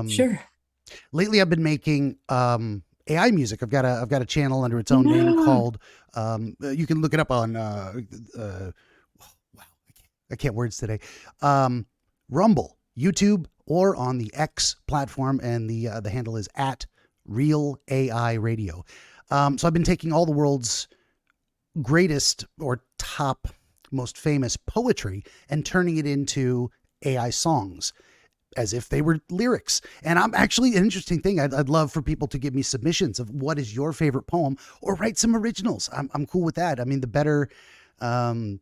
Sure. Lately I've been making AI music. I've got a channel under its own name called you can look it up on wow, I can't words today. Rumble, YouTube, or on the X platform, and the handle is at Real AI Radio. So I've been taking all the world's greatest or top most famous poetry and turning it into AI songs as if they were lyrics. And I'm actually, an interesting thing, I'd love for people to give me submissions of what is your favorite poem, or write some originals. I'm cool with that. I mean, the better, the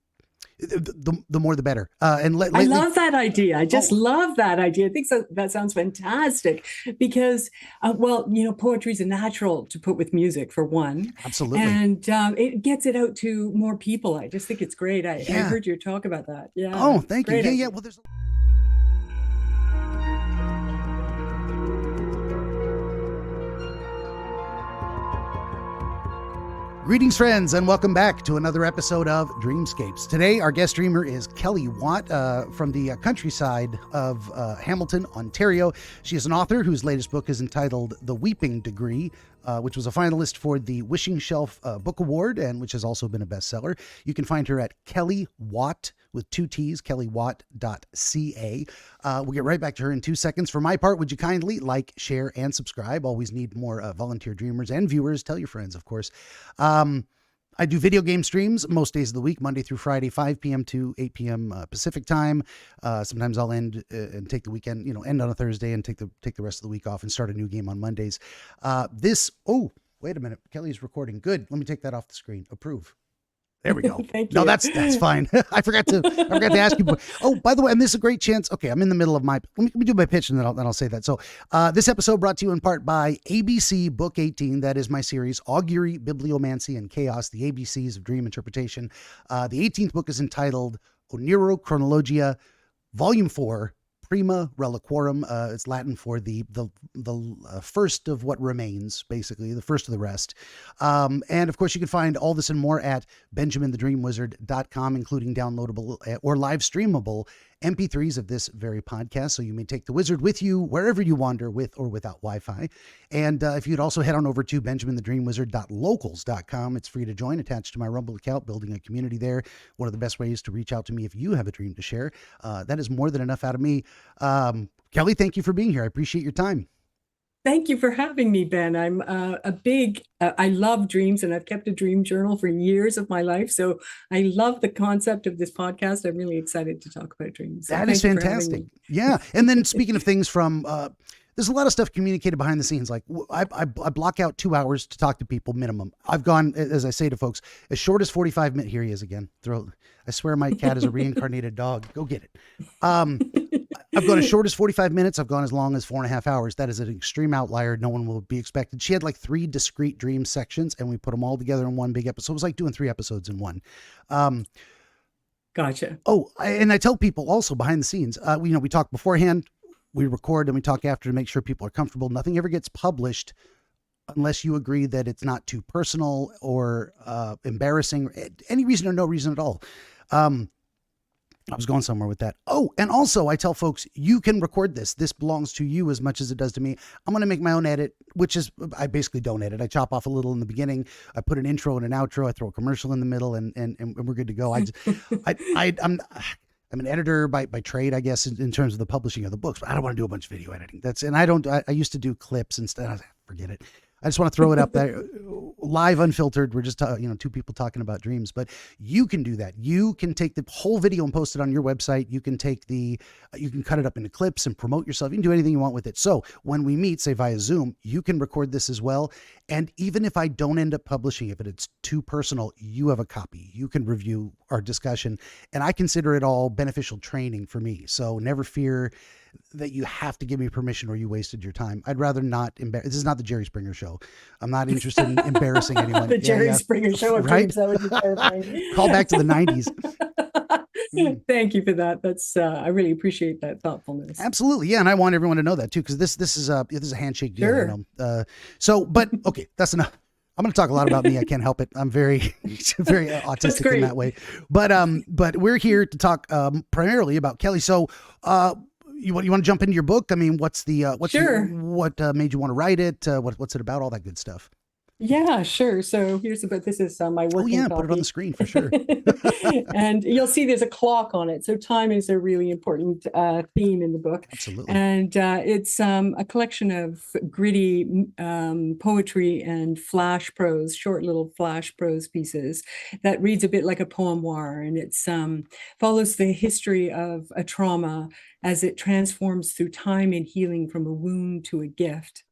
more the better. And I love that idea. I just love that idea. I think that sounds fantastic because, poetry is a natural to put with music, for one. Absolutely. And it gets it out to more people. I just think it's great. I heard you talk about that. Yeah. Oh, thank you. Yeah. Well, there's Greetings, friends, and welcome back to another episode of Dreamscapes. Today, our guest dreamer is Kelly Watt from the countryside of Hamilton, Ontario. She is an author whose latest book is entitled The Weeping Degree, which was a finalist for the Wishing Shelf Book Award, and which has also been a bestseller. You can find her at Kelly Watt, with 2 T's, kellywatt.ca. We'll get right back to her in 2 seconds. For my part, would you kindly like, share, and subscribe? Always need more volunteer dreamers and viewers. Tell your friends, of course. I do video game streams most days of the week, Monday through Friday, 5 p.m. to 8 p.m. Pacific time. Sometimes I'll end and take the weekend, end on a Thursday and take the rest of the week off and start a new game on Mondays. Wait a minute. Kelly's recording. Good. Let me take that off the screen. Approve. There we go. Thank no, you. that's fine. I forgot to ask you. Oh, by the way, and this is a great chance. Okay, I'm in the middle of let me do my pitch and then I'll say that. So, this episode brought to you in part by ABC Book 18. That is my series, Augury, Bibliomancy, and Chaos: The ABCs of Dream Interpretation. The 18th book is entitled Oniro Chronologia, Volume 4. Prima Reliquarum. It's Latin for the first of what remains, basically, the first of the rest. And of course, you can find all this and more at BenjaminTheDreamWizard.com, including downloadable or live streamable MP3s of this very podcast. So you may take the wizard with you wherever you wander, with or without Wi-Fi. And if you'd also head on over to BenjaminTheDreamWizard.locals.com, it's free to join, attached to my Rumble account, building a community there. One of the best ways to reach out to me if you have a dream to share. That is more than enough out of me. Kelly, thank you for being here. I appreciate your time. Thank you for having me, Ben. I'm I love dreams, and I've kept a dream journal for years of my life. So I love the concept of this podcast. I'm really excited to talk about dreams. That is fantastic. Yeah. And then speaking of things from, there's a lot of stuff communicated behind the scenes. Like I block out 2 hours to talk to people minimum. I've gone, as I say to folks, as short as 45 minutes. Here he is again. I swear my cat is a reincarnated dog. Go get it. I've gone as short as 45 minutes. I've gone as long as 4.5 hours. That is an extreme outlier. No one will be expected. She had like 3 discrete dream sections, and we put them all together in one big episode. It was like doing 3 episodes in one. Gotcha. And I tell people also behind the scenes, we talk beforehand, we record, and we talk after to make sure people are comfortable. Nothing ever gets published unless you agree that it's not too personal or embarrassing, or any reason or no reason at all. I was going somewhere with that. Oh, and also I tell folks, you can record this. This belongs to you as much as it does to me. I'm going to make my own edit, which is, I basically don't edit. I chop off a little in the beginning. I put an intro and an outro. I throw a commercial in the middle, and we're good to go. I'm an editor by trade, I guess, in terms of the publishing of the books, but I don't want to do a bunch of video editing. I used to do clips instead. I was like, forget it. I just want to throw it up there live, unfiltered. We're just, 2 people talking about dreams, but you can do that. You can take the whole video and post it on your website. You can you can cut it up into clips and promote yourself. You can do anything you want with it. So when we meet, say via Zoom, you can record this as well. And even if I don't end up publishing it, but it's too personal, you have a copy. You can review our discussion, and I consider it all beneficial training for me. So never fear that you have to give me permission or you wasted your time. I'd rather not embarrass. This is not the Jerry Springer show. I'm not interested in embarrassing anyone. The Jerry Springer show of right? dreams, that would be terrifying. Call back to the 90s. Thank you for that. That's I really appreciate that thoughtfulness. Absolutely. Yeah. And I want everyone to know that too, because this is a handshake deal. Sure. But okay, that's enough. I'm going to talk a lot about me. I can't help it. I'm very, very autistic in that way. But we're here to talk primarily about Kelly. So, you want to jump into your book? I mean, what Sure. made you want to write it? What's it about? All that good stuff. Yeah, sure. So here's about this is my Oh working yeah, put it on the copy. screen for sure. And you'll see there's a clock on it. So time is a really important theme in the book. Absolutely. And it's a collection of gritty poetry and flash prose, short little flash prose pieces that reads a bit like a poemoir. And it's follows the history of a trauma as it transforms through time and healing from a wound to a gift.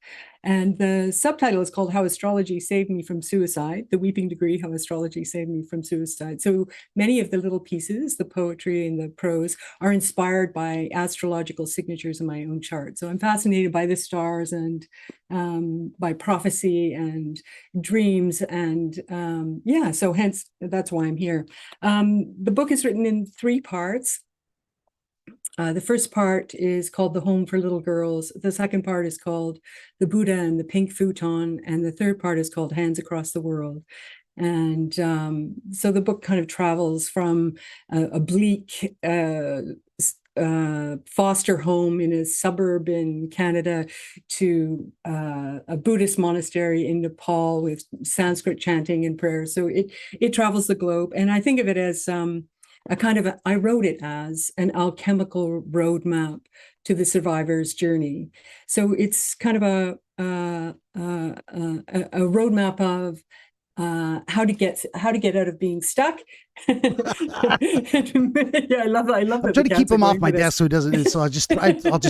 And the subtitle is called How Astrology Saved Me from Suicide, The Weeping Degree, How Astrology Saved Me from Suicide. So many of the little pieces, the poetry and the prose, are inspired by astrological signatures in my own chart. So I'm fascinated by the stars and by prophecy and dreams. And yeah, so hence, that's why I'm here. The book is written in 3 parts. The first part is called The Home for Little Girls. The second part is called The Buddha and the Pink Futon. And the third part is called Hands Across the World. And so the book kind of travels from a bleak foster home in a suburb in Canada to a Buddhist monastery in Nepal with Sanskrit chanting and prayer. So it travels the globe. And I think of it as I wrote it as an alchemical roadmap to the survivor's journey. So it's kind of a roadmap of how to get out of being stuck. Yeah, I love I'm trying to keep him off my desk so he doesn't. So I'll just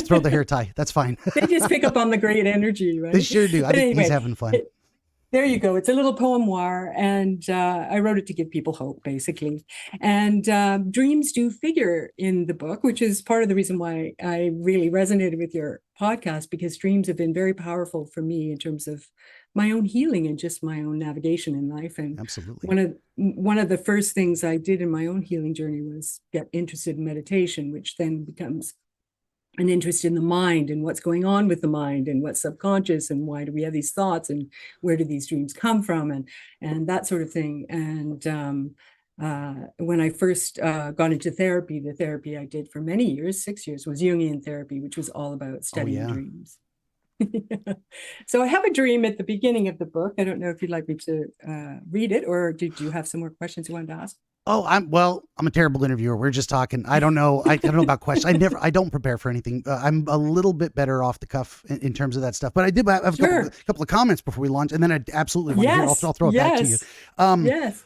throw the hair tie. That's fine. They just pick up on the great energy, right? They sure do. I think anyway, he's having fun. There you go. It's a little poemoir, and I wrote it to give people hope, basically. And dreams do figure in the book, which is part of the reason why I really resonated with your podcast, because dreams have been very powerful for me in terms of my own healing and just my own navigation in life. And absolutely, one of the first things I did in my own healing journey was get interested in meditation, which then becomes an interest in the mind and what's going on with the mind and what's subconscious and why do we have these thoughts and where do these dreams come from and that sort of thing. And when I first got into therapy, the therapy I did for many years, 6 years, was Jungian therapy, which was all about studying dreams. So I have a dream at the beginning of the book. I don't know if you'd like me to read it, or did you have some more questions you wanted to ask? Oh, I'm a terrible interviewer. We're just talking. I don't know. I don't know about questions. I don't prepare for anything. I'm a little bit better off the cuff in terms of that stuff. But I did have a couple of comments before we launch, and then I absolutely want to hear. I'll throw it back to you. Yes.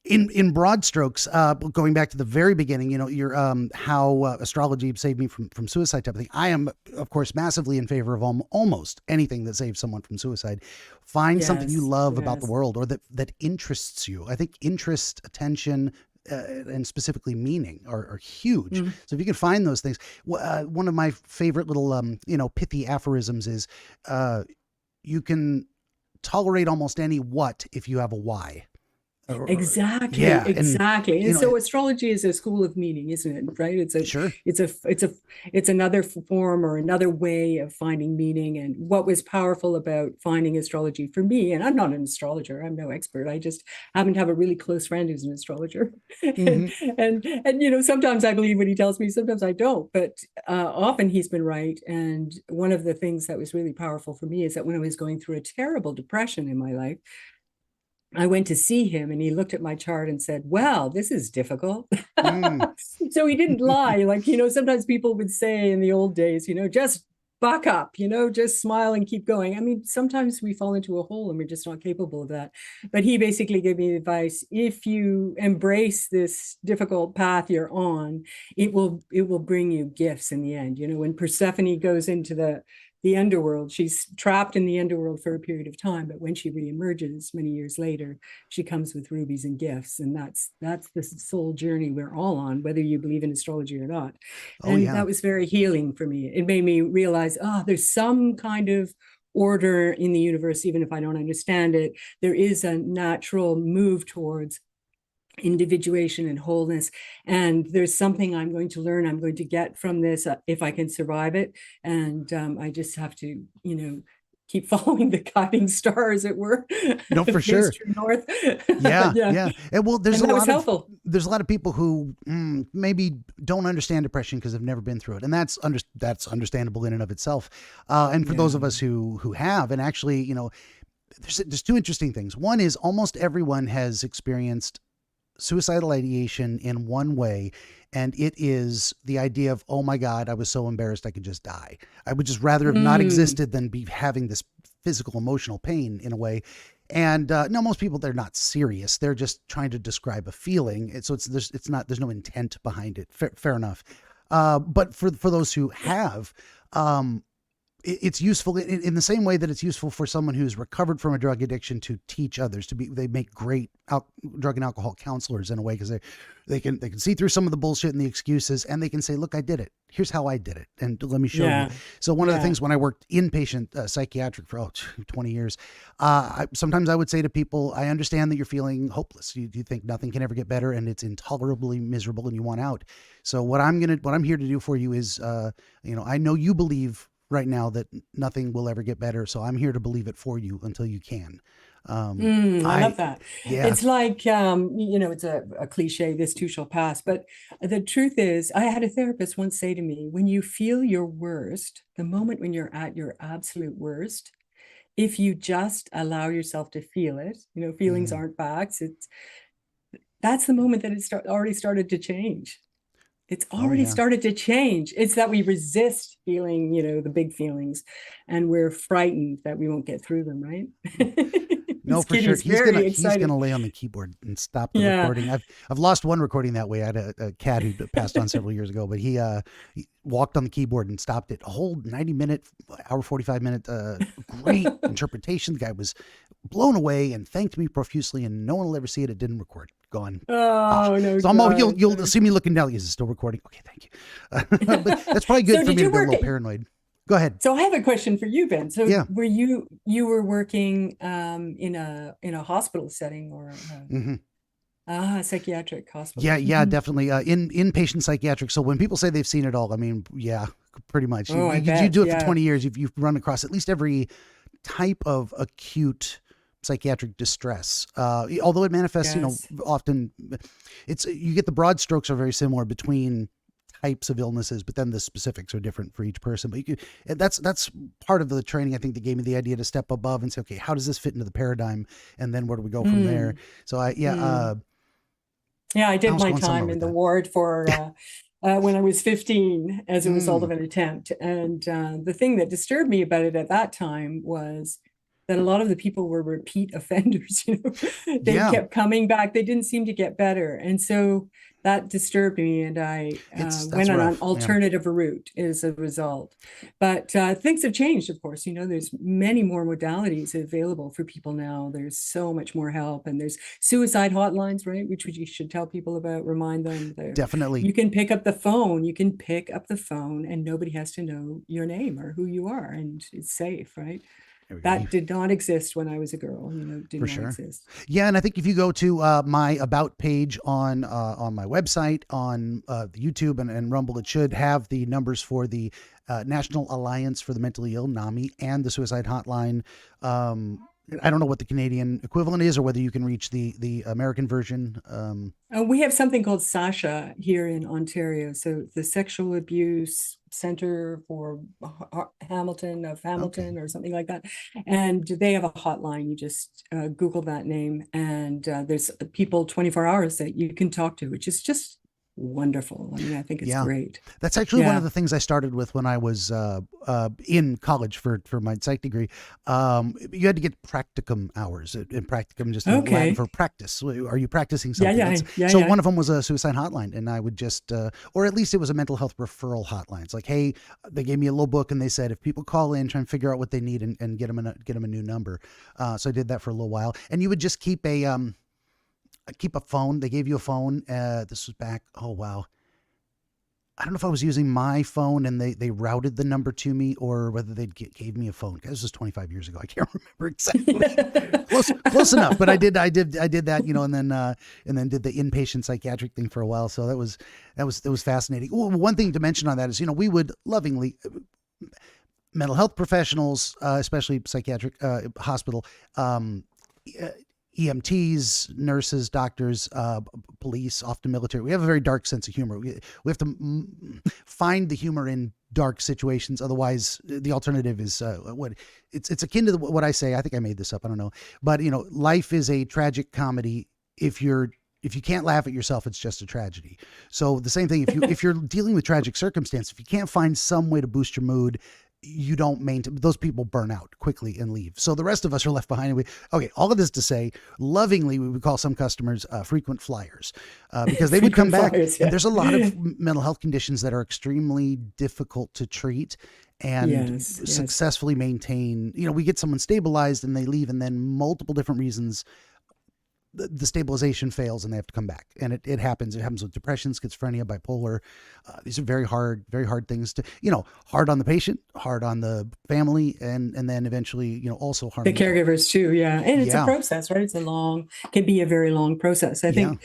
In broad strokes, going back to the very beginning, your how astrology saved me from suicide type of thing. I am, of course, massively in favor of almost anything that saves someone from suicide. Find something you love about the world, or that interests you. I think interest, attention, and specifically meaning are huge. So if you can find those things, one of my favorite little pithy aphorisms is, you can tolerate almost any what if you have a why. Exactly. Yeah, exactly. And so astrology is a school of meaning, isn't it? Right. It's another form or another way of finding meaning. And what was powerful about finding astrology for me, and I'm not an astrologer, I'm no expert. I just happen to have a really close friend who's an astrologer. And sometimes I believe what he tells me, sometimes I don't, but often he's been right. And one of the things that was really powerful for me is that when I was going through a terrible depression in my life, I went to see him and he looked at my chart and said, well, this is difficult. So he didn't lie. Like, sometimes people would say in the old days, just buck up, just smile and keep going. I mean, sometimes we fall into a hole and we're just not capable of that. But he basically gave me advice: if you embrace this difficult path you're on, it will bring you gifts in the end. When Persephone goes into the underworld, she's trapped in the underworld for a period of time, but when she reemerges many years later, she comes with rubies and gifts. And that's the soul journey we're all on, whether you believe in astrology or not. That was very healing for me. It made me realize, there's some kind of order in the universe, even if I don't understand it. There is a natural move towards individuation and wholeness, and there's something I'm going to learn, I'm going to get from this if I can survive it. And I just have to keep following the guiding star, as it were. No, for sure. True north. Yeah, Yeah. yeah. And well, And that was helpful. there's a lot of people who maybe don't understand depression because they've never been through it, and that's understandable in and of itself. And for those of us who have, and actually, there's two interesting things. One is almost everyone has experienced suicidal ideation in one way, and it is the idea of, oh my God, I was so embarrassed I could just die. I would just rather have not existed than be having this physical, emotional pain in a way. And no, most people, they're not serious. They're just trying to describe a feeling. So there's no intent behind it. Fair enough. But for those who have, it's useful in the same way that it's useful for someone who's recovered from a drug addiction to teach others. They make great drug and alcohol counselors in a way, because they can see through some of the bullshit and the excuses, and they can say, look, I did it. Here's how I did it. And let me show you. So one of the things when I worked inpatient psychiatric for 20 years, sometimes I would say to people, I understand that you're feeling hopeless. You think nothing can ever get better and it's intolerably miserable and you want out. So what I'm here to do for you is, I know you believe right now that nothing will ever get better, so I'm here to believe it for you until you can. I love that. Yeah. It's like, it's a cliche, this too shall pass. But the truth is, I had a therapist once say to me, when you feel your worst, the moment when you're at your absolute worst, if you just allow yourself to feel it, feelings aren't facts. That's the moment that it already started to change. It's already started to change. It's that we resist feeling, the big feelings, and we're frightened that we won't get through them, right? No, for sure. He's gonna lay on the keyboard and stop the recording. I've lost one recording that way. I had a cat who passed on several years ago, but he walked on the keyboard and stopped it. A whole 90-minute, hour 45-minute, great interpretation. The guy was blown away and thanked me profusely, and no one will ever see it. It didn't record. Gone. Oh no! So you'll see me looking down. Is it still recording? Okay, thank you. But that's probably good for me to be a little paranoid. Go ahead. So I have a question for you, Ben. So were you working in a hospital setting or a psychiatric hospital? Yeah, definitely. In inpatient psychiatric. So when people say they've seen it all, I mean, yeah, pretty much. You do it for 20 years. You've run across at least every type of acute psychiatric distress, although it manifests, often you get the broad strokes are very similar between types of illnesses, but then the specifics are different for each person. But that's part of the training. I think that gave me the idea to step above and say, okay, how does this fit into the paradigm? And then where do we go from there? So I did my time in the ward for, when I was 15 as a result of an attempt. And the thing that disturbed me about it at that time was that a lot of the people were repeat offenders. They kept coming back. They didn't seem to get better. And so that disturbed me. And I went on an alternative route as a result. But things have changed, of course. There's many more modalities available for people now. There's so much more help. And there's suicide hotlines, right? Which you should tell people about, remind them. Definitely. You can pick up the phone. And nobody has to know your name or who you are. And it's safe, right? That did not exist when I was a girl. Did not exist. Yeah, and I think if you go to my about page on my website, on the YouTube and Rumble, it should have the numbers for the National Alliance for the Mentally Ill, NAMI, and the Suicide Hotline. I don't know what the Canadian equivalent is, or whether you can reach the American version. We have something called SASHA here in Ontario. So the Sexual Abuse Center for Hamilton or something like that. And they have a hotline. You just Google that name, and there's people 24 hours that you can talk to, which is just wonderful. I mean, I think it's great. That's actually one of the things I started with when I was in college for my psych degree. You had to get practicum hours, and practicum just Latin for practice. Are you practicing something? So one of them was a suicide hotline, and I would just, or at least it was a mental health referral hotline. It's like, hey, they gave me a little book and they said, if people call in, try and figure out what they need and get them a new number. So I did that for a little while, and you would just keep a phone. They gave you a phone. This was back. Oh, wow. I don't know if I was using my phone and they routed the number to me, or whether they gave me a phone. This was 25 years ago. I can't remember exactly. Close enough. But I did that, and then did the inpatient psychiatric thing for a while. So that was fascinating. Well, one thing to mention on that is, we would lovingly, mental health professionals, especially psychiatric hospital, EMTs, nurses, doctors, police, often military. We have a very dark sense of humor. We have to find the humor in dark situations. Otherwise, the alternative is it's akin to what I say. I think I made this up. I don't know, but life is a tragic comedy. If you can't laugh at yourself, it's just a tragedy. So the same thing, if you're dealing with tragic circumstance, if you can't find some way to boost your mood, you don't maintain. Those people burn out quickly and leave. So the rest of us are left behind. Okay, all of this to say, lovingly, we would call some customers frequent flyers because they would come back. Flyers, yeah. And there's a lot of mental health conditions that are extremely difficult to treat and successfully maintain. We get someone stabilized and they leave, and then multiple different reasons the stabilization fails and they have to come back. And it happens. It happens with depression, schizophrenia, bipolar. These are very hard things to, hard on the patient, hard on the family, and then eventually, also hard the on caregivers too. Yeah. And it's a process, right? Can be a very long process. I think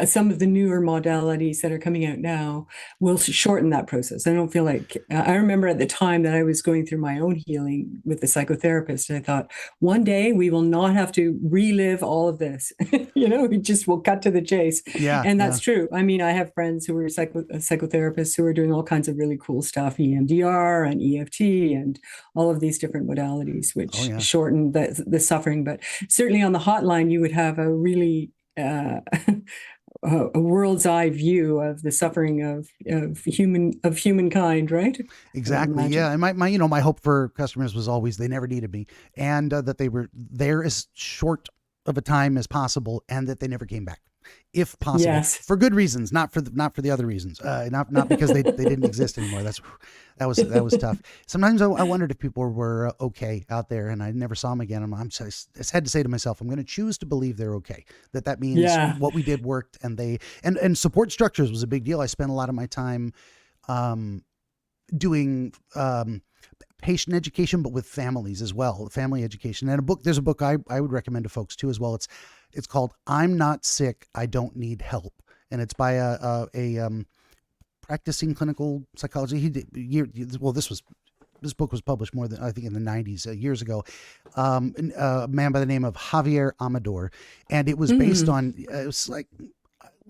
some of the newer modalities that are coming out now will shorten that process. I don't feel like, I remember at the time that I was going through my own healing with the psychotherapist, I thought one day we will not have to relive all of this. We just will cut to the chase. Yeah. And that's true. I mean, I have friends who are psychotherapists who are doing all kinds of really cool stuff, EMDR and EFT and all of these different modalities, which shorten the suffering. But certainly on the hotline, you would have a really, a world's eye view of the suffering of humankind, right? Exactly. Yeah. And my hope for customers was always they never needed me, and that they were there as short of a time as possible, and that they never came back, if possible, for good reasons, not for the other reasons, not because they didn't exist anymore. That was tough. Sometimes I wondered if people were okay out there, and I never saw them again. I just had to say to myself, I'm going to choose to believe they're okay. That means what we did worked, and support structures was a big deal. I spent a lot of my time doing patient education, but with families as well, family education. And there's a book I would recommend to folks too as well. It's called "I'm Not Sick, I Don't Need Help," and it's by a practicing clinical psychology. This book was published more than, I think, in the 90s, years ago. A man by the name of Javier Amador, and it was based on it was like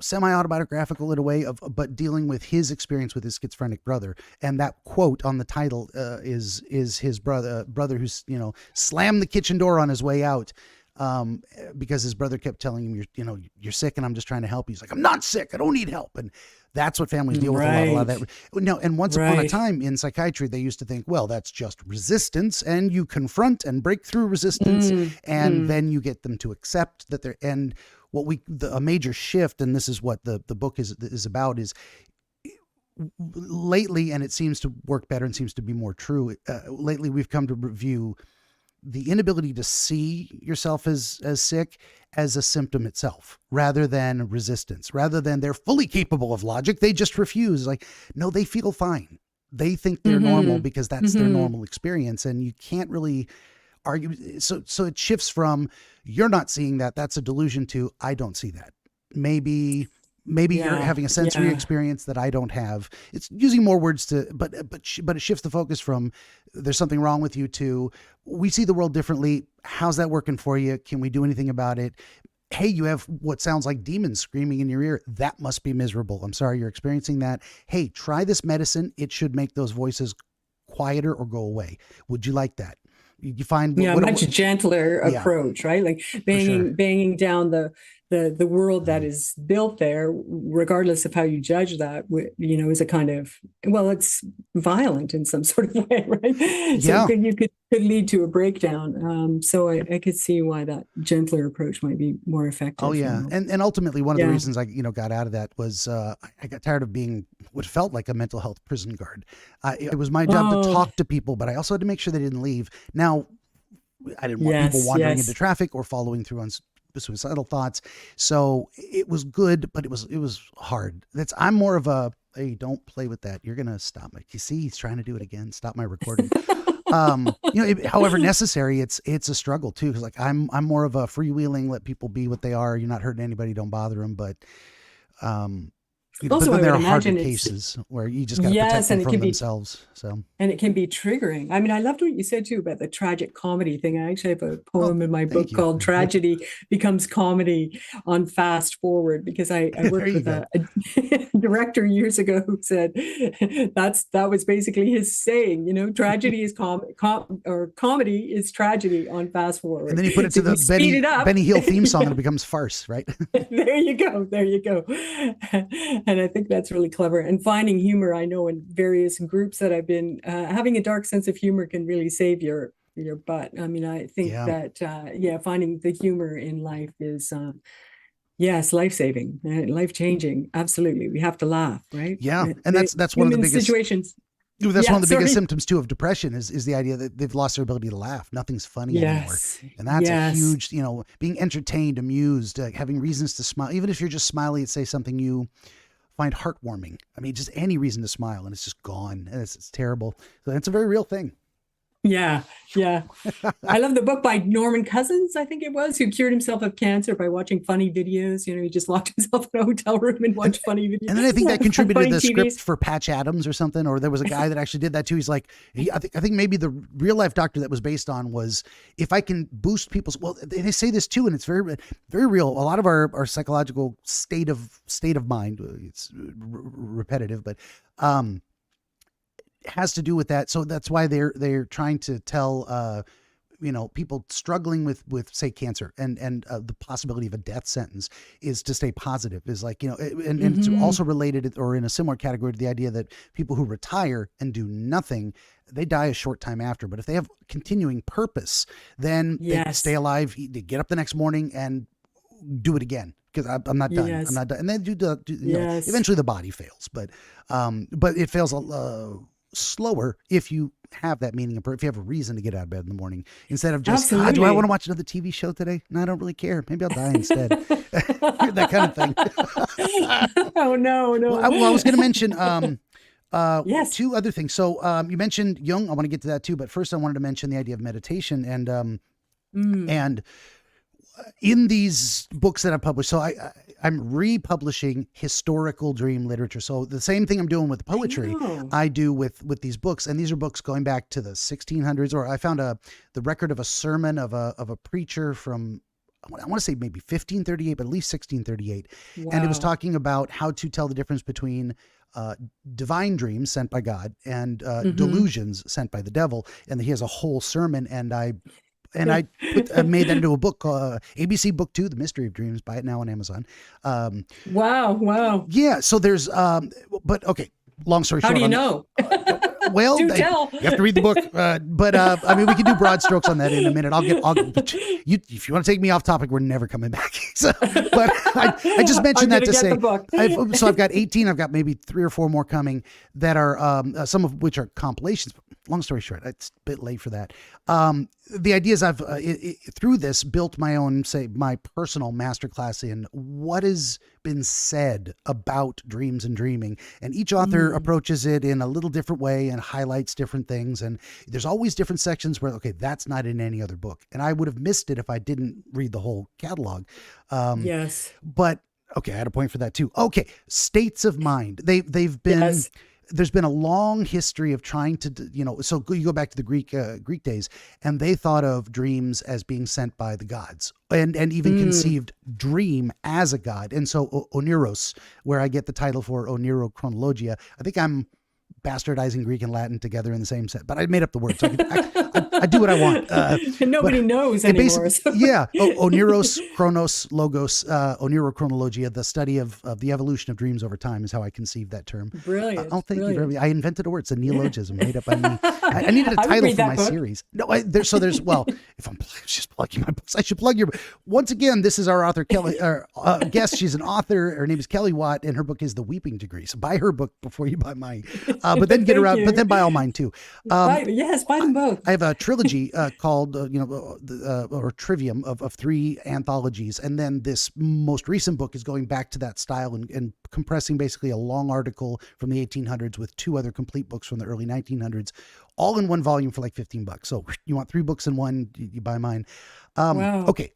semi-autobiographical in a way but dealing with his experience with his schizophrenic brother. And that quote on the title is his brother who's slammed the kitchen door on his way out because his brother kept telling him, you're sick and I'm just trying to help you. He's like, I'm not sick, I don't need help. And that's what families deal with a lot of that. No, and once upon a time in psychiatry, they used to think, well, that's just resistance, and you confront and break through resistance, and then you get them to accept that they're, and a major shift, and this is what the book is about, is lately, and it seems to work better and seems to be more true. Lately, we've come to review the inability to see yourself as sick as a symptom itself, rather than resistance, rather than they're fully capable of logic. They just refuse. Like, no, they feel fine. They think they're normal because that's their normal experience. And you can't really argue. So it shifts from, you're not seeing that, that's a delusion, to, I don't see that. Maybe you're having a sensory experience that I don't have. It's using more words but it shifts the focus from there's something wrong with you to, we see the world differently. How's that working for you? Can we do anything about it? Hey, you have what sounds like demons screaming in your ear. That must be miserable. I'm sorry you're experiencing that. Hey, try this medicine. It should make those voices quieter or go away. Would you like that? You find much gentler approach, right? Like banging down the world that is built there, regardless of how you judge that, is a kind of, it's violent in some sort of way, right? So you could lead to a breakdown. So I could see why that gentler approach might be more effective. Oh yeah, and ultimately one of the reasons I got out of that was I got tired of being what felt like a mental health prison guard. It was my job to talk to people, but I also had to make sure they didn't leave. Now, I didn't want people wandering into traffic or following through on suicidal thoughts. So it was good, but it was hard. I'm more of a, hey, don't play with that. You're going to stop me. You see, he's trying to do it again. Stop my recording. However necessary, it's a struggle too. Cause like I'm more of a freewheeling, let people be what they are. You're not hurting anybody. Don't bother them. But, But Also, then I there would are harder imagine it's cases where you just got to protect yes, them and it from can be themselves. So, and it can be triggering. I mean, I loved what you said too about the tragic comedy thing. I actually have a oh, poem in my thank book you. called Tragedy Becomes Comedy on Fast Forward because I There worked you with go. a director years ago who said that was basically his saying, tragedy is or comedy is tragedy on Fast And Forward. then you put it So to if you the speed it up. Benny Hill theme song, Yeah. and it becomes farce, right? There you go. There you go. And I think that's really clever. And finding humor, I know in various groups that I've been, having a dark sense of humor can really save your butt. I mean, I think Yeah. that yeah, finding the humor in life is yes, life saving, life changing. Absolutely, we have to laugh, right? Yeah, and The that's one of the human biggest. situations. That's one Yeah, of the biggest sorry. symptoms too of depression is the idea that they've lost their ability to laugh. Nothing's funny anymore, Yes, and that's a yes. huge, being entertained, amused, having reasons to smile. Even if you're just smiling at say something you find heartwarming. I mean, just any reason to smile, and it's just gone, and it's terrible. So it's a very real thing. Yeah, yeah. I love the book by Norman Cousins, I think it was, who cured himself of cancer by watching funny videos. He just locked himself in a hotel room and And, watched funny and then I think that videos, contributed funny to the script TVs. for Patch Adams or something, or there was a guy that actually did that too. He's like, I think maybe the real life doctor that was based on was, if I can boost people's, well, they say this too, and it's very, very real. A lot of our psychological state of mind, it's repetitive, but, has to do with that. So that's why they're trying to tell, people struggling with say cancer and the possibility of a death sentence is to stay positive, is like, and it's Hmm. also related or in a similar category to the idea that people who retire and do nothing, they die a short time after. But if they have continuing purpose, then they stay Yes, alive, they get up the next morning and do it again. Because I'm not done. I'm yes, not done. And then yes. eventually the body fails, but it fails slower if you have that meaning if you have a reason to get out of bed in the morning instead of just do I want to Absolutely. watch another TV show today? No, I don't really care. Maybe I'll die instead. That kind of thing. Oh no, no. I was going to mention Yes. two other things. So you mentioned Jung. I want to get to that too, but first I wanted to mention the idea of meditation Mm. and in these books that I've published. So I'm republishing historical dream literature. So the same thing I'm doing with I poetry, know. I do with these books. And these are books going back to the 1600s, or I found the record of a sermon of a preacher from, I want to say maybe 1538, but at least 1638. And it was Wow. talking about how to tell the difference between divine dreams sent by God and Hmm. delusions sent by the devil. And he has a whole sermon, and I made that into a book called ABC Book 2, The Mystery of Dreams. Buy it now on Amazon. Um, Wow, wow. yeah, so there's, but okay, long story How do short you on that. know? Well, Do tell. you have to read the book, but I mean, we can do broad strokes on that in a minute. If you want to take me off topic, we're never coming back. So, but I just I'm mentioned that gonna to get the say, book. I've got 18. I've got maybe 3 or 4 more coming that are some of which are compilations. Long story short, it's a bit late for that. The idea is I've through this built my own, say, my personal masterclass in what has been said about dreams and dreaming, and each author Mm. approaches it in a little different way and highlights different things. And there's always different sections where, okay, that's not in any other book, and I would have missed it if I didn't read the whole catalog. Um, Yes. but okay, I had a point for that too. Okay, states of mind. They've been, Yes. there's been a long history of trying to, so you go back to the Greek days, and they thought of dreams as being sent by the gods, and even Mm. conceived dream as a god. And so Oniros, where I get the title for Onerochronologia, I think I'm bastardizing Greek and Latin together in the same set, but I made up the word, so I do what I want. But Nobody knows it anymore. basically, So. yeah, Oniros, Chronos, Logos, Onerochronologia, the study of the evolution of dreams over time is how I conceived that term. Oh, Brilliant. thank you Brilliant. very much. I invented a word. It's a Yeah. neologism made up by me. I needed a I would title read for that my book. series. No, there's, well, if I'm just plugging my books, I should plug your, once again, this is our author, Kelly, or guest. She's an author. Her name is Kelly Watt, and her book is The Weeping Degree. So buy her book before you buy mine. But then get Thank around, but you. then buy all mine too. Um, Yes, buy them both. I have a trilogy called, or trivium of 3 anthologies. And then this most recent book is going back to that style and compressing basically a long article from the 1800s with 2 other complete books from the early 1900s, all in one volume for like $15. So you want 3 books in one, you buy mine. Wow. Okay.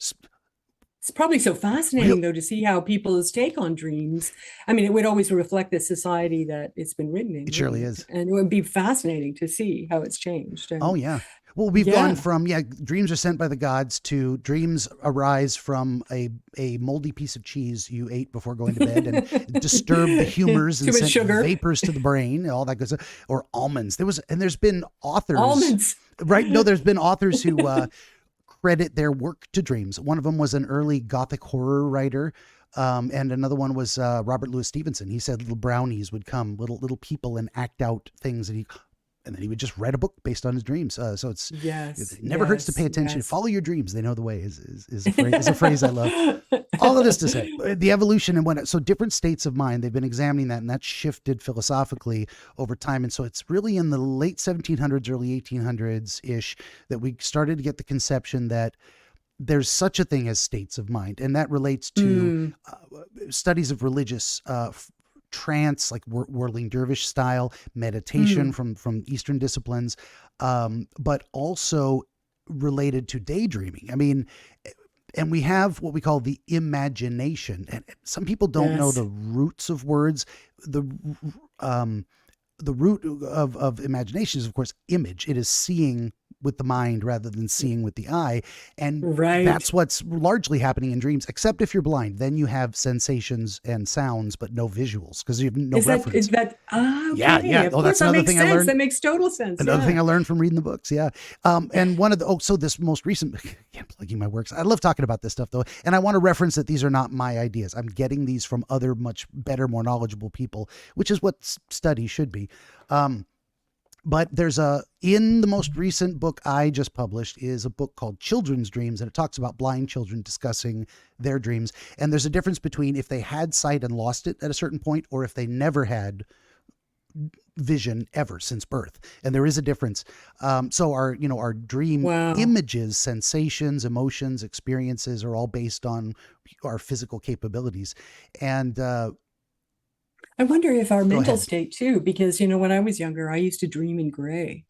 It's probably so Real, fascinating, though, to see how people's take on dreams. I mean, it would always reflect the society that it's been written in, it wouldn't surely it? is. And it would be fascinating to see how it's changed. Oh And yeah. Well, we've gone yeah, from dreams are sent by the gods to dreams arise from a moldy piece of cheese you ate before going to bed and disturbed the humors too and much sent sugar, vapors to the brain, all that good stuff. Or almonds. There's been authors, almonds. right? No, there's been authors who credit their work to dreams. One of them was an early Gothic horror writer. And another one was Robert Louis Stevenson. He said little brownies would come, little people, and act out things, and then he would just write a book based on his dreams. So it Yes, never hurts to pay yes, attention. yes. Follow your dreams; they know the way. Is a phrase I love. All of this to say, the evolution and so different states of mind. They've been examining that, and that's shifted philosophically over time. And so it's really in the late 1700s, early 1800s ish that we started to get the conception that there's such a thing as states of mind, and that relates to Mm, studies of religious trance, like whirling dervish style meditation mm, from Eastern disciplines, but also related to daydreaming. I mean, and we have what we call the imagination, and some people don't know yes. the roots of words. Um, the root of imagination is, of course, image. It is seeing with the mind rather than seeing with the eye. And Right. that's what's largely happening in dreams, except if you're blind. Then you have sensations and sounds, but no visuals because you have no Is reference. that Yeah, okay? yeah. Of Oh, course, that's that another makes thing I sense. learned. That makes total sense. Another thing Yeah. I learned from reading the books, yeah. And one of the this most recent, I'm plugging my works. I love talking about this stuff though, and I want to reference that these are not my ideas. I'm getting these from other much better, more knowledgeable people, which is what study should be. Um, but there's in the most recent book I just published is a book called Children's Dreams, and it talks about blind children discussing their dreams. And there's a difference between if they had sight and lost it at a certain point, or if they never had vision ever since birth. And there is a difference. So our dream Wow. images, sensations, emotions, experiences are all based on our physical capabilities. And I wonder if our go mental ahead. state too, because when I was younger, I used to dream in gray.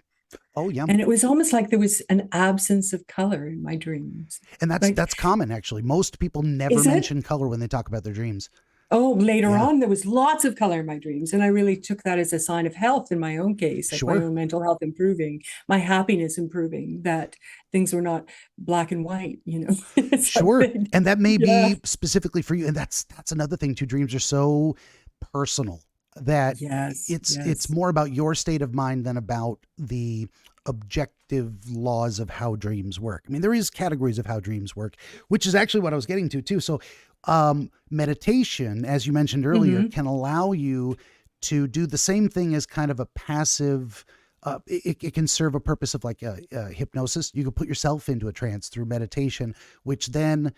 Oh yeah. And it was almost like there was an absence of color in my dreams. And that's Like, that's common actually. Most people never is it? mention color when they talk about their dreams. Oh, later Yeah, on, there was lots of color in my dreams. And I really took that as a sign of health in my own case, like my sure. own mental health improving, my happiness improving, that things were not black and white. It's Sure. something. And that may Yeah. be specifically for you. And that's another thing too. Dreams are so personal that Yes. it's Yes. more about your state of mind than about the objective laws of how dreams work. I mean, there is categories of how dreams work, which is actually what I was getting to too. So, meditation, as you mentioned earlier, Hmm. can allow you to do the same thing as kind of a passive. It can serve a purpose of like a hypnosis. You can put yourself into a trance through meditation, which then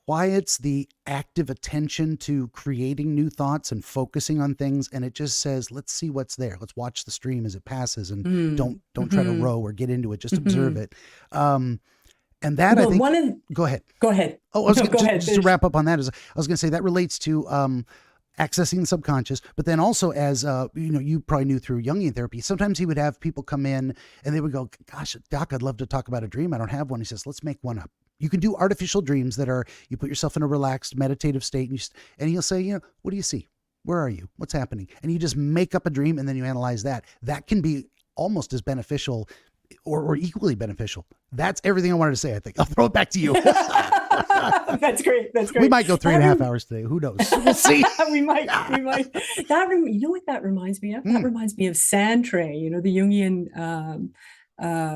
quiets the active attention to creating new thoughts and focusing on things, and it just says let's see what's there, let's watch the stream as it passes, and Mm. don't try to Hmm. row or get into it, just observe Hmm. it. And that I Well, think, one of go ahead. go ahead. Oh, I was No, gonna, go ahead. just to Finish. wrap up on that is I was going to say that relates to accessing the subconscious, but then also as you probably knew through Jungian therapy, sometimes he would have people come in and they would go, gosh, doc, I'd love to talk about a dream, I don't have one. He says, let's make one up. You can do artificial dreams that are, you put yourself in a relaxed meditative state, and he'll say, what do you see, where are you, what's happening, and you just make up a dream and then you analyze that. That can be almost as beneficial or equally beneficial. That's everything I wanted to say. I think I'll throw it back to you. That's great. That's We great. might go three That and a half rem- hours today. Who knows? We'll see. we might. We might. You know what that reminds me of? That Hmm. reminds me of Sandtray. The Jungian.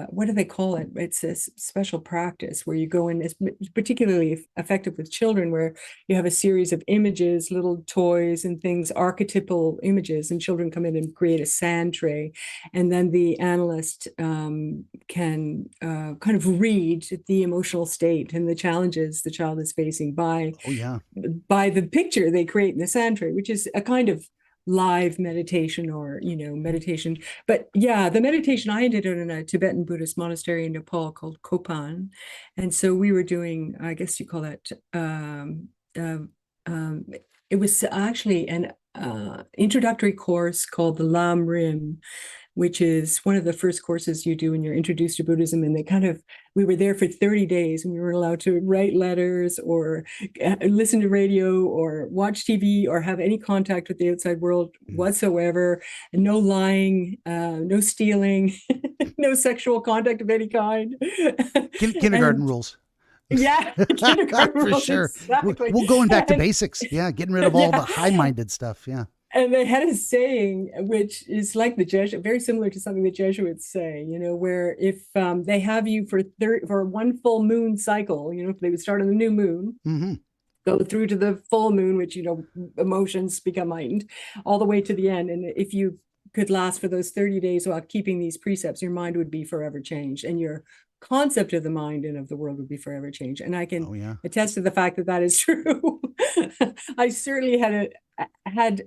What do they call it? It's a special practice where you go in. It's particularly effective with children, where you have a series of images, little toys and things, archetypal images, and children come in and create a sand tray, and then the analyst can kind of read the emotional state and the challenges the child is facing Oh yeah. by the picture they create in the sand tray, which is a kind of live meditation or meditation. But yeah, the meditation, I did it in a Tibetan Buddhist monastery in Nepal called Kopan, and so we were doing, I guess you call that, uh, um, it was actually an introductory course called the Lam Rim, which is one of the first courses you do when you're introduced to Buddhism. And we were there for 30 days and we were allowed to write letters or listen to radio or watch TV or have any contact with the outside world whatsoever. No lying, no stealing, no sexual contact of any kind. Kindergarten rules. Yeah, kindergarten For rules, sure. exactly. We're going back to basics. Yeah, getting rid of all the high-minded stuff. Yeah. And they had a saying, which is like the Jesuit, very similar to something the Jesuits say, where if they have you for one full moon cycle, if they would start on the new moon, go through to the full moon, which, emotions become heightened, all the way to the end. And if you could last for those 30 days while keeping these precepts, your mind would be forever changed. And your concept of the mind and of the world would be forever changed. And I can attest to the fact that that is true. I certainly had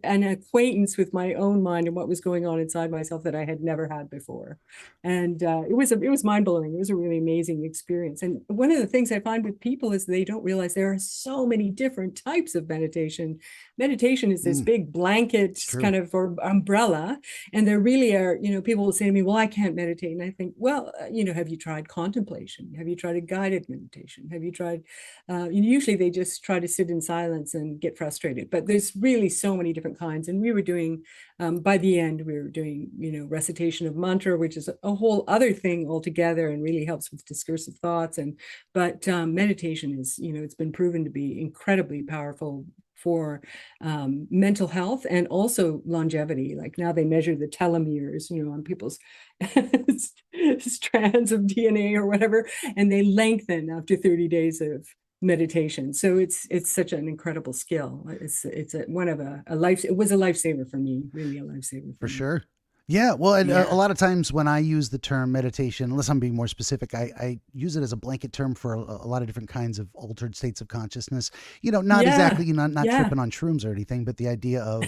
an acquaintance with my own mind and what was going on inside myself that I had never had before. And it was mind-blowing. It was a really amazing experience. And one of the things I find with people is they don't realize there are so many different types of meditation. Meditation is this big blanket kind of or umbrella. And there really are, people will say to me, well, I can't meditate. And I think, well, have you tried contemplation? Have you tried a guided meditation? Have you tried, usually they just try to sit in silence and get frustrated, but there's really so many different kinds. And we were doing, by the end, we were doing, recitation of mantra, which is a whole other thing altogether and really helps with discursive thoughts. But meditation is, it's been proven to be incredibly powerful for mental health and also longevity. Like now they measure the telomeres, on people's strands of DNA or whatever, and they lengthen after 30 days of meditation. So it's such an incredible skill. It was a lifesaver for me, really a lifesaver for sure. Yeah, well, and a lot of times when I use the term meditation, unless I'm being more specific, I use it as a blanket term for a lot of different kinds of altered states of consciousness. Not exactly, not tripping on shrooms or anything, but the idea of,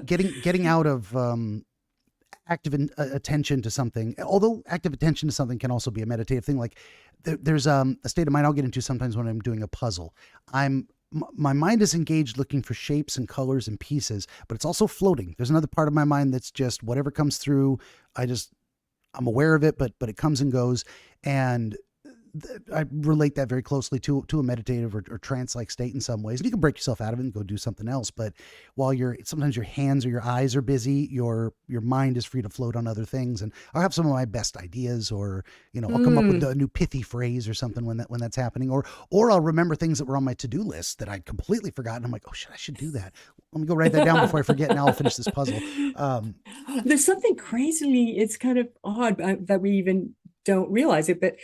getting out of active attention to something. Although active attention to something can also be a meditative thing. Like there's a state of mind I'll get into sometimes when I'm doing a puzzle. My mind is engaged looking for shapes and colors and pieces, but it's also floating. There's another part of my mind that's just whatever comes through. I'm aware of it, but it comes and goes. And I relate that very closely to a meditative or trance-like state in some ways. And you can break yourself out of it and go do something else. But while sometimes your hands or your eyes are busy, your mind is free to float on other things. And I'll have some of my best ideas, or I'll come up with a new pithy phrase or something when that's happening, or I'll remember things that were on my to-do list that I'd completely forgotten. I'm like, oh shit, I should do that. Let me go write that down before I forget. Now I'll finish this puzzle. There's something crazily, it's kind of odd that we even don't realize it, but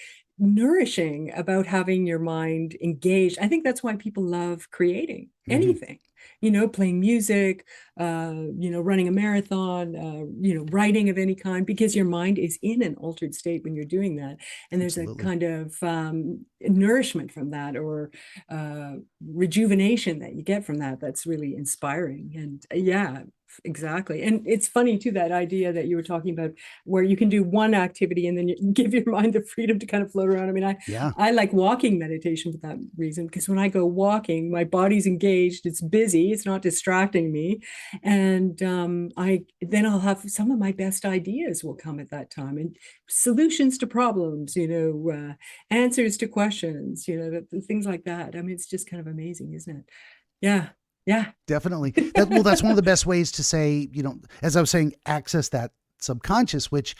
nourishing about having your mind engaged. I think that's why people love creating anything, playing music, running a marathon, writing of any kind, because your mind is in an altered state when you're doing that. And there's a kind of nourishment from that, or rejuvenation that you get from that. That's really inspiring. And exactly. And it's funny too, that idea that you were talking about where you can do one activity and then you give your mind the freedom to kind of float around. I mean, I like walking meditation for that reason, because when I go walking, my body's engaged, it's busy, it's not distracting me. And then I'll have some of my best ideas will come at that time, and solutions to problems, answers to questions, things like that. I mean, it's just kind of amazing, isn't it? Yeah, definitely. That's one of the best ways to say, as I was saying, access that subconscious, which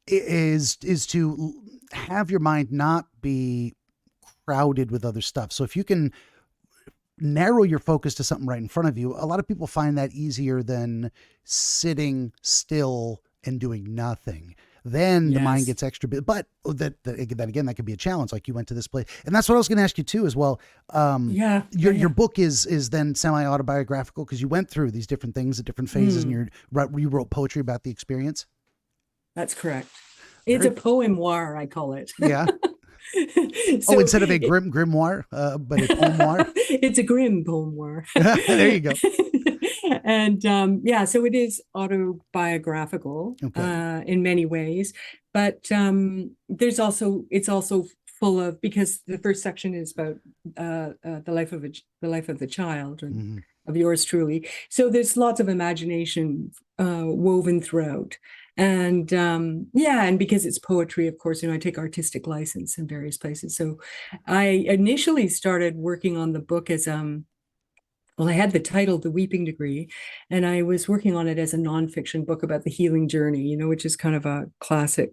is to have your mind not be crowded with other stuff. So if you can narrow your focus to something right in front of you, a lot of people find that easier than sitting still and doing nothing. Then the mind gets extra bit, but that again, that could be a challenge. Like you went to this place, and that's what I was going to ask you too, as well. Your book is then semi-autobiographical, because you went through these different things at different phases, and you wrote poetry about the experience. That's correct. It's a poemoir, I call it. Yeah. So, instead of a grimoire, but a poemoir. It's a grim poemoir. There you go. And so it is autobiographical in many ways, but it's also full of, because the first section is about the life of the child, and of yours truly. So there's lots of imagination woven throughout. And yeah, and because it's poetry, of course, I take artistic license in various places. So I initially started working on the book as well, I had the title, The Weeping Degree, and I was working on it as a nonfiction book about the healing journey, which is kind of a classic.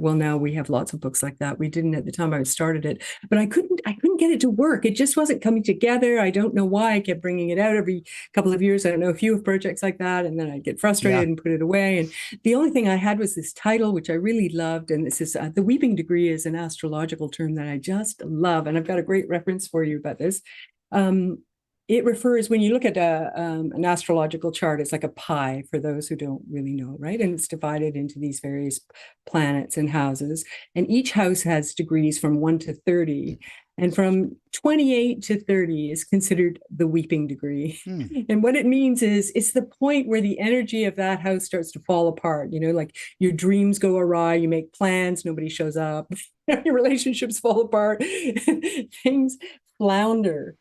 Well, now we have lots of books like that. We didn't at the time I started it, but I couldn't get it to work. It just wasn't coming together. I don't know why. I kept bringing it out every couple of years. I don't know, a few of projects like that, and then I'd get frustrated and put it away. And the only thing I had was this title, which I really loved. And this is The Weeping Degree is an astrological term that I just love, and I've got a great reference for you about this. It refers, when you look at an astrological chart, it's like a pie for those who don't really know, right? And it's divided into these various planets and houses. And each house has degrees from 1 to 30. And from 28 to 30 is considered the weeping degree. And what it means is it's the point where the energy of that house starts to fall apart. Like your dreams go awry, you make plans, nobody shows up, your relationships fall apart, things flounder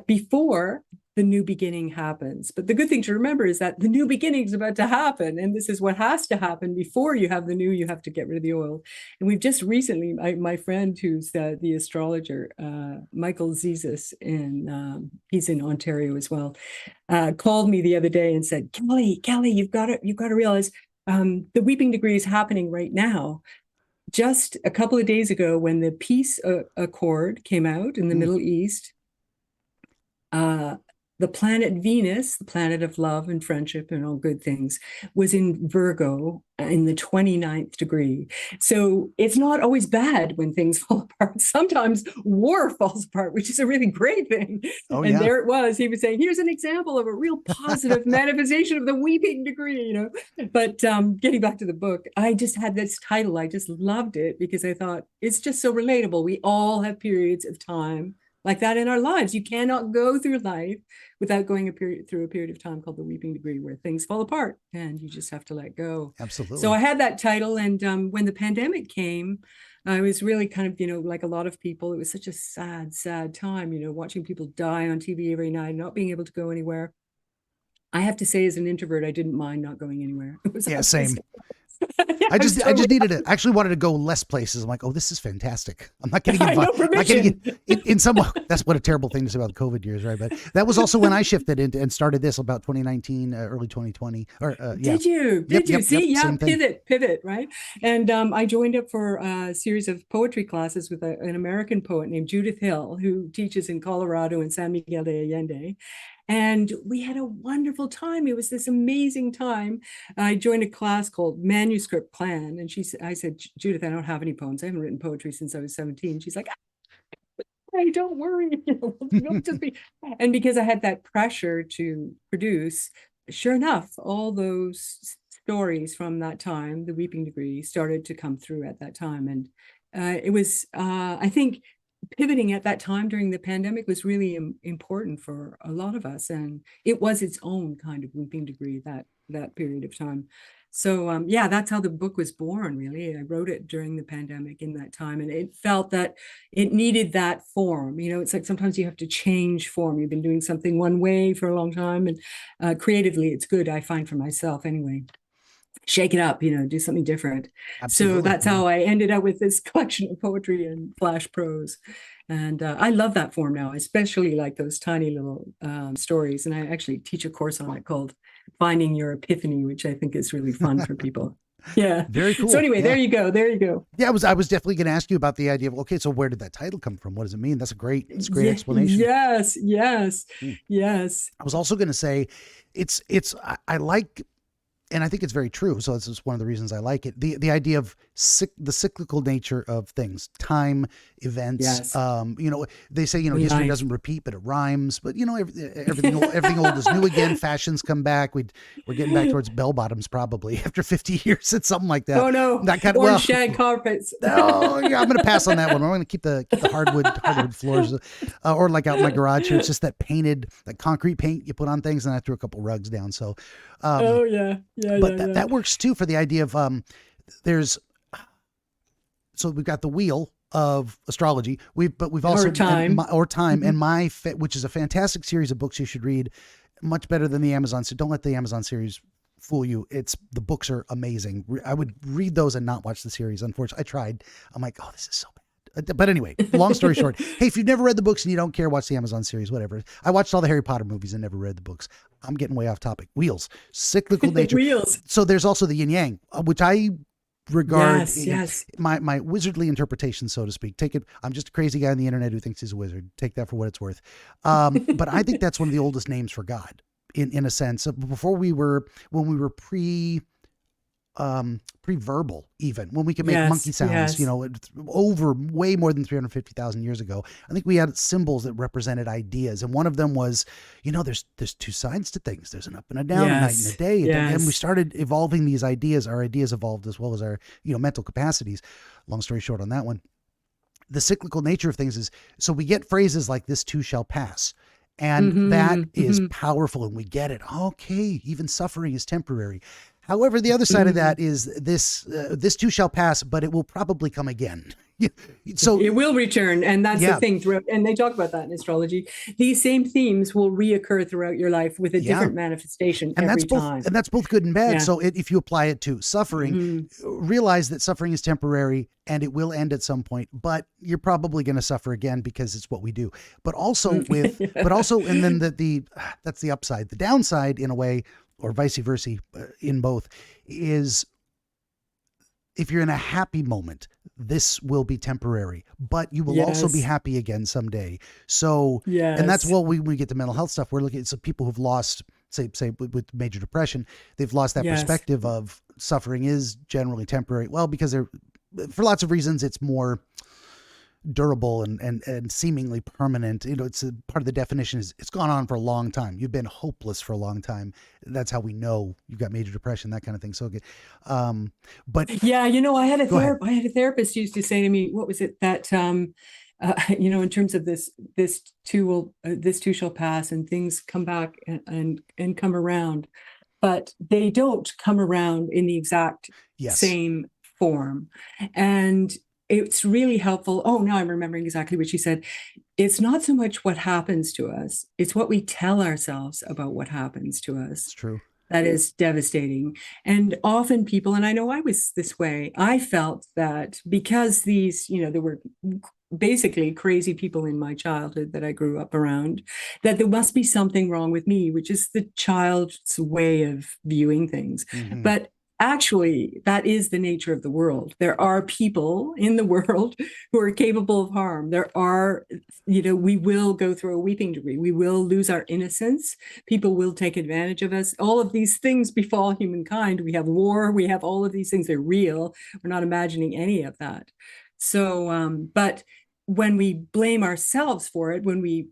before the new beginning happens. But the good thing to remember is that the new beginning is about to happen. And this is what has to happen before you have the new. You have to get rid of the old. And we've just recently, my friend who's the astrologer, Michael Zizis, he's in Ontario as well, called me the other day and said, Kelly, you've got to realize the weeping degree is happening right now. Just a couple of days ago, when the peace accord came out in the Middle East, the planet Venus, the planet of love and friendship and all good things, was in Virgo in the 29th degree. So it's not always bad when things fall apart. Sometimes war falls apart, which is a really great thing. There it was. He was saying, here's an example of a real positive manifestation of the weeping degree, But getting back to the book, I just had this title. I just loved it because I thought it's just so relatable. We all have periods of time like that in our lives. You cannot go through life without going through a period of time called the weeping degree, where things fall apart and you just have to let go. Absolutely. So I had that title, and when the pandemic came, I was really kind of, like a lot of people, it was such a sad time, watching people die on TV every night, not being able to go anywhere. I have to say, as an introvert, I didn't mind not going anywhere. It was same. I just needed it. I actually wanted to go less places. I'm like, oh, this is fantastic. I'm not getting invited. In some way, that's what a terrible thing to say about the COVID years, right? But that was also when I shifted into and started this about 2019, early 2020. Did you? See, pivot, right? And I joined up for a series of poetry classes with an American poet named Judith Hill, who teaches in Colorado and San Miguel de Allende. And we had a wonderful time. It was this amazing time. I joined a class called Manuscript Plan. And I said, Judith, I don't have any poems. I haven't written poetry since I was 17. She's like, hey, don't worry. You'll just be. And because I had that pressure to produce, sure enough, all those stories from that time, the weeping degree, started to come through at that time. And it was, I think, pivoting at that time during the pandemic was really important for a lot of us, and it was its own kind of weeping degree, that period of time. So that's how the book was born. Really, I wrote it during the pandemic in that time, and it felt that it needed that form. It's like sometimes you have to change form. You've been doing something one way for a long time, and creatively it's good, I find, for myself anyway. Shake it up, do something different. Absolutely. So that's how I ended up with this collection of poetry and flash prose. And I love that form now, especially like those tiny little stories. And I actually teach a course on it called Finding Your Epiphany, which I think is really fun for people. Yeah. Very cool. So anyway, there you go. Yeah, I was definitely going to ask you about the idea of, okay, so where did that title come from? What does it mean? That's a great explanation. Yes. I was also going to say I like, and I think it's very true. So this is one of the reasons I like it. The idea of the cyclical nature of things, time, events. Yes. They say, history doesn't repeat, but it rhymes. But everything old is new again. Fashions come back. We're getting back towards bell bottoms probably after 50 years. It's something like that. Oh no! That kind of shag carpets. No, yeah, I'm going to pass on that one. I'm going to keep the hardwood floors, or like out in my garage here. It's just that concrete paint you put on things, and I threw a couple rugs down. So. That works too for the idea of so we've got the wheel of astrology. We've also time and which is a fantastic series of books you should read, much better than the Amazon. So don't let the Amazon series fool you. The books are amazing. I would read those and not watch the series. Unfortunately, I tried. I'm like, oh, this is so bad. But anyway, long story short, hey, if you've never read the books and you don't care, watch the Amazon series, whatever. I watched all the Harry Potter movies and never read the books. I'm getting way off topic. Wheels, cyclical nature. Wheels. So there's also the yin yang, which I regard yes. my wizardly interpretation, so to speak. Take it. I'm just a crazy guy on the internet who thinks he's a wizard. Take that for what it's worth. But I think that's one of the oldest names for God in a sense. Before when we were pre-verbal, even when we could make monkey sounds, over way more than 350,000 years ago. I think we had symbols that represented ideas. And one of them was, there's two sides to things. There's an up and a down, a night and a day. And we started evolving these ideas. Our ideas evolved as well as our, mental capacities. Long story short on that one. The cyclical nature of things is, so we get phrases like this too shall pass. And that is powerful, and we get it. Okay, even suffering is temporary. However, the other side of that is this too shall pass, but it will probably come again. So it will return, and that's the thing throughout. And they talk about that in astrology. These same themes will reoccur throughout your life with a different manifestation every time. And that's both good and bad. So if you apply it to suffering, realize that suffering is temporary and it will end at some point. But you're probably going to suffer again because it's what we do. But also and then that's the upside. The downside, in a way, or vice versa, in both, is if you're in a happy moment, this will be temporary, but you will also be happy again someday. So, and that's what we get to mental health stuff. We're looking at some people who've lost, say with major depression, they've lost that perspective of suffering is generally temporary. Well, because for lots of reasons, it's more durable and seemingly permanent. It's a part of the definition is it's gone on for a long time. You've been hopeless for a long time. That's how we know you've got major depression, that kind of thing. So, but I had a therapist used to say to me, what was it that, in terms of this too shall pass and things come back and come around, but they don't come around in the exact same form. And it's really helpful. Oh, now I'm remembering exactly what she said. It's not so much what happens to us. It's what we tell ourselves about what happens to us. It's true. That is devastating. And often people, and I know I was this way, I felt that because these, there were basically crazy people in my childhood that I grew up around, that there must be something wrong with me, which is the child's way of viewing things. But actually, that is the nature of the world. There are people in the world who are capable of harm. There are, we will go through a weeping degree. We will lose our innocence. People will take advantage of us. All of these things befall humankind. We have war. We have all of these things. They're real. We're not imagining any of that. So, but when we blame ourselves for it, when we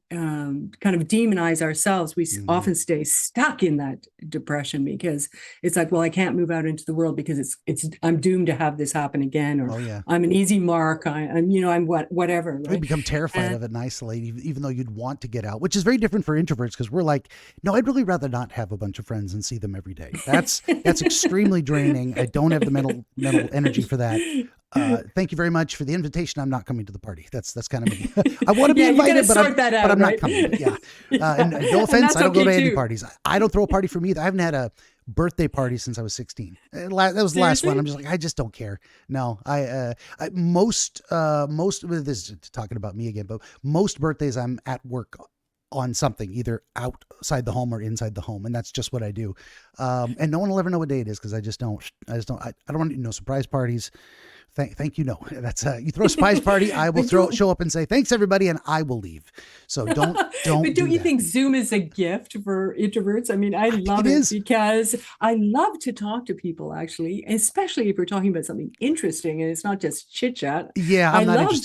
kind of demonize ourselves, we often stay stuck in that depression because it's like, well, I can't move out into the world because I'm doomed to have this happen again, or I'm an easy mark. I'm whatever. Right? We become terrified of it and isolate, even though you'd want to get out, which is very different for introverts because we're like, no, I'd really rather not have a bunch of friends and see them every day. That's extremely draining. I don't have the mental energy for that. Thank you very much for the invitation. I'm not coming to the party. That's kind of me. I want to be invited, but I'm not coming. And no offense, I don't go to any parties. I don't throw a party for me either. I haven't had a birthday party since I was 16. That was the last one. I'm just like, I just don't care. No, most of this is talking about me again, but most birthdays I'm at work on something, either outside the home or inside the home. And that's just what I do. And no one will ever know what day it is because I don't want no surprise parties. Thank you. No, that's you throw a surprise party. I will show up and say, thanks everybody. And I will leave. So don't. But don't you think Zoom is a gift for introverts? I mean, I love it because I love to talk to people actually, especially if we're talking about something interesting and it's not just chit chat. Yeah. I love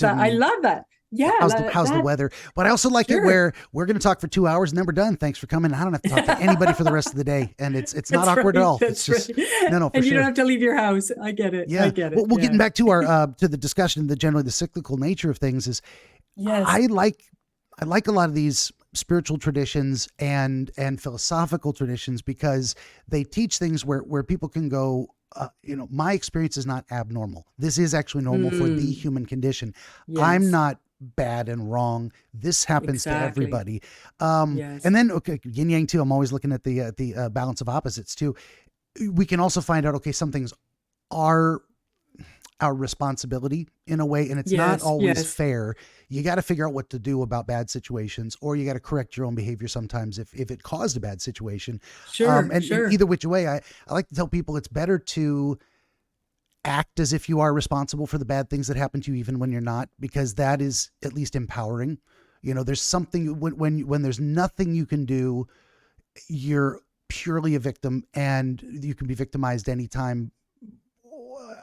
that. Yeah. How's the weather? But I also like it where we're going to talk for 2 hours and then we're done. Thanks for coming. I don't have to talk to anybody for the rest of the day. And it's not awkward at all. It's just, no, for and you don't have to leave your house. I get it. Yeah. I get it. Well, getting back to our, to the discussion, generally the cyclical nature of things is I like a lot of these spiritual traditions and philosophical traditions because they teach things where people can go, my experience is not abnormal. This is actually normal for the Mm, human condition. I'm yes, not bad and wrong. This happens to exactly. everybody. And Yes. then, okay, yin yang too. I'm always looking at the balance of opposites too. We can also find out, okay, some things are our responsibility in a way, and it's not Yes. always Yes. fair. You got to figure out what to do about bad situations, or you got to correct your own behavior sometimes if it caused a bad situation. Sure. And Sure. either which way, I like to tell people it's better to act as if you are responsible for the bad things that happen to you, even when you're not, because that is at least empowering. There's something when there's nothing you can do, you're purely a victim, and you can be victimized anytime,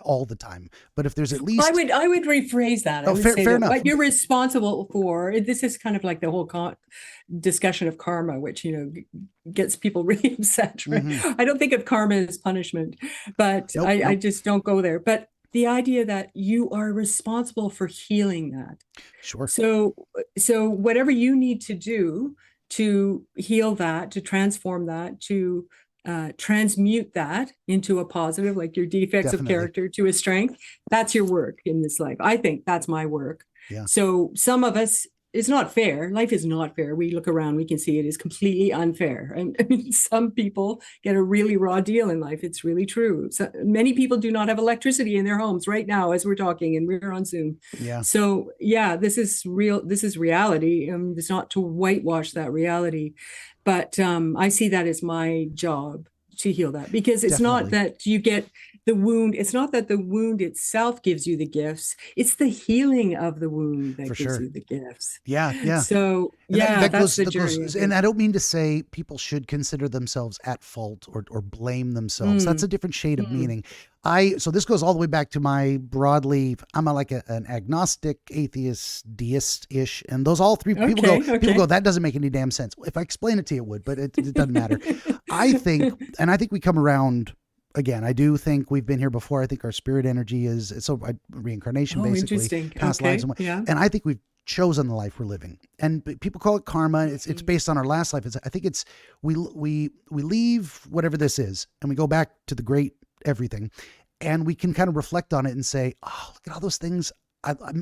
all the time. But if there's at least, I would rephrase that. I oh, would say fair that enough. what you're responsible for, this is kind of like the whole discussion of karma, which, gets people really upset, right? Mm-hmm. I don't think of karma as punishment, but Nope, I nope. just don't go there. But the idea that you are responsible for healing that. Sure. So, so whatever you need to do to heal that, to transform that, to transmute that into a positive, like your defects of Definitely. character to a strength, that's your work in this life. I think that's my work. Yeah. So some of us, it's not fair. Life is not fair. We look around, we can see it is completely unfair. And I mean, some people get a really raw deal in life. It's really true. So many people do not have electricity in their homes right now as we're talking, and we're on Zoom. Yeah. So yeah, this is real. This is reality. It's not to whitewash that reality, but I see that as my job to heal that, because it's not Definitely. that you get the wound. It's not that the wound itself gives you the gifts. It's the healing of the wound For that gives sure. you the gifts. Yeah. Yeah. So And yeah, that's the that journey, I goes, and think. I don't mean to say people should consider themselves at fault or blame themselves. That's a Mm, different shade of mm. meaning. So this goes all the way back to my broadly, I'm an agnostic, atheist, deist ish. And those all three Okay, people go, okay. that doesn't make any damn sense. If I explain it to you, it would, but it doesn't matter. I think, and I think we come around again. I do think we've been here before. I think our spirit energy is so reincarnation, Oh, basically interesting. past lives. Okay, yeah. And I think we've chosen the life we're living, and people call it karma. It's Mm. based on our last life. I think it's we leave whatever this is, and we go back to the great everything, and we can kind of reflect on it and say, oh, look at all those things.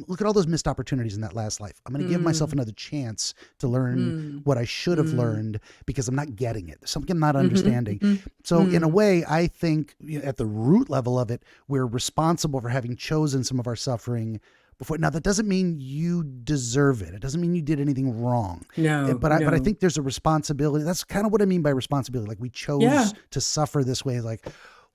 Look at all those missed opportunities in that last life. I'm going to give myself Mm, another chance to learn mm, what I should have mm, learned, because I'm not getting it. There's something I'm not mhm, understanding. mhm, So in a mm. way, I think, at the root level of it, we're responsible for having chosen some of our suffering before. Now that doesn't mean you deserve it. It doesn't mean you did anything wrong. No, But I no. think there's a responsibility. That's kind of what I mean by responsibility. Like we chose Yeah, to suffer this way. Like,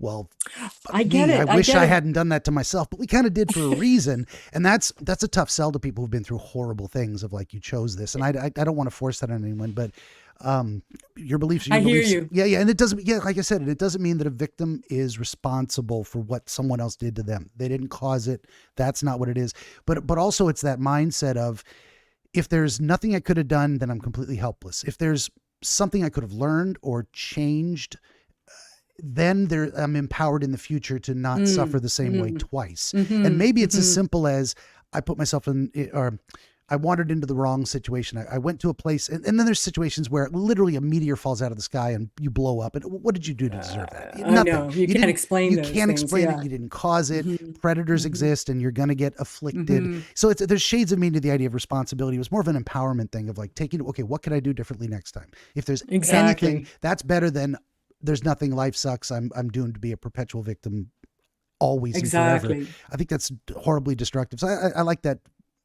well, I fuck get me. I it. I wish get I it. hadn't done that to myself, but we kind of did for a reason. And that's a tough sell to people who've been through horrible things of like, you chose this. And I don't want to force that on anyone, but um, your beliefs are I your hear beliefs. you. Yeah. Yeah. And it doesn't, yeah, like I said, it doesn't mean that a victim is responsible for what someone else did to them. They didn't cause it. That's not what it is. But also it's that mindset of, if there's nothing I could have done, then I'm completely helpless. If there's something I could have learned or changed, then I'm empowered in the future to not suffer Mm, the same way mm, twice. And mhm, maybe it's as mhm. simple as I put myself in, or I wandered into the wrong situation. I went to a place, and then there's situations where literally a meteor falls out of the sky and you blow up. And what did you do to deserve that? I Nothing. know. You can't explain You those can't things. explain it. Yeah. You didn't cause it. Mhm, Predators mhm, exist, and you're going to get afflicted. mhm. So there's shades of meaning to the idea of responsibility. It was more of an empowerment thing of like taking, okay, what could I do differently next time? If there's anything, Exactly. that's better than there's nothing. Life sucks. I'm doomed to be a perpetual victim always and forever. Exactly. I think that's horribly destructive. So I like that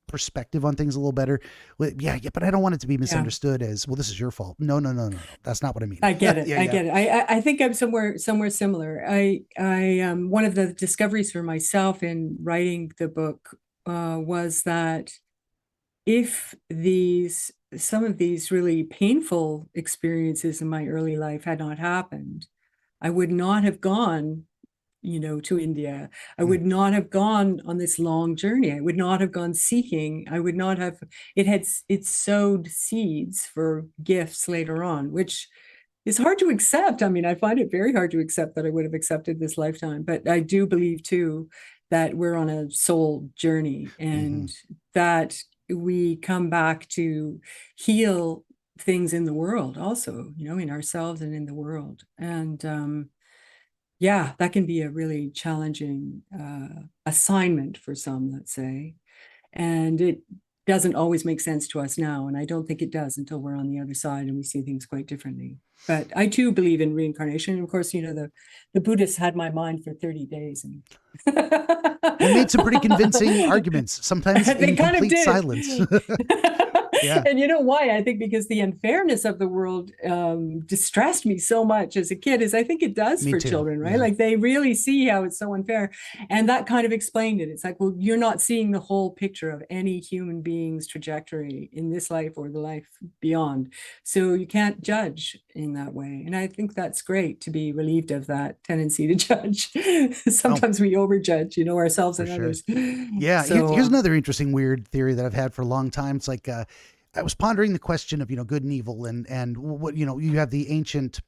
perspective on things a little better. Yeah, yeah, but I don't want it to be Yeah. misunderstood as, well, this is your fault. No, no, no, no, no. That's not what I mean. I get it. Yeah, I yeah. get it. I think I'm somewhere similar. One of the discoveries for myself in writing the book was that if some of these really painful experiences in my early life had not happened, I would not have gone, to India. I Mm, would not have gone on this long journey. I would not have gone seeking. I would not have, it sowed seeds for gifts later on, which is hard to accept. I mean, I find it very hard to accept that I would have accepted this lifetime, but I do believe too that we're on a soul journey mm-hmm. and that we come back to heal things in the world also, in ourselves and in the world. And Yeah, that can be a really challenging assignment for some, let's say. And it doesn't always make sense to us now. And I don't think it does until we're on the other side and we see things quite differently. But I too believe in reincarnation. And of course, the Buddhists had my mind for 30 days. And They made some pretty convincing arguments, sometimes they in kind of complete did. silence. Yeah. And you know why? I think because the unfairness of the world distressed me so much as a kid, as I think it does Me for too. children, right? Yeah. Like they really see how it's so unfair. And that kind of explained it. It's like, well, you're not seeing the whole picture of any human being's trajectory in this life or the life beyond. So you can't judge in that way. And I think that's great to be relieved of that tendency to judge. Sometimes we overjudge, ourselves and sure. others. Yeah. So, Here's another interesting, weird theory that I've had for a long time. It's like, I was pondering the question of, good and evil, and what, you have the ancient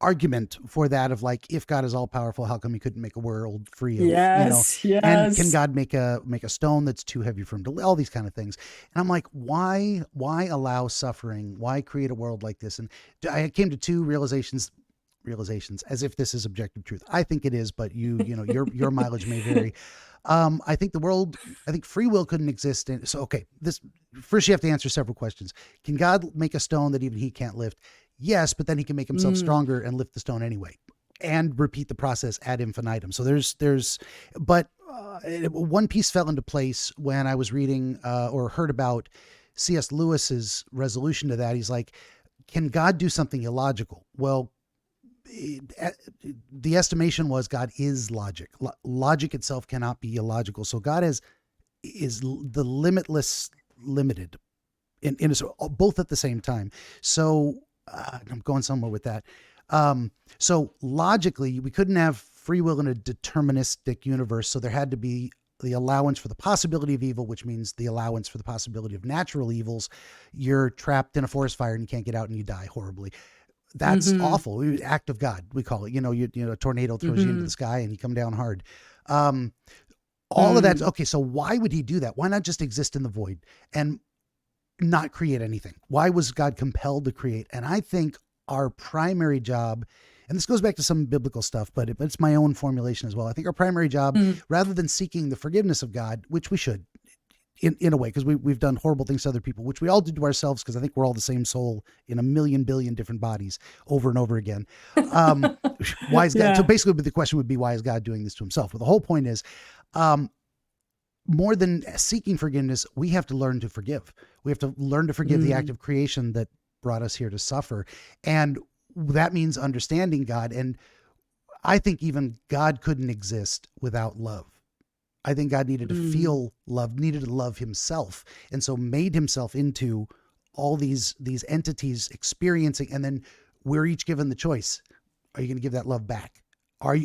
argument for that of like, if God is all powerful, how come he couldn't make a world free of, yes, and can yes. God make a stone that's too heavy for him to, all these kind of things. And I'm like, why allow suffering? Why create a world like this? And I came to two realizations, as if this is objective truth. I think it is, but your mileage may vary. I think free will couldn't exist. So, okay, this first you have to answer several questions. Can God make a stone that even he can't lift? Yes, but then he can make himself stronger and lift the stone anyway, and repeat the process ad infinitum. So but one piece fell into place when I was reading or heard about C.S. Lewis's resolution to that. He's like, can God do something illogical? Well, the estimation was God is logic. Logic itself cannot be illogical. So God is the limitless limited in both at the same time. So I'm going somewhere with that. So logically, we couldn't have free will in a deterministic universe. So there had to be the allowance for the possibility of evil, which means the allowance for the possibility of natural evils. You're trapped in a forest fire and you can't get out and you die horribly. That's awful. Act of God, we call it. A tornado throws you into the sky and you come down hard. All of that. Okay, so why would he do that? Why not just exist in the void and not create anything? Why was God compelled to create? And I think our primary job, and this goes back to some biblical stuff, but it's my own formulation as well. I think our primary job, rather than seeking the forgiveness of God, which we should, in a way, because we've done horrible things to other people, which we all did to ourselves, because I think we're all the same soul in a million billion different bodies over and over again. Why is God? Yeah. So basically the question would be, why is God doing this to himself? Well, the whole point is, more than seeking forgiveness, we have to learn to forgive. We have to learn to forgive the act of creation that brought us here to suffer. And that means understanding God. And I think even God couldn't exist without love. I think God needed to feel love, needed to love himself. And so made himself into all these entities experiencing, and then we're each given the choice. Are you going to give that love back?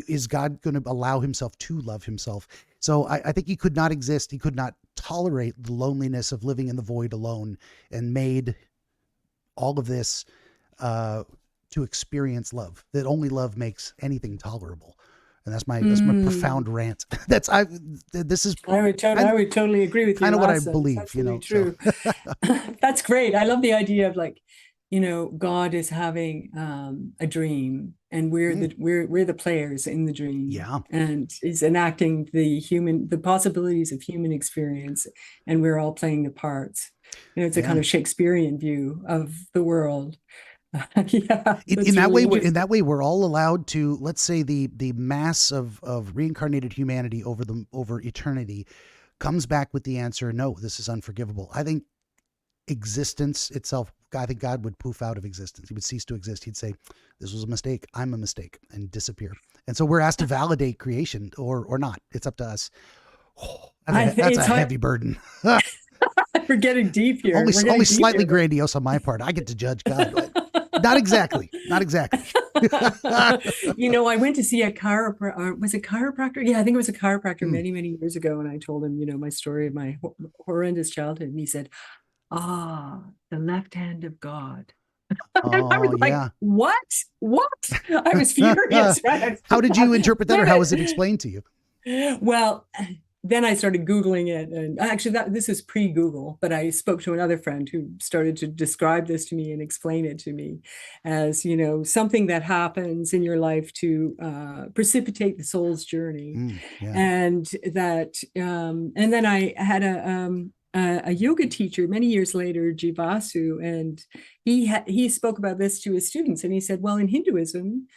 Is God going to allow himself to love himself? So I think he could not exist. He could not tolerate the loneliness of living in the void alone, and made all of this to experience love, that only love makes anything tolerable. And that's my profound rant. This is I would totally agree with you. kind of what I Last believe, absolutely true. So. That's great. I love the idea of like, God is having a dream, and we're the players in the dream. Yeah. And is enacting the possibilities of human experience, and we're all playing the parts. It's a kind of Shakespearean view of the world. Yeah. In that way, we're all allowed to, let's say the mass of reincarnated humanity over eternity comes back with the answer, no, this is unforgivable. I think existence itself, I think God would poof out of existence. He would cease to exist. He'd say, this was a mistake. I'm a mistake, and disappear. And so we're asked to validate creation or not. It's up to us. Oh, that's a heavy burden. We're getting deep here. Only slightly grandiose on my part. I get to judge God, but not exactly. Not exactly. I went to see a chiropractor. Was it chiropractor? Yeah, I think it was a chiropractor many, many years ago. And I told him, my story of my horrendous childhood. And he said, the left hand of God. Oh, I was like, yeah. What? I was furious. Right? How did you interpret that, or how was it explained to you? Well, then I started Googling it. And actually this is pre-Google, but I spoke to another friend who started to describe this to me and explain it to me as, something that happens in your life to precipitate the soul's journey. Yeah. And then I had a yoga teacher many years later, Jivasu, and he spoke about this to his students. And he said, well, in Hinduism,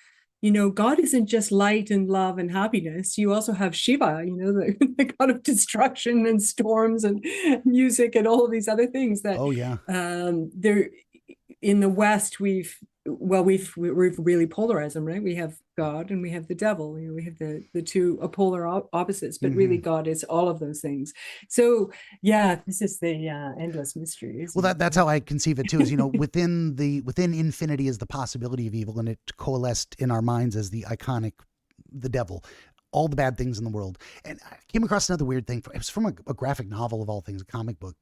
God isn't just light and love and happiness. You also have Shiva, the god of destruction and storms and music and all of these other things that there in the West we've really polarized them, right? We have God and we have the devil. We have the two polar opposites, but really God is all of those things. So yeah, this is the endless mystery. Well, that's how I conceive it too. Is within infinity is the possibility of evil, and it coalesced in our minds as the iconic, the devil, all the bad things in the world. And I came across another weird thing. It was from a graphic novel of all things, a comic book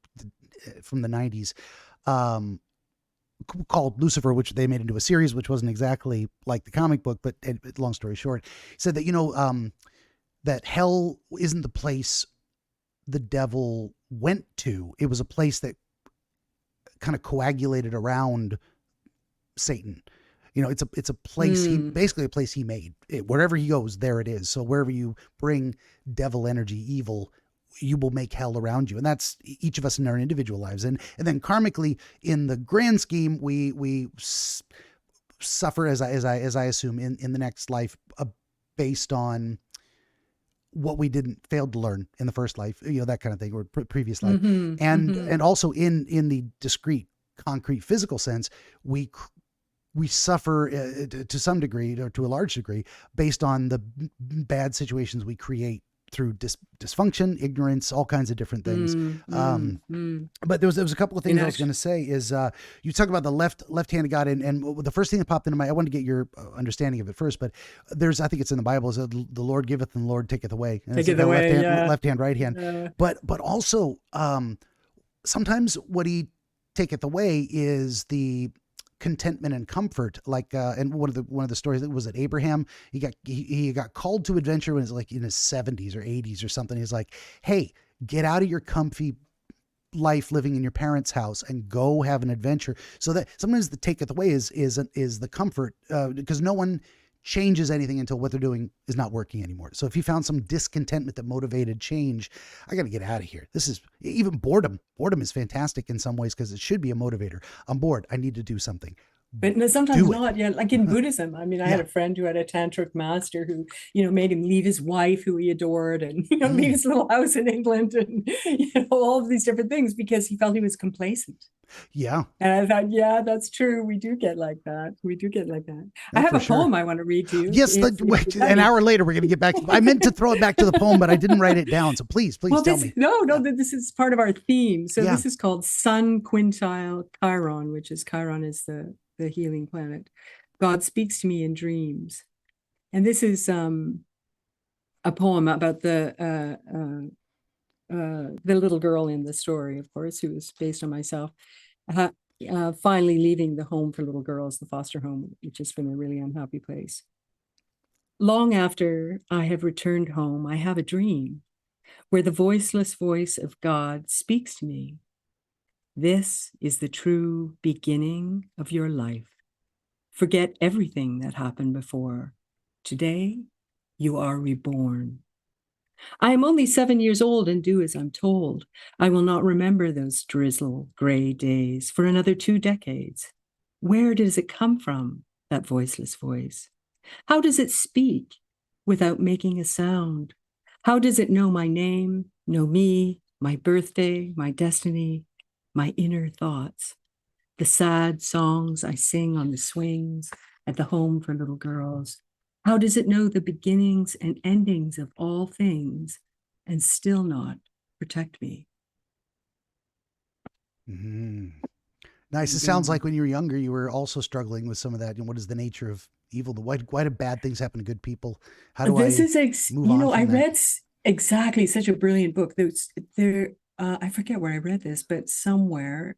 from the 90s. Called Lucifer, which they made into a series, which wasn't exactly like the comic book, but long story short, said that, that hell isn't the place the devil went to. It was a place that kind of coagulated around Satan. It's a place basically a place he made. Wherever he goes, there it is. So wherever you bring devil energy, evil, you will make hell around you. And that's each of us in our individual lives. And then karmically, in the grand scheme, we suffer, as I assume, in the next life, based on what we failed to learn in the first life, that kind of thing, or previous life. And also in the discrete, concrete, physical sense, we suffer to some degree, or to a large degree, based on the bad situations we create through dysfunction, ignorance, all kinds of different things. But there was a couple of things I was going to say is, you talk about the left-handed God, and the first thing that popped into I wanted to get your understanding of it first, but I think it's in the Bible, is the Lord giveth and the Lord taketh away. And taketh away, left hand, right hand. But also, sometimes what he taketh away is the contentment and comfort, like and one of the stories that was that Abraham, he got called to adventure when he was like in his 70s or 80s or something. He's like, hey, get out of your comfy life living in your parents' house and go have an adventure. So that sometimes the taketh away is the comfort, because no one changes anything until what they're doing is not working anymore. So if you found some discontentment that motivated change, I got to get out of here. This is even boredom. Boredom is fantastic in some ways because it should be a motivator. I'm bored. I need to do something. But no, sometimes not. Yeah, like in Buddhism. I mean, I had a friend who had a tantric master who, made him leave his wife, who he adored, and leave his little house in England, and all of these different things because he felt he was complacent. Yeah. And I thought, yeah, that's true. We do get like that. I have a poem I want to read to you. Yes, an hour later we're going to get back to. I meant to throw it back to the poem, but I didn't write it down. So please tell me. No, this is part of our theme. So this is called Sun Quintile Chiron, which is Chiron is the healing planet. God speaks to me in dreams. And this is a poem about the little girl in the story, of course, who was based on myself, finally leaving the home for little girls, the foster home, which has been a really unhappy place. Long after I have returned home, I have a dream where the voiceless voice of God speaks to me. This is the true beginning of your life. Forget everything that happened before. Today, you are reborn. I am only 7 years old and do as I'm told. I will not remember those drizzle gray days for another 2 decades. Where does it come from, that voiceless voice? How does it speak without making a sound? How does it know my name, know me, my birthday, my destiny, my inner thoughts, the sad songs I sing on the swings at the home for little girls? How does it know the beginnings and endings of all things and still not protect me? Nice. It sounds like when you were younger, you were also struggling with some of that. What is the nature of evil? Why do bad things happen to good people? How do I read exactly such a brilliant book. I forget where I read this, but somewhere.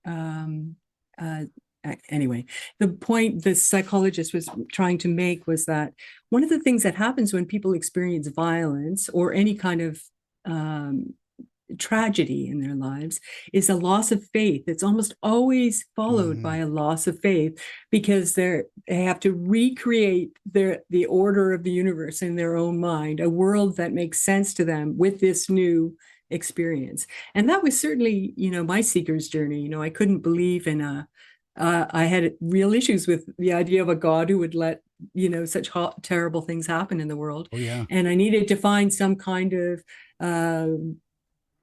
Anyway, the point the psychologist was trying to make was that one of the things that happens when people experience violence or any kind of tragedy in their lives is a loss of faith. It's almost always followed by a loss of faith, because they have to recreate the order of the universe in their own mind, a world that makes sense to them with this new experience. And that was certainly, my seeker's journey. I couldn't believe in I had real issues with the idea of a God who would let such terrible things happen in the world. Oh, yeah. And I needed to find some kind of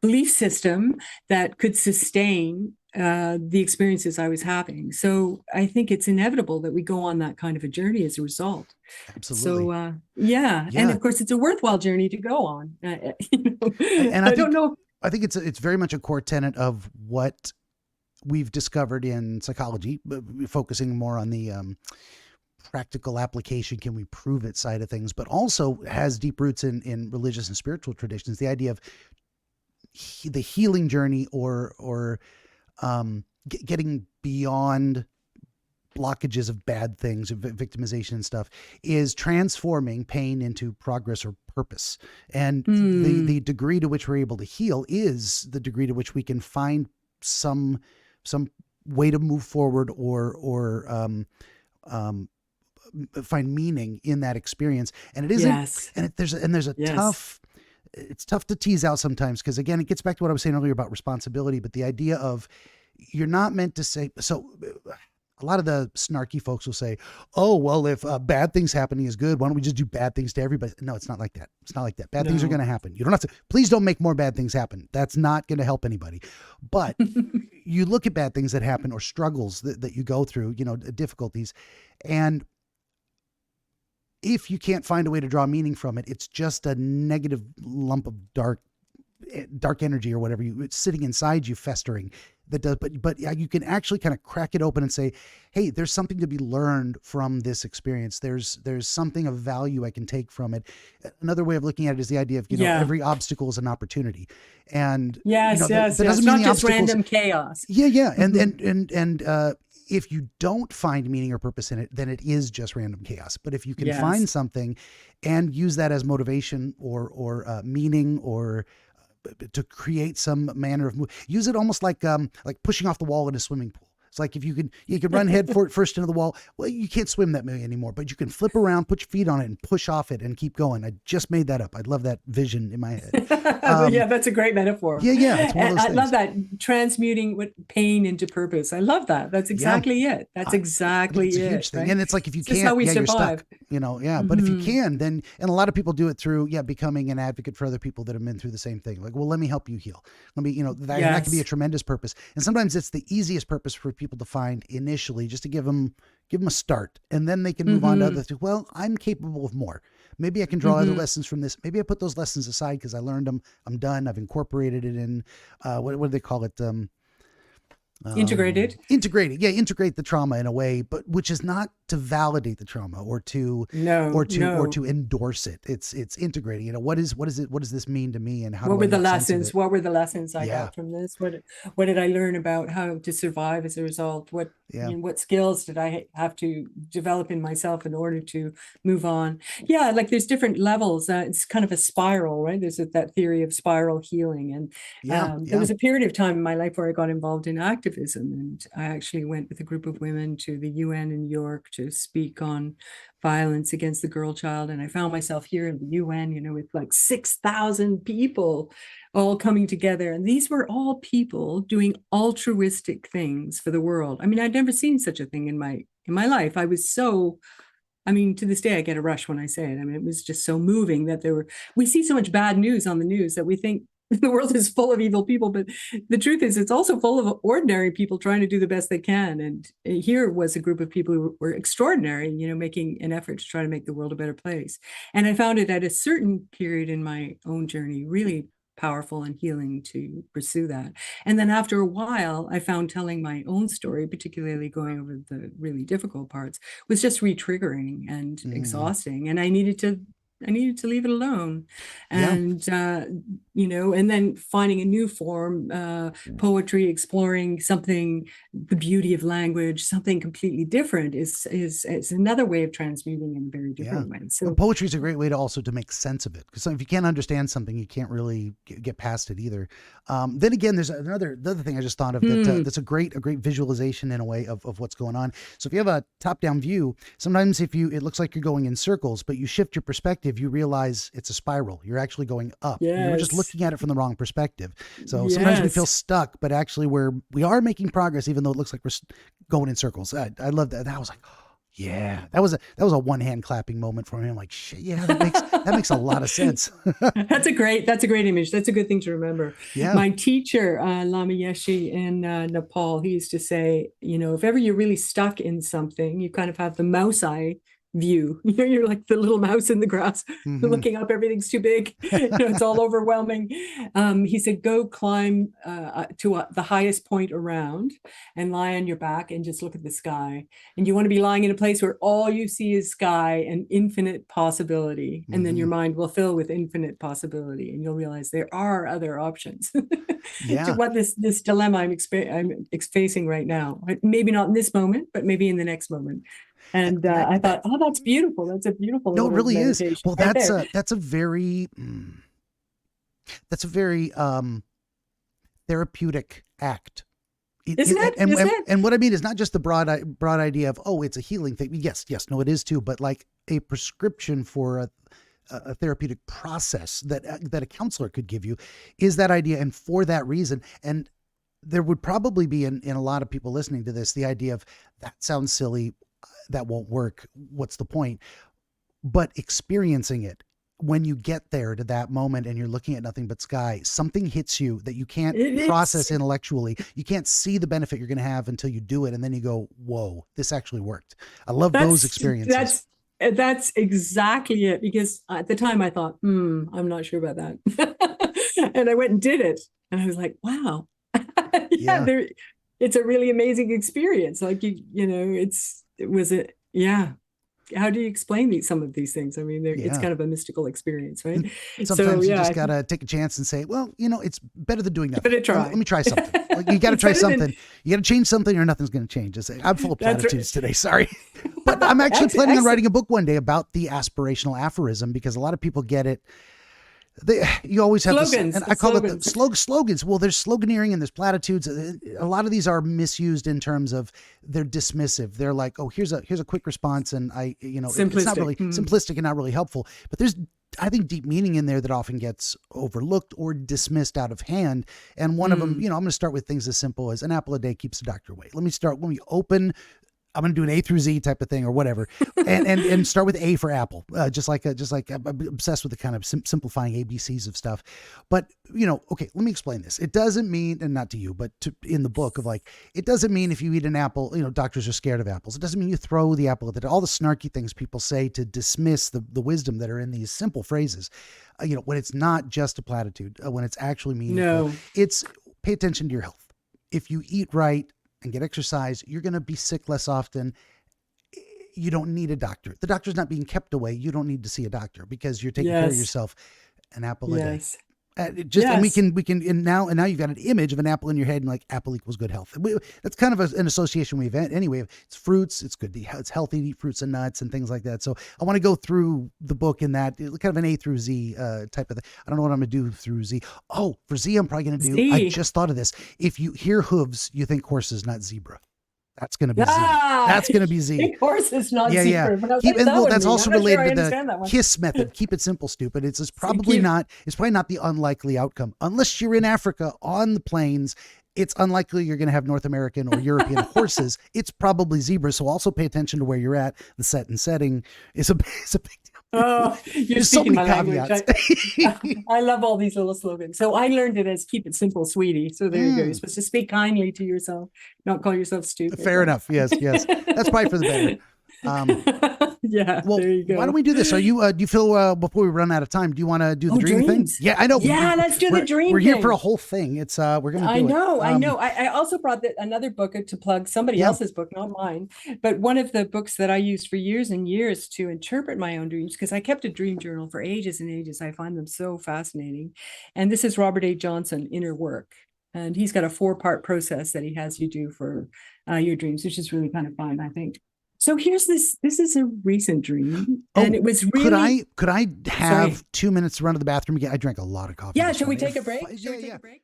belief system that could sustain the experiences I was having. So I think it's inevitable that we go on that kind of a journey as a result. Absolutely. So yeah. And of course, it's a worthwhile journey to go on. And I don't know. I think it's very much a core tenet of what we've discovered in psychology, focusing more on the practical application, can we prove it side of things, but also has deep roots in religious and spiritual traditions. The idea of the healing journey, or getting beyond blockages of bad things, victimization and stuff, is transforming pain into progress or purpose. And the degree to which we're able to heal is the degree to which we can find some way to move forward, or find meaning in that experience. And it isn't, yes. and there's a yes. It's tough to tease out sometimes, because again, it gets back to what I was saying earlier about responsibility, but the idea of, you're not meant to say, so a lot of the snarky folks will say, oh, well, if bad things happening is good, why don't we just do bad things to everybody? No, it's not like that. It's not like that. Bad things are going to happen. You don't have to, please don't make more bad things happen. That's not going to help anybody. But you look at bad things that happen, or struggles that you go through, difficulties, and if you can't find a way to draw meaning from it, it's just a negative lump of dark energy or whatever, it's sitting inside you, festering. That does, but you can actually kind of crack it open and say, hey, there's something to be learned from this experience. There's something of value I can take from it. Another way of looking at it is the idea of, every obstacle is an opportunity. And yes, that doesn't mean not just random chaos. Yeah. And if you don't find meaning or purpose in it, then it is just random chaos. But if you can find something and use that as motivation, or meaning, or to create some manner of use it almost like pushing off the wall in a swimming pool. It's like, if you can run head first into the wall. Well, you can't swim that way anymore, but you can flip around, put your feet on it, and push off it and keep going. I just made that up. I love that vision in my head. Yeah, that's a great metaphor. Yeah. It's one of those I things. love that, transmuting pain into purpose. I love that. That's exactly it. That's exactly it's it. A huge thing. Right? And it's like, if you This can't, is how we you're survive. stuck. But if you can, then, and a lot of people do it through, becoming an advocate for other people that have been through the same thing. Like, well, let me help you heal. Let me, that can be a tremendous purpose. And sometimes it's the easiest purpose for people to find initially, just to give them a start, and then they can move on to other things. Well, I'm capable of more. Maybe I can draw other lessons from this. Maybe I put those lessons aside because I learned them. I'm done. I've incorporated it in, what do they call it? Integrate the trauma in a way, but which is not to validate the trauma or to endorse it. It's integrating. What does this mean to me, and how what were the lessons? What were the lessons I got from this? What did I learn about how to survive as a result? What skills did I have to develop in myself in order to move on? Yeah, like there's different levels. It's kind of a spiral, right? There's that theory of spiral healing, and there was a period of time in my life where I got involved in activism, and I actually went with a group of women to the UN in New York to speak on violence against the girl child. And I found myself here in the UN, with like 6,000 people all coming together. And these were all people doing altruistic things for the world. I mean, I'd never seen such a thing in my life. I was so, to this day, I get a rush when I say it. I mean, it was just so moving that we see so much bad news on the news that we think the world is full of evil people, but the truth is it's also full of ordinary people trying to do the best they can. And here was a group of people who were extraordinary, making an effort to try to make the world a better place. And I found it at a certain period in my own journey really powerful and healing to pursue that. And then after a while, I found telling my own story, particularly going over the really difficult parts, was just re-triggering and exhausting. And I needed to leave it alone. Yeah. And, and then finding a new form, poetry, exploring something, the beauty of language, something completely different is another way of transmuting in a very different way. So poetry is a great way to also to make sense of it. Because if you can't understand something, you can't really get past it either. Then again, there's the other thing I just thought of that's a great visualization in a way of what's going on. So if you have a top-down view, sometimes it looks like you're going in circles, but you shift your perspective, you realize it's a spiral. You're actually going up. Yes. You were just looking at it from the wrong perspective. So sometimes we feel stuck, but actually we are making progress, even though it looks like we're going in circles. I love that. That was like, yeah, that was a one-hand clapping moment for me. I'm like, shit, yeah, that makes a lot of sense. That's a great image. That's a good thing to remember. Yeah. My teacher, Lama Yeshe in Nepal, he used to say, if ever you're really stuck in something, you kind of have the mouse eye view. You're like the little mouse in the grass, looking up, everything's too big. It's all overwhelming. He said, go climb to the highest point around and lie on your back and just look at the sky. And you want to be lying in a place where all you see is sky and infinite possibility. And then your mind will fill with infinite possibility. And you'll realize there are other options. To what this dilemma I'm facing right now. Maybe not in this moment, but maybe in the next moment. And I thought, oh, that's beautiful. That's a beautiful. No, it really is. Well, right that's a very therapeutic act. Isn't it? And what I mean is not just the broad idea of, oh, it's a healing thing. Yes, no, it is too. But like a prescription for a therapeutic process that a counselor could give you is that idea. And for that reason, and there would probably be in a lot of people listening to this, the idea of that sounds silly. That won't work. What's the point? But experiencing it, when you get there to that moment and you're looking at nothing but sky, something hits you that you can't process intellectually. You can't see the benefit you're going to have until you do it. And then you go, whoa, this actually worked. I love those experiences. That's exactly it. Because at the time I thought, I'm not sure about that. And I went and did it. And I was like, wow. It's a really amazing experience. Like, how do you explain some of these things? I mean, it's kind of a mystical experience, right? Sometimes you just got to take a chance and say, well, it's better than doing nothing. Let me try something. Like, you got to try something. You got to change something or nothing's going to change. I'm full of platitudes today. Sorry. But I'm actually planning on writing a book one day about the aspirational aphorism, because a lot of people get it. You always have slogans, and I call it slogans. Well, there's sloganeering and there's platitudes. A lot of these are misused in terms of they're dismissive. They're like, oh, here's a quick response, and it's not really simplistic and not really helpful. But there's, I think, deep meaning in there that often gets overlooked or dismissed out of hand. And one of them, I'm going to start with things as simple as an apple a day keeps the doctor away. Let me start when we open. I'm going to do an A through Z type of thing or whatever, and start with A for apple. Just like I'm obsessed with the kind of simplifying ABCs of stuff. But okay, let me explain this. It doesn't mean, and not to you, but in the book, of like, it doesn't mean if you eat an apple, doctors are scared of apples. It doesn't mean you throw the apple at all the snarky things people say to dismiss the wisdom that are in these simple phrases. When it's not just a platitude, when it's actually meaningful, it's pay attention to your health. If you eat right and get exercise, you're going to be sick less often. You don't need a doctor. The doctor's not being kept away. You don't need to see a doctor because you're taking care of yourself. An apple a day. And we can, and now you've got an image of an apple in your head, and like, apple equals good health. That's kind of an association we have anyway. It's fruits. It's good. It's healthy to eat fruits and nuts and things like that. So I want to go through the book in that kind of an A through Z type of thing. I don't know what I'm going to do through Z. Oh, for Z, I'm probably going to do, I just thought of this. If you hear hooves, you think horses, not zebra. That's going to be Z. That's going to be Z. Of course, it's not Z. Yeah. That's also related to the KISS method. Keep it simple, stupid. It's probably not. It's probably not the unlikely outcome, unless you're in Africa on the plains. It's unlikely you're going to have North American or European horses. It's probably zebras. So also pay attention to where you're at. The set and setting is a big deal. Oh, you're so many caveats. I love all these little slogans. So I learned it as keep it simple, sweetie. So there you go. You're supposed to speak kindly to yourself, not call yourself stupid. Fair enough. Yes. That's probably for the better. Yeah, Well, there you why don't go. we do this? Are you? Do you feel before we run out of time? Do you want to do the Oh, dream thing? dreams. Yeah, I know. Yeah, let's do the We're dream here for thing. a whole thing. It's we're gonna I do it. know, I know. I also brought another book to plug somebody Yeah. else's book, not mine, but one of the books that I used for years and years to interpret my own dreams, because I kept a dream journal for ages and ages. I find them so fascinating. And this is Robert A. Johnson, Inner Work. And he's got a 4-part process that he has you do for your dreams, which is really kind of fun, I think. So here's this. This is a recent dream, and Oh, it was really. could I have Sorry. 2 minutes to run to the bathroom again? I drank a lot of coffee. Yeah, this shall we morning. take a break? Yeah, Shall we take yeah. a break?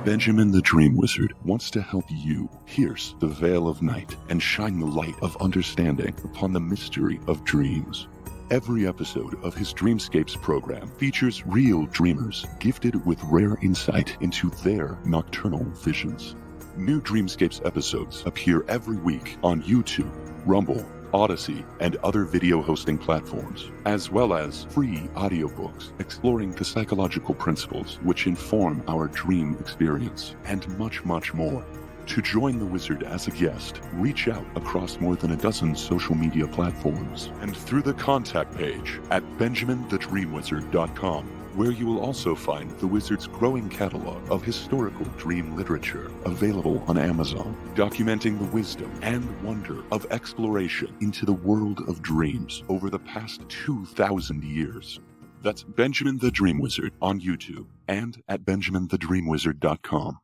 Benjamin the Dream Wizard wants to help you pierce the veil of night and shine the light of understanding upon the mystery of dreams. Every episode of his Dreamscapes program features real dreamers gifted with rare insight into their nocturnal visions. New Dreamscapes episodes appear every week on YouTube, Rumble, Odyssey, and other video hosting platforms, as well as free audiobooks exploring the psychological principles which inform our dream experience, and much, much more. To join the wizard as a guest, reach out across more than a dozen social media platforms and through the contact page at benjaminthedreamwizard.com, where you will also find the wizard's growing catalog of historical dream literature available on Amazon, documenting the wisdom and wonder of exploration into the world of dreams over the past 2,000 years. That's Benjamin the Dream Wizard on YouTube and at benjaminthedreamwizard.com.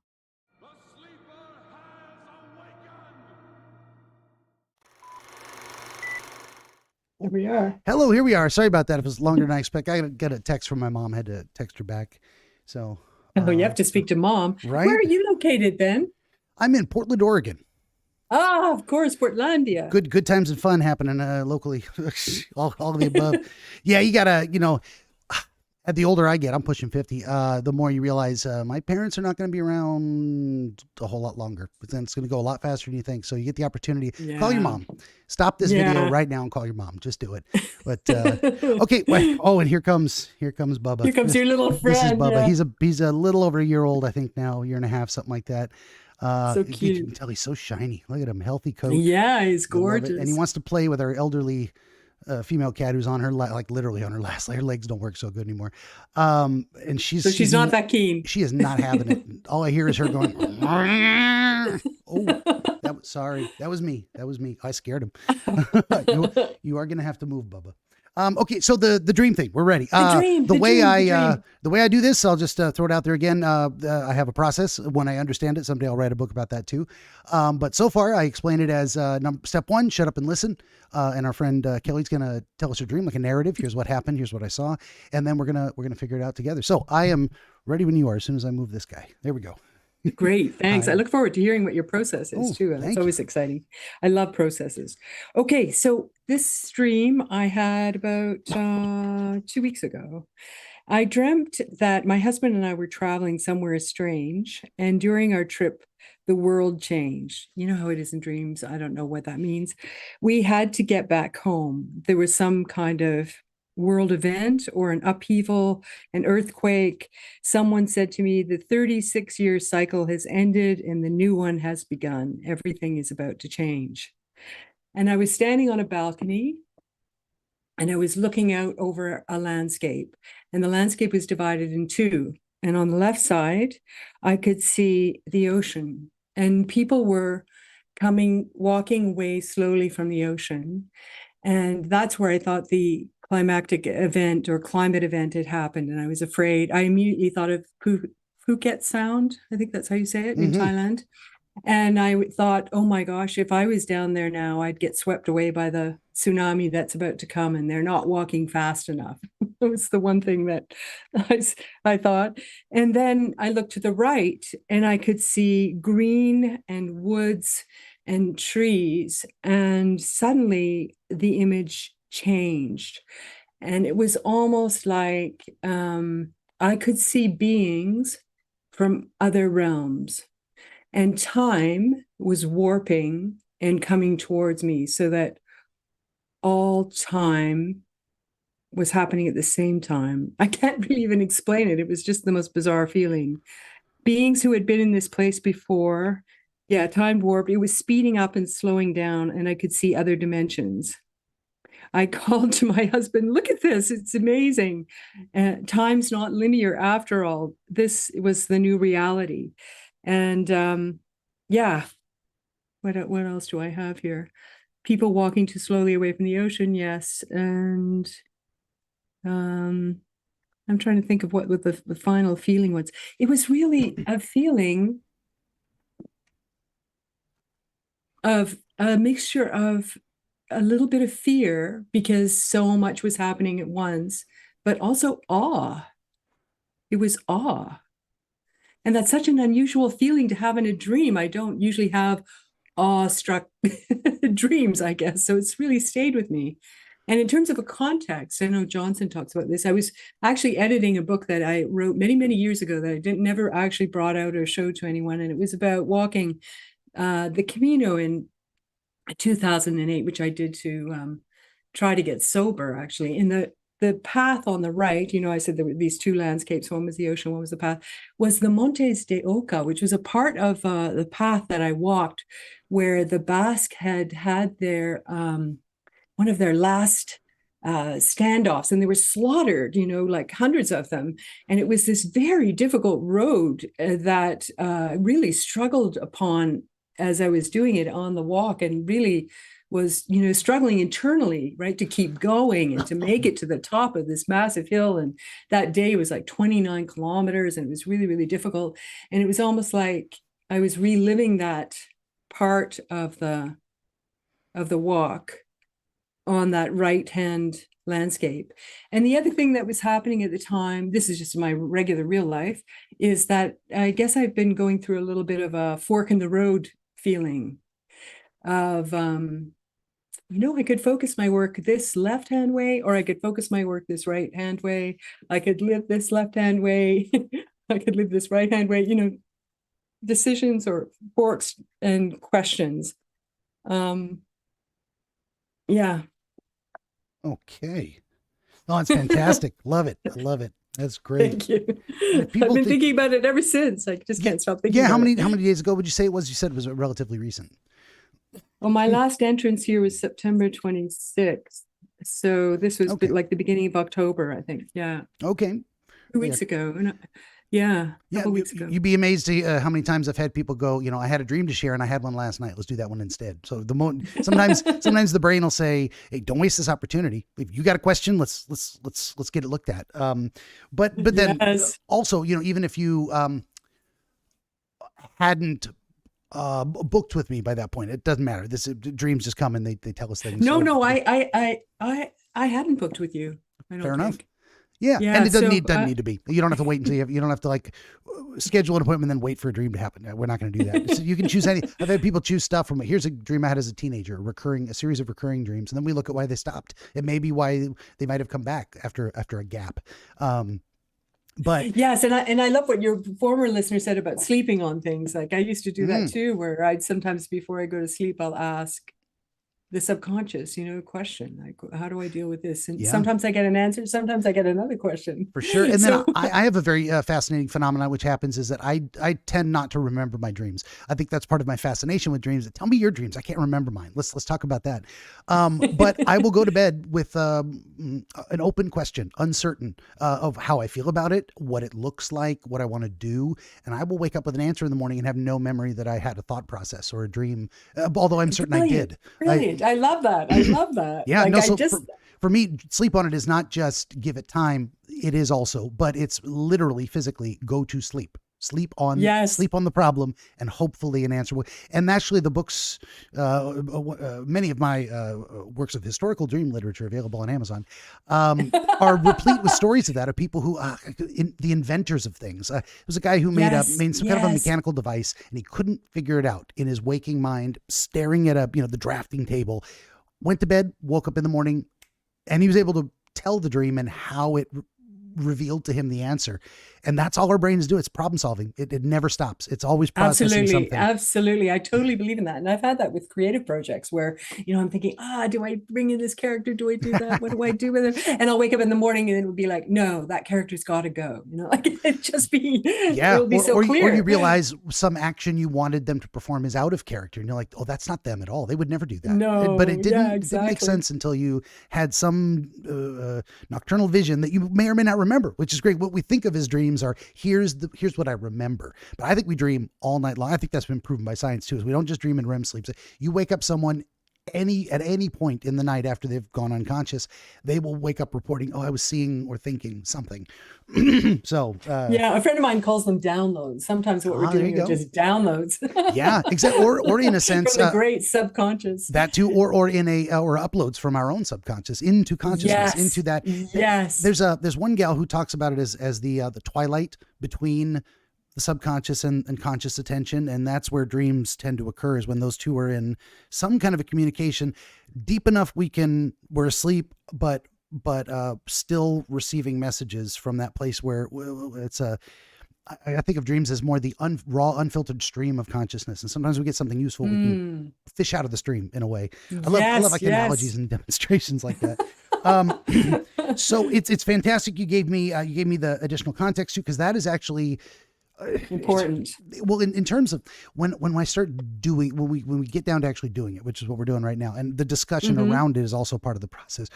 Here we are. Hello, here we are. Sorry about that. It was longer than I expect. I got a text from my mom. Had to text her back. So. Oh, you have to speak to mom. Right? Where are you located then? I'm in Portland, Oregon. Ah, of course, Portlandia. Good times and fun happening locally. all of the above. Yeah, you gotta, the older I get, I'm pushing 50, the more you realize my parents are not going to be around a whole lot longer. But then it's going to go a lot faster than you think. So you get the opportunity. Call your mom. Stop this video right now and call your mom. Just do it. But okay. Wait, and here comes Bubba. Here comes your little friend. This is Bubba. Yeah. He's a little over a year old, I think now, a year and a half, something like that. So cute. You can tell he's so shiny. Look at him, healthy coat. Yeah, he's gorgeous. And he wants to play with our elderly female cat who's on her like literally on her last. Her legs don't work so good anymore. And she's not that keen. She is not having it. All I hear is her going. Sorry, that was me. I scared him. You are gonna have to move, Bubba. Okay, so the dream thing, we're ready. The way I do this, I'll just throw it out there again. I have a process. When I understand it, someday I'll write a book about that too. But so far, I explain it as step 1: shut up and listen. And our friend Kelly's gonna tell us her dream, like a narrative. Here's what happened. Here's what I saw, and then we're gonna figure it out together. So I am ready when you are. As soon as I move this guy, there we go. Great. Thanks. I look forward to hearing what your process is too. And it's always exciting. I love processes. Okay. So this stream I had about 2 weeks ago. I dreamt that my husband and I were traveling somewhere strange. And during our trip, the world changed. You know how it is in dreams. I don't know what that means. We had to get back home. There was some kind of world event or an upheaval, an earthquake. Someone said to me, the 36-year cycle has ended and the new one has begun. Everything is about to change. And I was standing on a balcony and I was looking out over a landscape, and the landscape was divided in two. And on the left side, I could see the ocean, and people were walking away slowly from the ocean. And that's where I thought the climactic event or climate event had happened. And I was afraid. I immediately thought of Phuket Sound. I think that's how you say it in Thailand. And I thought, oh my gosh, if I was down there now, I'd get swept away by the tsunami that's about to come, and they're not walking fast enough. It was the one thing that I thought. And then I looked to the right and I could see green and woods and trees. And suddenly the image changed. And it was almost like I could see beings from other realms. And time was warping and coming towards me, so that all time was happening at the same time. I can't really even explain it. It was just the most bizarre feeling. Beings who had been in this place before Yeah, time warp. It was speeding up and slowing down, and I could see other dimensions. I called to my husband, look at this, it's amazing. Time's not linear after all. This was the new reality. And yeah, what else do I have here? People walking too slowly away from the ocean, yes. And I'm trying to think of what the final feeling was. It was really a feeling of a mixture of a little bit of fear because so much was happening at once, but also awe. It was awe. And that's such an unusual feeling to have in a dream. I don't usually have awe-struck dreams, I guess. So it's really stayed with me. And in terms of a context, I know Johnson talks about this. I was actually editing a book that I wrote many, many years ago that I never actually brought out or showed to anyone. And it was about walking the Camino in 2008, which I did to try to get sober, actually. In the path on the right, I said there were these two landscapes. One was the ocean, one was the path, was the Montes de Oca, which was a part of the path that I walked where the Basque had their one of their last standoffs, and they were slaughtered, like hundreds of them. And it was this very difficult road that really struggled upon as I was doing it on the walk, and really was, struggling internally, right, to keep going and to make it to the top of this massive hill. And that day was like 29 kilometers, and it was really, really difficult. And it was almost like I was reliving that part of the walk on that right-hand landscape. And the other thing that was happening at the time, this is just my regular real life, is that I guess I've been going through a little bit of a fork in the road feeling of, I could focus my work this left-hand way, or I could focus my work this right-hand way. I could live this left-hand way. I could live this right-hand way, decisions or forks and questions. Yeah. Okay. Oh, it's fantastic. Love it. I love it. That's great. Thank you. I've been thinking about it ever since. I just can't stop thinking. Yeah. How many days ago would you say it was? You said it was relatively recent. Well, my last entrance here was September 26th. So this was like the beginning of October, I think. Yeah. Okay. 2 weeks ago. Yeah. A couple weeks ago. You'd be amazed to how many times I've had people go, I had a dream to share and I had one last night. Let's do that one instead. So sometimes the brain will say, hey, don't waste this opportunity. If you got a question, let's get it looked at. But then also, even if you hadn't booked with me by that point, it doesn't matter. Dreams just come and they tell us things. No, I hadn't booked with you. I don't Fair enough. think. Yeah, and it doesn't need to be. You don't have to wait until you don't have to schedule an appointment and then wait for a dream to happen. We're not going to do that. So you can choose any. I've had people choose stuff from. Here's a dream I had as a teenager, a series of recurring dreams, and then we look at why they stopped. It may be why they might have come back after a gap. But yes, and I love what your former listener said about sleeping on things. Like I used to do that too, where I'd sometimes before I go to sleep, I'll ask the subconscious, question like, how do I deal with this? And sometimes I get an answer, sometimes I get another question. For sure. And then I have a very fascinating phenomenon, which happens is that I tend not to remember my dreams. I think that's part of my fascination with dreams. Tell me your dreams. I can't remember mine. Let's talk about that. But I will go to bed with an open question, uncertain of how I feel about it, what it looks like, what I want to do. And I will wake up with an answer in the morning and have no memory that I had a thought process or a dream, although I'm certain I did. Brilliant. I love that. Yeah. For me, sleep on it is not just give it time. It is also, but it's literally physically go to sleep. Sleep on the problem, and hopefully an answer will. And actually, the books, many of my works of historical dream literature available on Amazon, are replete with stories of that, of people who, the inventors of things. It was a guy who made some kind of a mechanical device, and he couldn't figure it out in his waking mind, staring at the drafting table. Went to bed, woke up in the morning, and he was able to tell the dream and how it revealed to him the answer. And that's all our brains do. It's problem solving. It never stops. It's always processing Absolutely, something. absolutely. I totally believe in that. And I've had that with creative projects where, I'm thinking, do I bring in this character? Do I do that? What do I do with it? And I'll wake up in the morning and it would be like, no, that character's got to go. Like it just be, yeah. It'll be so clear. Or you realize some action you wanted them to perform is out of character. And you're like, oh, that's not them at all. They would never do that. No, but it didn't, exactly. it didn't make sense until you had some nocturnal vision that you may or may not remember, which is great. What we think of as dreams are here's what I remember. But I think we dream all night long. I think that's been proven by science too, is we don't just dream in REM sleeps. You wake up someone at any point in the night after they've gone unconscious, they will wake up reporting, oh, I was seeing or thinking something. So yeah, a friend of mine calls them downloads. Sometimes what we're doing are just downloads. Yeah, exactly. Or in a sense, from the great subconscious. That too, or in or uploads from our own subconscious into consciousness, into that. Yes. There's one gal who talks about it as the twilight between the subconscious and conscious attention. And that's where dreams tend to occur, is when those two are in some kind of a communication deep enough we're asleep, but still receiving messages from that place where it's I think of dreams as more the raw, unfiltered stream of consciousness. And sometimes we get something useful. We can fish out of the stream in a way. I love like analogies and demonstrations like that. So it's fantastic. You gave me the additional context too, because that is actually important. Well, in terms of when I start doing, when we get down to actually doing it, which is what we're doing right now, and the discussion around it is also part of the process.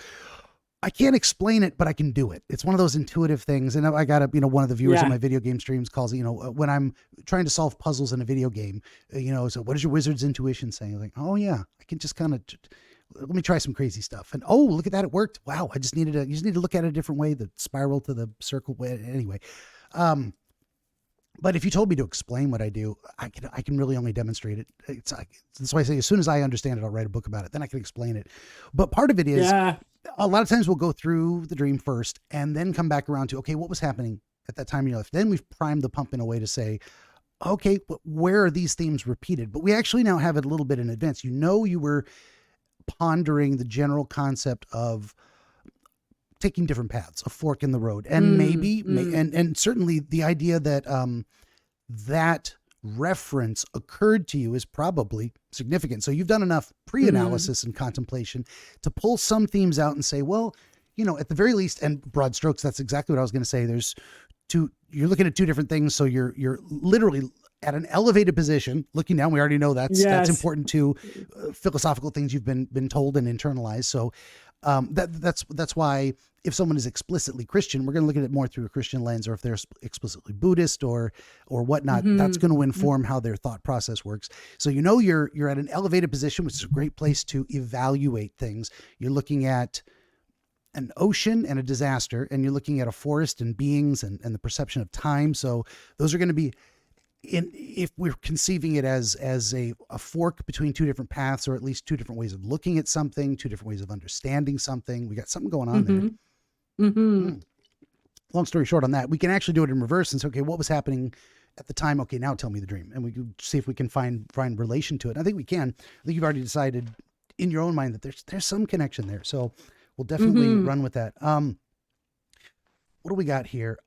I can't explain it, but I can do it. It's one of those intuitive things. And I got one of the viewers in my video game streams calls it, when I'm trying to solve puzzles in a video game, so what is your wizard's intuition saying? I'm like, oh yeah, I can just kind of, let me try some crazy stuff. And oh, look at that. It worked. Wow. You just need to look at it a different way, the spiral to the circle way. Anyway. But if you told me to explain what I do, I can really only demonstrate it. That's why I say, as soon as I understand it, I'll write a book about it. Then I can explain it. But part of it is, a lot of times we'll go through the dream first and then come back around to, okay, what was happening at that time in your life? Then we've primed the pump in a way to say, okay, where are these themes repeated? But we actually now have it a little bit in advance. You were pondering the general concept of taking different paths, a fork in the road, and and certainly the idea that that reference occurred to you is probably significant. So you've done enough pre-analysis and contemplation to pull some themes out and say, well, at the very least, and broad strokes, that's exactly what I was going to say. You're looking at two different things. So you're literally at an elevated position looking down. We already know that's important to philosophical things you've been told and internalized. So that's why if someone is explicitly Christian, we're going to look at it more through a Christian lens, or if they're explicitly Buddhist or whatnot, that's going to inform how their thought process works. So, you're at an elevated position, which is a great place to evaluate things. You're looking at an ocean and a disaster, and you're looking at a forest and beings and the perception of time. So those are going to be, if we're conceiving it as a fork between two different paths, or at least two different ways of looking at something, two different ways of understanding something, we got something going on there. Long story short on that, we can actually do it in reverse and say, okay, what was happening at the time? Okay, now tell me the dream. And we can see if we can find relation to it. And I think we can. I think you've already decided in your own mind that there's some connection there. So we'll definitely run with that. What do we got here?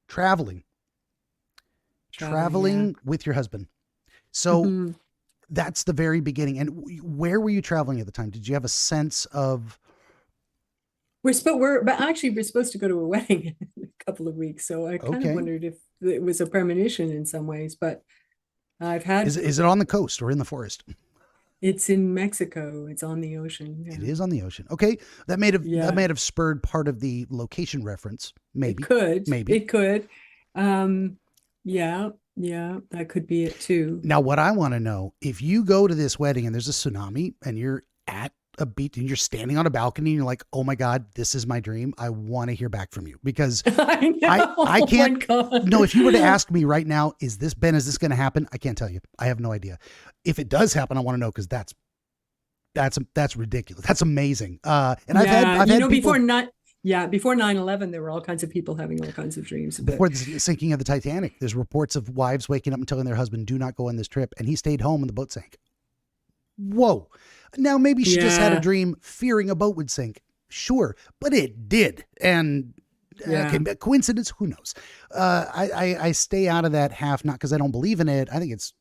Traveling with your husband. So that's the very beginning. And where were you traveling at the time? Did you have a sense of? We're supposed to go to a wedding in a couple of weeks. So I kind of wondered if it was a premonition in some ways, but I've had. Is it on the coast or in the forest? It's in Mexico. It's on the ocean. Yeah. It is on the ocetion. Okay. That may have spurred part of the location reference. Maybe. It could. Yeah, that could be it too. Now, what I want to know, if you go to this wedding and there's a tsunami and you're at a beach and you're standing on a balcony and you're like, oh my God, this is my dream. I want to hear back from you, because I can't. No, if you were to ask me right now, is this going to happen? I can't tell you. I have no idea. If it does happen, I want to know, because that's ridiculous. That's amazing. And I've had people, before 9/11, there were all kinds of people having all kinds of dreams. Before the sinking of the Titanic, there's reports of wives waking up and telling their husband, do not go on this trip. And he stayed home and the boat sank. Whoa. Now, maybe she just had a dream fearing a boat would sink. Sure. But it did. And Yeah. Okay, coincidence, who knows? I stay out of that half, not because I don't believe in it. I think it's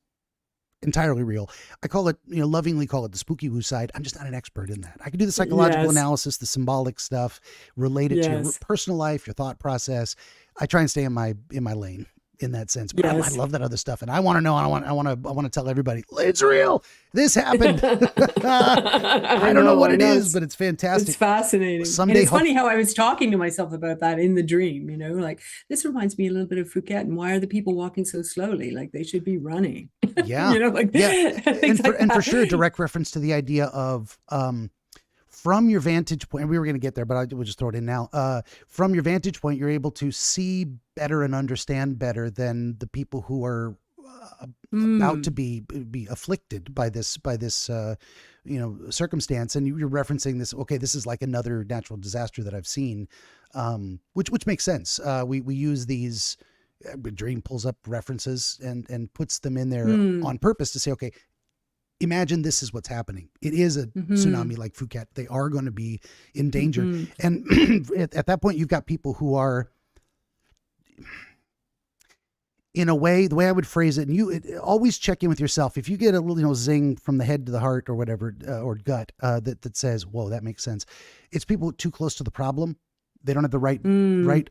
entirely real. I call it, lovingly call it the spooky woo side. I'm just not an expert in that. I can do the psychological Yes. analysis, the symbolic stuff, relate it to your Yes. personal life, your thought process. I try and stay in my lane in that sense. But I Yes. love that other stuff, and I want to know. I want to tell everybody it's real. This happened. I don't know what it is, but it's fantastic. It's fascinating. Someday, and it's funny how I was talking to myself about that in the dream, like this reminds me a little bit of Phuket. And why are the people walking so slowly? Like they should be running. Yeah. And for sure, direct reference to the idea of, from your vantage point, and we were going to get there, but I will just throw it in now. From your vantage point, you're able to see better and understand better than the people who are about to be afflicted by this circumstance. And you're referencing this. Okay, this is like another natural disaster that I've seen, which makes sense. We use these. Dream pulls up references and puts them in there on purpose to say, okay, imagine this is what's happening. It is a tsunami like Phuket. They are going to be in danger. And at that point, you've got people who are, in a way, the way I would phrase it, and you always check in with yourself. If you get a little, zing from the head to the heart or whatever, or gut, that says, whoa, that makes sense. It's people too close to the problem. They don't have the right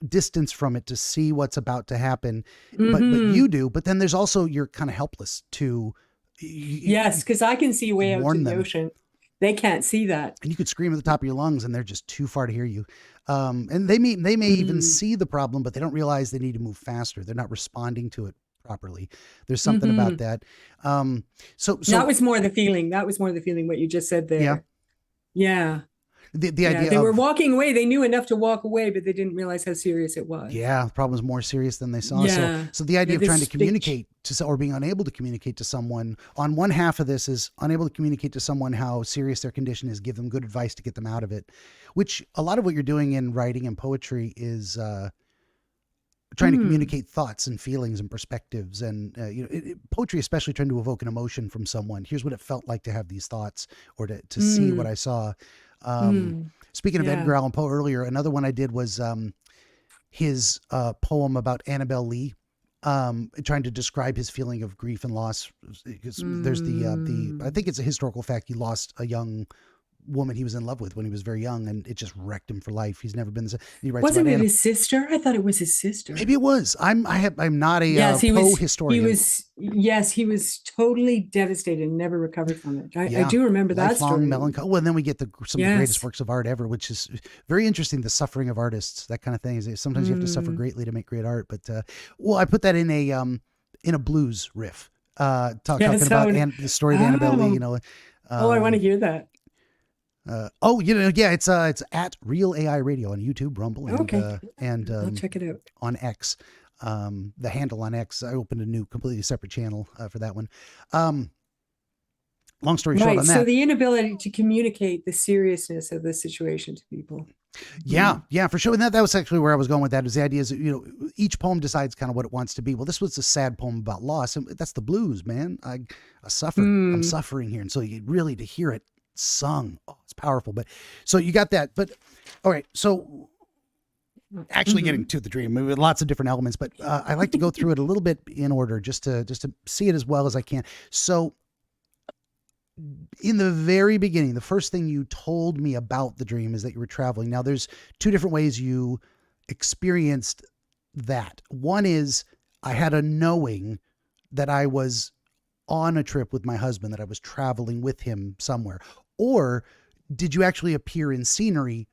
distance from it to see what's about to happen, but you do. But then there's also, you're kind of helpless to. Yes, because I can see way out to the ocean. They can't see that, and you could scream at the top of your lungs, and they're just too far to hear you. And they may even see the problem, but they don't realize they need to move faster. They're not responding to it properly. There's something about that. So that was more the feeling. That was more the feeling. What you just said there. Yeah. The idea they were walking away. They knew enough to walk away, but they didn't realize how serious it was. Yeah, the problem was more serious than they saw. Yeah. So the idea of trying to communicate to, or being unable to communicate to someone, on one half of this is unable to communicate to someone how serious their condition is, give them good advice to get them out of it, which a lot of what you're doing in writing and poetry is trying to communicate thoughts and feelings and perspectives. And poetry, especially trying to evoke an emotion from someone. Here's what it felt like to have these thoughts, or to see what I saw. Speaking of Edgar Allan Poe earlier, another one I did was his poem about Annabelle Lee, trying to describe his feeling of grief and loss. Because there's I think it's a historical fact, he lost a young woman he was in love with when he was very young, and it just wrecked him for life. He's never been the same. He writes Wasn't it his sister? I thought it was his sister. Maybe it was. I'm not a Poe historian. He was totally devastated and never recovered from it. I do remember that story. Melancholy. Well, and then we get some of the greatest works of art ever, which is very interesting. The suffering of artists, that kind of thing. Is sometimes you have to suffer greatly to make great art. But I put that in a blues riff, talking about the story of Annabelle Lee. I want to hear that. It's at Real AI Radio on YouTube, Rumble, and I'll check it out on X. The handle on X. I opened a new, completely separate channel for that one. Long story short on that. So the inability to communicate the seriousness of the situation to people. Yeah, for sure. And that was actually where I was going with that. Is the idea is that, each poem decides kind of what it wants to be. Well, this was a sad poem about loss, and that's the blues, man. I suffer. I'm suffering here, and so you really, to hear it sung, it's powerful. But so you got that. But all right, so actually getting to the dream, with lots of different elements, but I like to go through it a little bit in order, just to see it as well as I can. So in the very beginning, the first thing you told me about the dream is that you were traveling. Now there's two different ways you experienced that. One is, I had a knowing that I was on a trip with my husband, that I was traveling with him somewhere. Or did you actually appear in scenery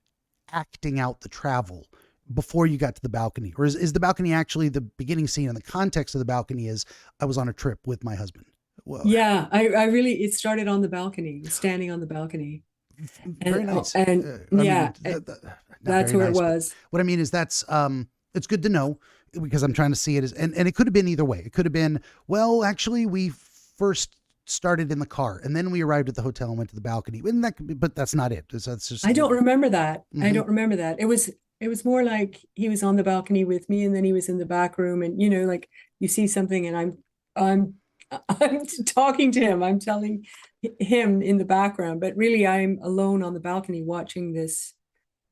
acting out the travel before you got to the balcony? Or is the balcony actually the beginning scene, and the context of the balcony is, I was on a trip with my husband? Well, yeah, it started on the balcony, standing on the balcony. Very nice. And that's where it was. What I mean is it's good to know, because I'm trying to see it as, and it could have been either way. It could have been, well, actually we first started in the car and then we arrived at the hotel and went to the balcony. But that's not it. That's just, I don't remember that. I don't remember that. It was more like he was on the balcony with me, and then he was in the back room, and like you see something, and I'm talking to him. I'm telling him in the background, but really I'm alone on the balcony watching this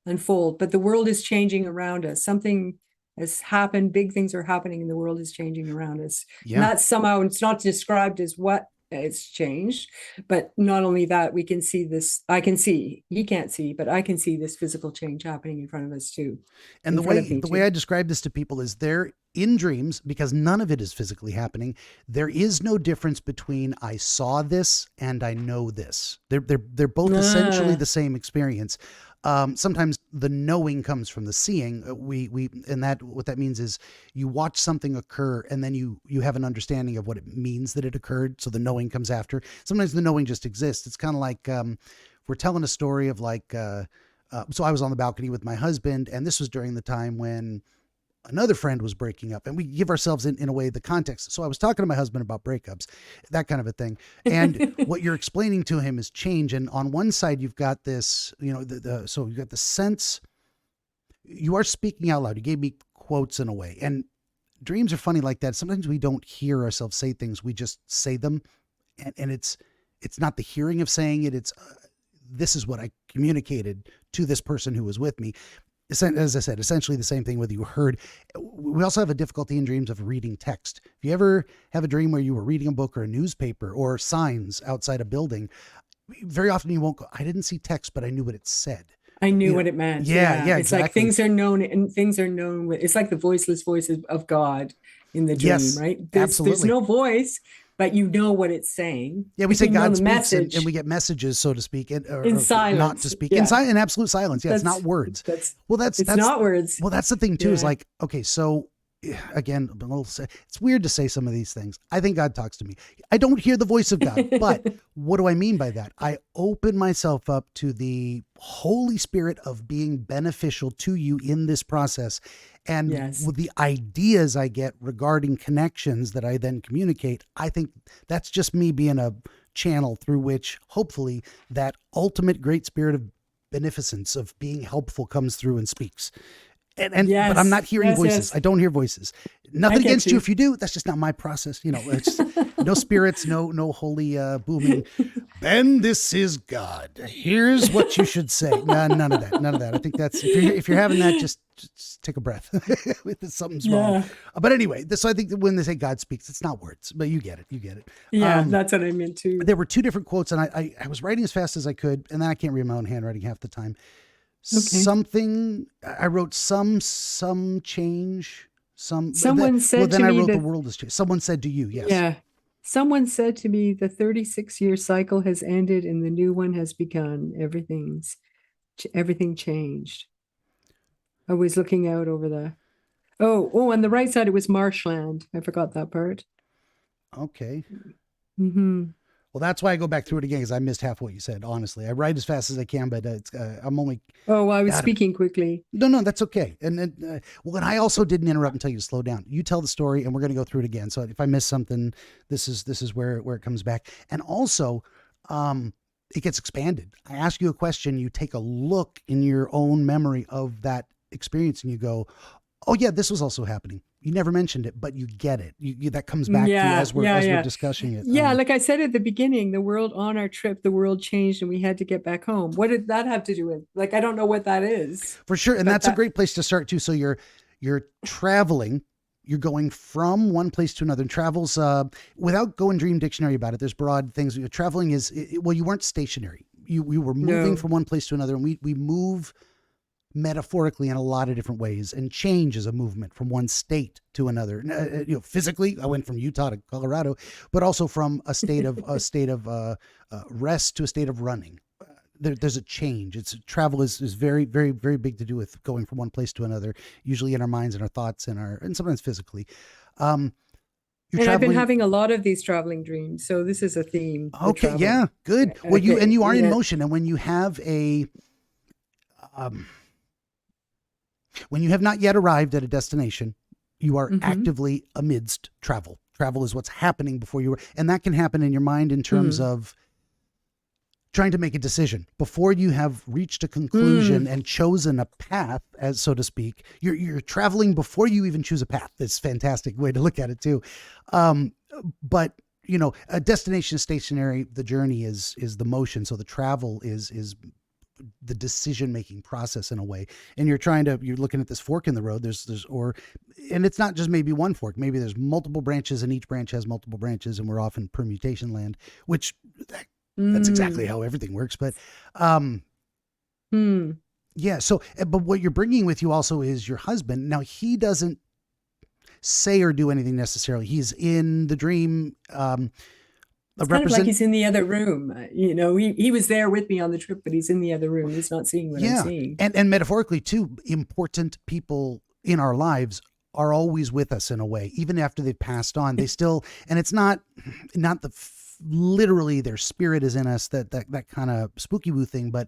unfold, but the world is changing around us. Something has happened, big things are happening, and the world is changing around us. Yeah. And that's somehow, it's not described as what it's changed, but not only that, we can see this. I can see, he can't see, but I can see this physical change happening in front of us too. And the way I describe this to people is they're in dreams, because none of it is physically happening. There is no difference between I saw this and I know this. They're both essentially the same experience. Sometimes the knowing comes from the seeing. And that, what that means is you watch something occur and then you have an understanding of what it means that it occurred. So the knowing comes after. Sometimes the knowing just exists. It's kind of like, we're telling a story of like, so I was on the balcony with my husband, and this was during the time when another friend was breaking up, and we give ourselves in a way the context. So I was talking to my husband about breakups, that kind of a thing. And what you're explaining to him is change. And on one side, you've got this, so you've got the sense you are speaking out loud. You gave me quotes in a way, and dreams are funny like that. Sometimes we don't hear ourselves say things. We just say them. And it's not the hearing of saying it. It's, this is what I communicated to this person who was with me. As I said, essentially the same thing whether you heard. We also have a difficulty in dreams of reading text. If you ever have a dream where you were reading a book or a newspaper or signs outside a building, very often you won't go, I didn't see text, but I knew what it said. I knew what it meant. Yeah, It's exactly. like things are known, and things are known. It's like the voiceless voices of God in the dream, Yes, right? absolutely. There's no voice, but you know what it's saying. Yeah, we say You know God the speaks, message and we get messages, so to speak, or in silence. not to speak, Yeah. in absolute silence. Yeah, it's not words. It's That's not words. Well, that's the thing too. Is Yeah. like, okay, so again, it's weird to say some of these things. I think God talks to me. I don't hear the voice of God, but what do I mean by that? I open myself up to the Holy Spirit of being beneficial to you in this process. And Yes. with the ideas I get regarding connections that I then communicate, I think that's just me being a channel through which hopefully that ultimate great spirit of beneficence of being helpful comes through and speaks. And Yes. but I'm not hearing Yes, voices. yes. I don't hear voices. Nothing get against you you. if you do. That's just not my process. It's no spirits, no holy booming. Ben, this is God. Here's what you should say. No, none of that. None of that. I think that's if you're having that, just take a breath. Something's wrong. But anyway, so I think that when they say God speaks, it's not words, but you get it. You get it. Yeah, that's what I meant too. There were two different quotes, and I was writing as fast as I could, and then I can't read my own handwriting half the time. Okay. Something I wrote, some change, Someone said then to I me wrote that, the world has changed. Someone said to you, yes. yeah. Someone said to me, the 36-year cycle has ended and the new one has begun. Everything changed. I was looking out over the, on the right side, it was marshland. I forgot that part. Okay. Mm-hmm. Well, that's why I go back through it again, because I missed half what you said. Honestly, I write as fast as I can, but I'm only. Oh, I was God, speaking quickly. No, that's okay. And I also didn't interrupt and tell you to slow down. You tell the story, and we're going to go through it again. So if I miss something, this is where it comes back. And also, it gets expanded. I ask you a question, you take a look in your own memory of that experience, and you go, "Oh yeah, this was also happening." You never mentioned it, but you get it. You that comes back to you as we're discussing it. Yeah, like I said at the beginning, the world on our trip, the world changed and we had to get back home. What did that have to do with? Like, I don't know what that is. For sure. And that's a great place to start too. So you're traveling, you're going from one place to another. And travels, without going Dream Dictionary about it, there's broad things. Traveling is, you weren't stationary. We were moving from one place to another, and we move metaphorically in a lot of different ways, and change is a movement from one state to another. Physically, I went from Utah to Colorado, but also from a state of rest to a state of running. There's a change. Travel is very, very, very big to do with going from one place to another, usually in our minds and our thoughts and sometimes physically. And I've been having a lot of these traveling dreams, so this is a theme. Okay, yeah, good. Well, you are in motion, and when you have when you have not yet arrived at a destination, you are actively amidst travel. Travel is what's happening before you, and that can happen in your mind in terms of trying to make a decision before you have reached a conclusion and chosen a path, as so to speak. You're traveling before you even choose a path. That's a fantastic way to look at it too. But a destination is stationary. The journey is the motion. So the travel is the decision-making process in a way. And you're looking at this fork in the road. And it's not just maybe one fork, maybe there's multiple branches and each branch has multiple branches, and we're off in permutation land, which that's exactly how everything works. But, yeah. So, but what you're bringing with you also is your husband. Now, he doesn't say or do anything necessarily. He's in the dream. It's kind of like he's in the other room. He was there with me on the trip, but he's in the other room. He's not seeing what I'm seeing. And metaphorically too, important people in our lives are always with us in a way, even after they've passed on. They still, and it's not literally their spirit is in us, that kind of spooky woo thing, but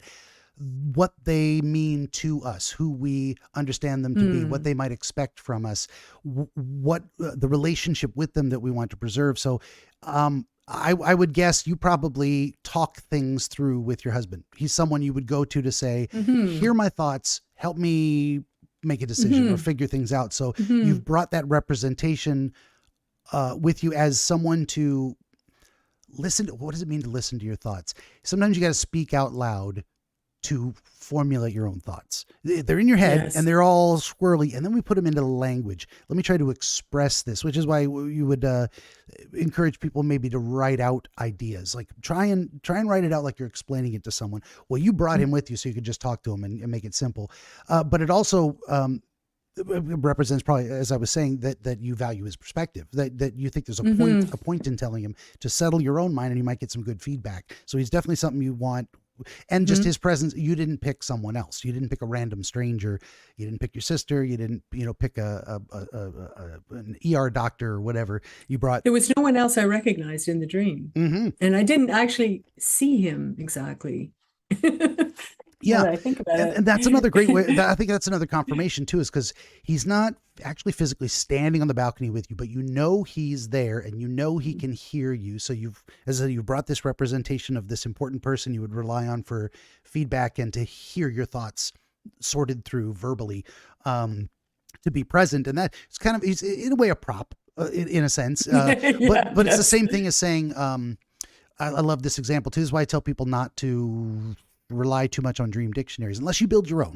what they mean to us, who we understand them to be, what they might expect from us, what the relationship with them that we want to preserve. So, I would guess you probably talk things through with your husband. He's someone you would go to say, here are my thoughts, help me make a decision or figure things out. So you've brought that representation with you as someone to listen to. What does it mean to listen to your thoughts? Sometimes you got to speak out loud to formulate your own thoughts. They're in your head and they're all squirrely, and then we put them into language. Let me try to express this, which is why you would encourage people maybe to write out ideas. Like try and write it out like you're explaining it to someone. Well, you brought him with you so you could just talk to him and make it simple. But it also represents, probably, as I was saying, that you value his perspective, that you think there's a point in telling him to settle your own mind, and you might get some good feedback. So he's definitely something you want. And just his presence, you didn't pick someone else. You didn't pick a random stranger. You didn't pick your sister. You didn't, pick an ER doctor or whatever. You brought. There was no one else I recognized in the dream. And I didn't actually see him exactly. Yeah. I think about it. And that's another great way. I think that's another confirmation too, is because he's not actually physically standing on the balcony with you, but he's there and he can hear you. So you've brought this representation of this important person you would rely on for feedback and to hear your thoughts sorted through verbally, to be present. And that it's kind of, he's in a way a prop in a sense, but it's the same thing as saying, I love this example too. This is why I tell people not to rely too much on dream dictionaries unless you build your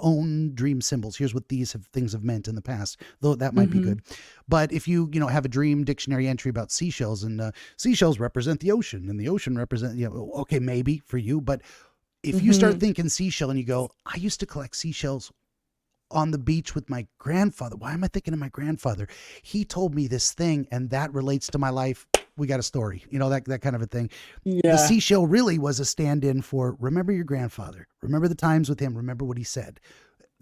own dream symbols. Here's what things have meant in the past, though that might be good. But if you have a dream dictionary entry about seashells, and seashells represent the ocean, and the ocean represent, okay, maybe for you, but if you start thinking seashell and you go, I used to collect seashells on the beach with my grandfather. Why am I thinking of my grandfather? He told me this thing and that relates to my life. We got a story, that kind of a thing. Yeah. The seashell really was a stand-in for remember your grandfather, remember the times with him, remember what he said.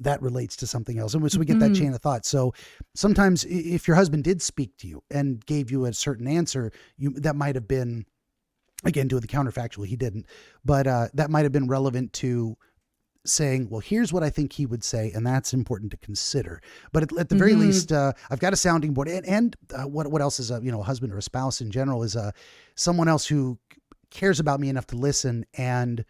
That relates to something else. And so we get that chain of thought. So sometimes if your husband did speak to you and gave you a certain answer, that might have been, again, doing the counterfactual, he didn't, but that might have been relevant to saying, well, here's what I think he would say, and that's important to consider. But at the very least, I've got a sounding board, and what else is a husband or a spouse in general is someone else who cares about me enough to listen and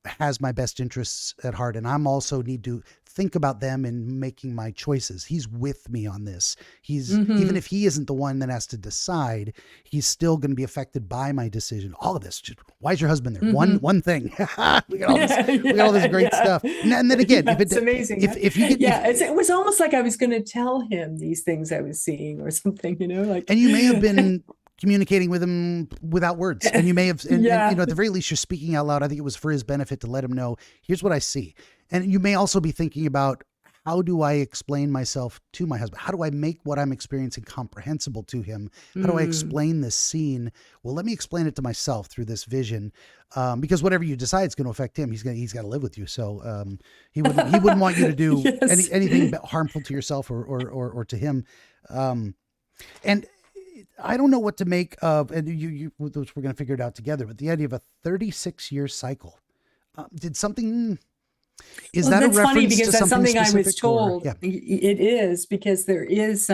has my best interests at heart, and I'm also need to think about them in making my choices. He's with me on this. He's even if he isn't the one that has to decide, he's still going to be affected by my decision. All of this. Just, why is your husband there? One thing. we got all this great stuff. And then again, it's amazing. If you get, it was almost like I was going to tell him these things I was seeing or something. And you may have been communicating with him without words, and you may have, and, at the very least, you're speaking out loud. I think it was for his benefit to let him know, here's what I see. And you may also be thinking about, how do I explain myself to my husband? How do I make what I'm experiencing comprehensible to him? How do I explain this scene? Well, let me explain it to myself through this vision, because whatever you decide is going to affect him. He's got to live with you, so he wouldn't want you to do anything harmful to yourself or to him. And I don't know what to make of, and we're going to figure it out together, but the idea of a 36-year cycle. Is that a reference funny because to that's something I was told. Or, It is, because there is,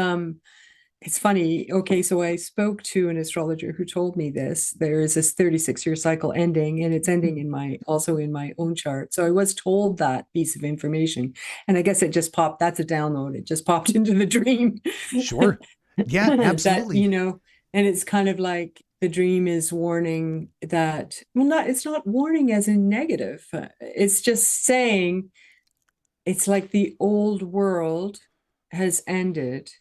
it's funny. Okay, so I spoke to an astrologer who told me this. There is this 36-year cycle ending, and it's ending also in my own chart. So I was told that piece of information, and I guess it just popped. That's a download. It just popped into the dream. Sure. Yeah, absolutely. And it's kind of like, the dream is warning that, well, it's not warning as in negative. It's just saying it's like the old world has ended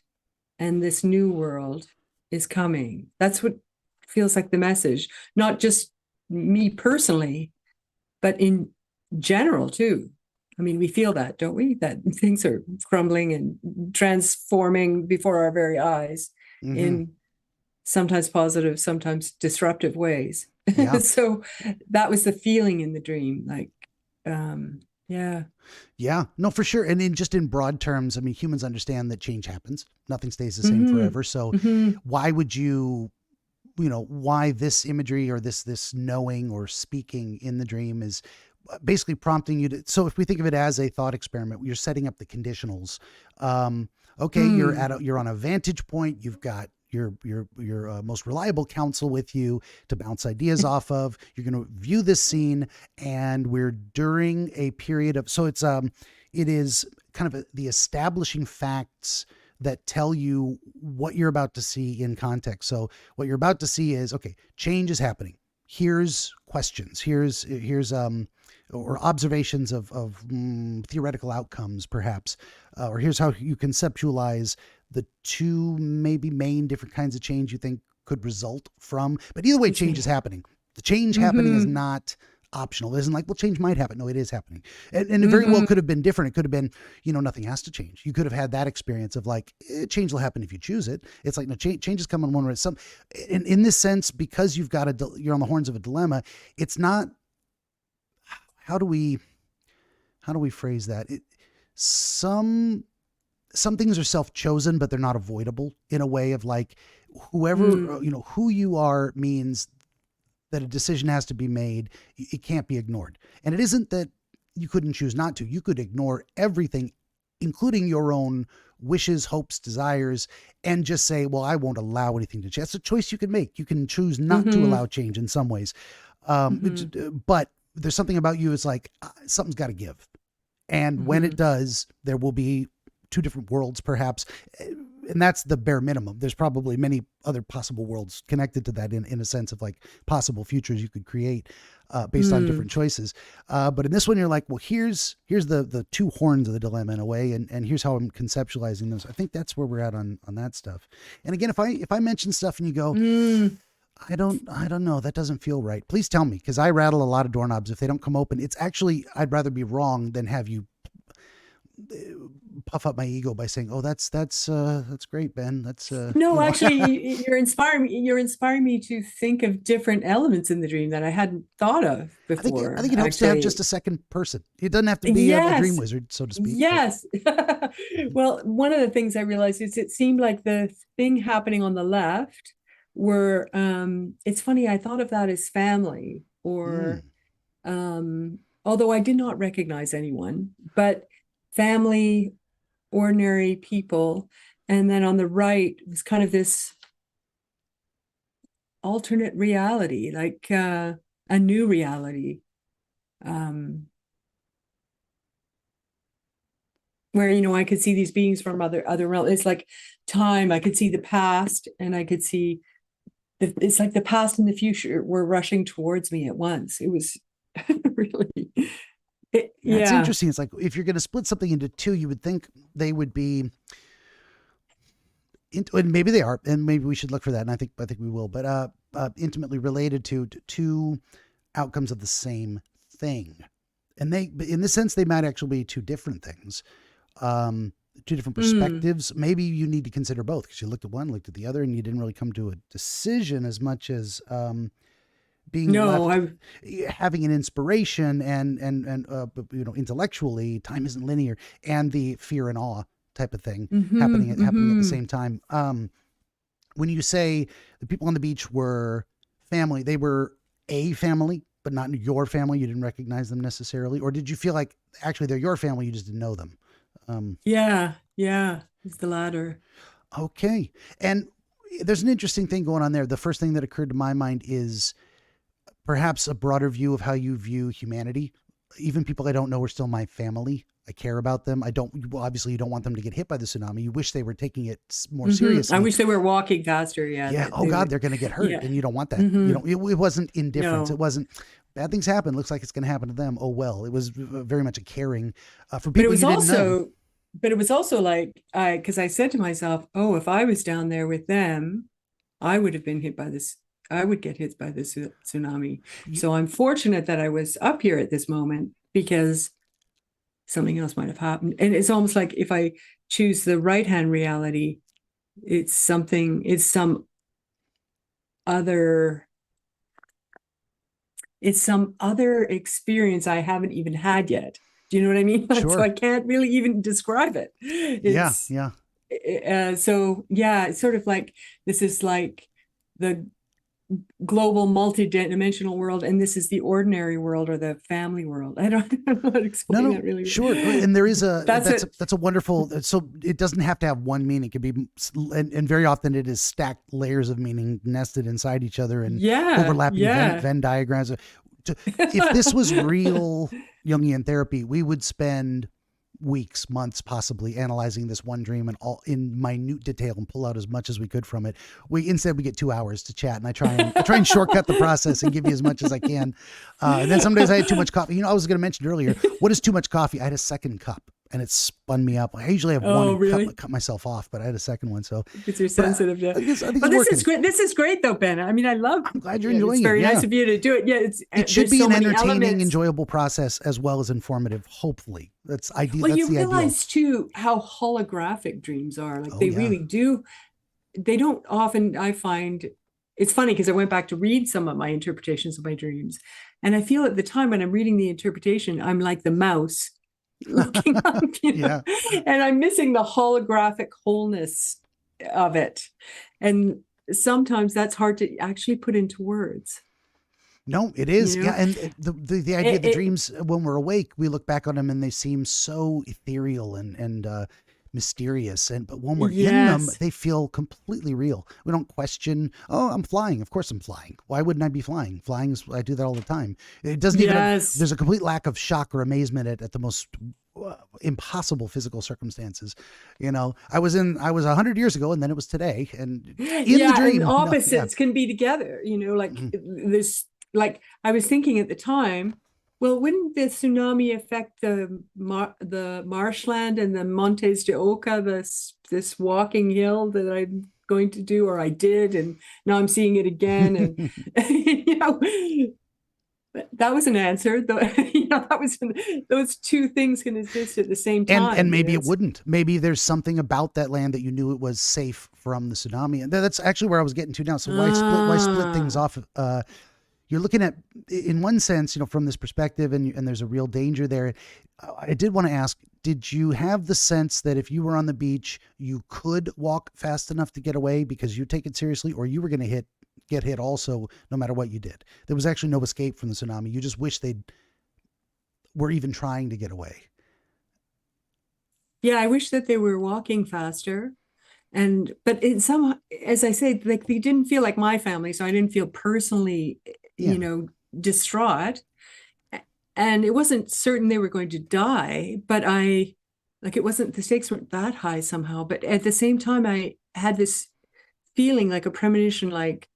and this new world is coming. That's what feels like the message, not just me personally, but in general too. I mean, we feel that, don't we? That things are crumbling and transforming before our very eyes in sometimes positive, sometimes disruptive ways. Yeah. So that was the feeling in the dream. Like, yeah. Yeah, no, for sure. And just in broad terms, I mean, humans understand that change happens. Nothing stays the same forever. So why would why this imagery or this knowing or speaking in the dream is basically prompting you to, so if we think of it as a thought experiment, you're setting up the conditionals. Okay, you're on a vantage point. You've got your most reliable counsel with you to bounce ideas off of. You're going to view this scene, and we're during a period of, so it is kind of the establishing facts that tell you what you're about to see in context. So what you're about to see is, okay, change is happening. Here's questions. Here's or observations of theoretical outcomes, perhaps, or here's how you conceptualize the two maybe main different kinds of change you think could result from. But either way, change is happening. The change happening is not optional. It isn't like, well, change might happen. No, it is happening. And it very well could have been different. It could have been, nothing has to change. You could have had that experience of like, change will happen if you choose it. It's like, no, change is coming one way. In this sense, because you're on the horns of a dilemma, it's not, how do we phrase that? Some things are self-chosen, but they're not avoidable, in a way of like, whoever, who you are means that a decision has to be made. It can't be ignored. And it isn't that you couldn't choose not to. You could ignore everything, including your own wishes, hopes, desires, and just say, well, I won't allow anything to change. That's a choice you can make. You can choose not to allow change in some ways. But there's something about you, it's like, something's got to give. And when it does, there will be two different worlds, perhaps. And that's the bare minimum. There's probably many other possible worlds connected to that in a sense of like possible futures you could create based on different choices. But in this one, you're like, well, here's the two horns of the dilemma in a way. And here's how I'm conceptualizing those. I think that's where we're at on that stuff. And again, if I mention stuff and you go, I don't know, that doesn't feel right, please tell me, because I rattle a lot of doorknobs. If they don't come open, it's actually, I'd rather be wrong than have you puff up my ego by saying, oh, that's great, Ben. That's no, actually, you're inspiring me to think of different elements in the dream that I hadn't thought of before. I think it helps to have just a second person. It doesn't have to be a dream wizard, so to speak. Yes. Well, one of the things I realized is it seemed like the thing happening on the left were, it's funny, I thought of that as family, or although I did not recognize anyone, but family, ordinary people. And then on the right was kind of this alternate reality, like a new reality, where I could see these beings from other realms. It's like time. I could see the past, and I could see it's like the past and the future were rushing towards me at once. It was really, That's interesting. It's like, if you're going to split something into two, you would think they would be, and maybe they are, and maybe we should look for that. And I think we will, but intimately related to two outcomes of the same thing. And in this sense, they might actually be two different things. Two different perspectives. Maybe you need to consider both, because you looked at one, looked at the other, and you didn't really come to a decision as much as having an inspiration and intellectually, time isn't linear, and the fear and awe type of thing happening at the same time. When you say the people on the beach were family, they were a family, but not your family. You didn't recognize them necessarily, or did you feel like actually they're your family, you just didn't know them? Yeah, it's the latter. Okay. And there's an interesting thing going on there. The first thing that occurred to my mind is perhaps a broader view of how you view humanity. even people I don't know are still my family. I care about them. Well, obviously you don't want them to get hit by the tsunami. You wish they were taking it more seriously. I wish they were walking faster. Yeah. Yeah. Oh God, they're going to get hurt. Yeah. And you don't want that. You know, it wasn't indifference. No. It wasn't bad things happen. Looks like it's going to happen to them. Oh, well, it was very much a caring for people. But it was you didn't know. but it was also like, because I said to myself, oh, if I was down there with them, I would have been hit by this. I would get hit by this tsunami. So I'm fortunate that I was up here at this moment, because something else might have happened. And it's almost like if I choose the right-hand reality, it's some other experience I haven't even had yet. Do you know what I mean? Sure. So I can't really even describe it. Yeah. So yeah, it's sort of like, this is like the global multi-dimensional world, and this is the ordinary world, or the family world. I don't know how to explain that really. Sure. And there is that's a wonderful, so it doesn't have to have one meaning. It could be, and very often it is stacked layers of meaning nested inside each other, and overlapping Venn diagrams. If this was real Jungian therapy, we would spend weeks, months, possibly analyzing this one dream and all in minute detail and pull out as much as we could from it. Instead we get 2 hours to chat, and I try and shortcut the process and give you as much as I can. And then some days I had too much coffee. You know, I was going to mention earlier, what is too much coffee? I had a second cup, and it spun me up. I usually have one and cut myself off, but I had a second one. So because you're sensitive. Yeah. I think but this is great. This is great though, Ben. I mean, I'm glad you're enjoying it. It's very nice of you to do it. Yeah. It should be an entertaining, enjoyable process as well as informative. Hopefully that's ideal. Well, you realize too how holographic dreams are. Like really do. They don't often, I find it's funny, because I went back to read some of my interpretations of my dreams, and I feel at the time when I'm reading the interpretation, I'm like the mouse looking up, and I'm missing the holographic wholeness of it. And sometimes that's hard to actually put into words. No, it is. You know? Yeah. And the idea of the dreams, when we're awake, we look back on them and they seem so ethereal and mysterious. But when we're in them, they feel completely real. We don't question, oh, I'm flying. Of course I'm flying. Why wouldn't I be flying? I do that all the time. It doesn't even, there's a complete lack of shock or amazement at the most impossible physical circumstances. You know, I was 100 years ago, and then it was today. And in the dream, and opposites can be together, you know, like this, like I was thinking at the time, well, wouldn't the tsunami affect the marshland and the Montes de Oca, this walking hill that I'm going to do, or I did, and now I'm seeing it again, and you know, that was an answer. You know, those two things can exist at the same time. And maybe it wouldn't. Maybe there's something about that land that you knew it was safe from the tsunami, and that's actually where I was getting to now. So why split things off? You're looking at, in one sense, you know, from this perspective, and there's a real danger there. I did want to ask, did you have the sense that if you were on the beach, you could walk fast enough to get away because you take it seriously, or you were going to get hit also, no matter what you did? There was actually no escape from the tsunami. You just wish they were even trying to get away. Yeah, I wish that they were walking faster. But in some, as I say, like they didn't feel like my family, so I didn't feel personally, you know, distraught. And it wasn't certain they were going to die, but it wasn't, the stakes weren't that high somehow. But at the same time, I had this feeling, like a premonition, like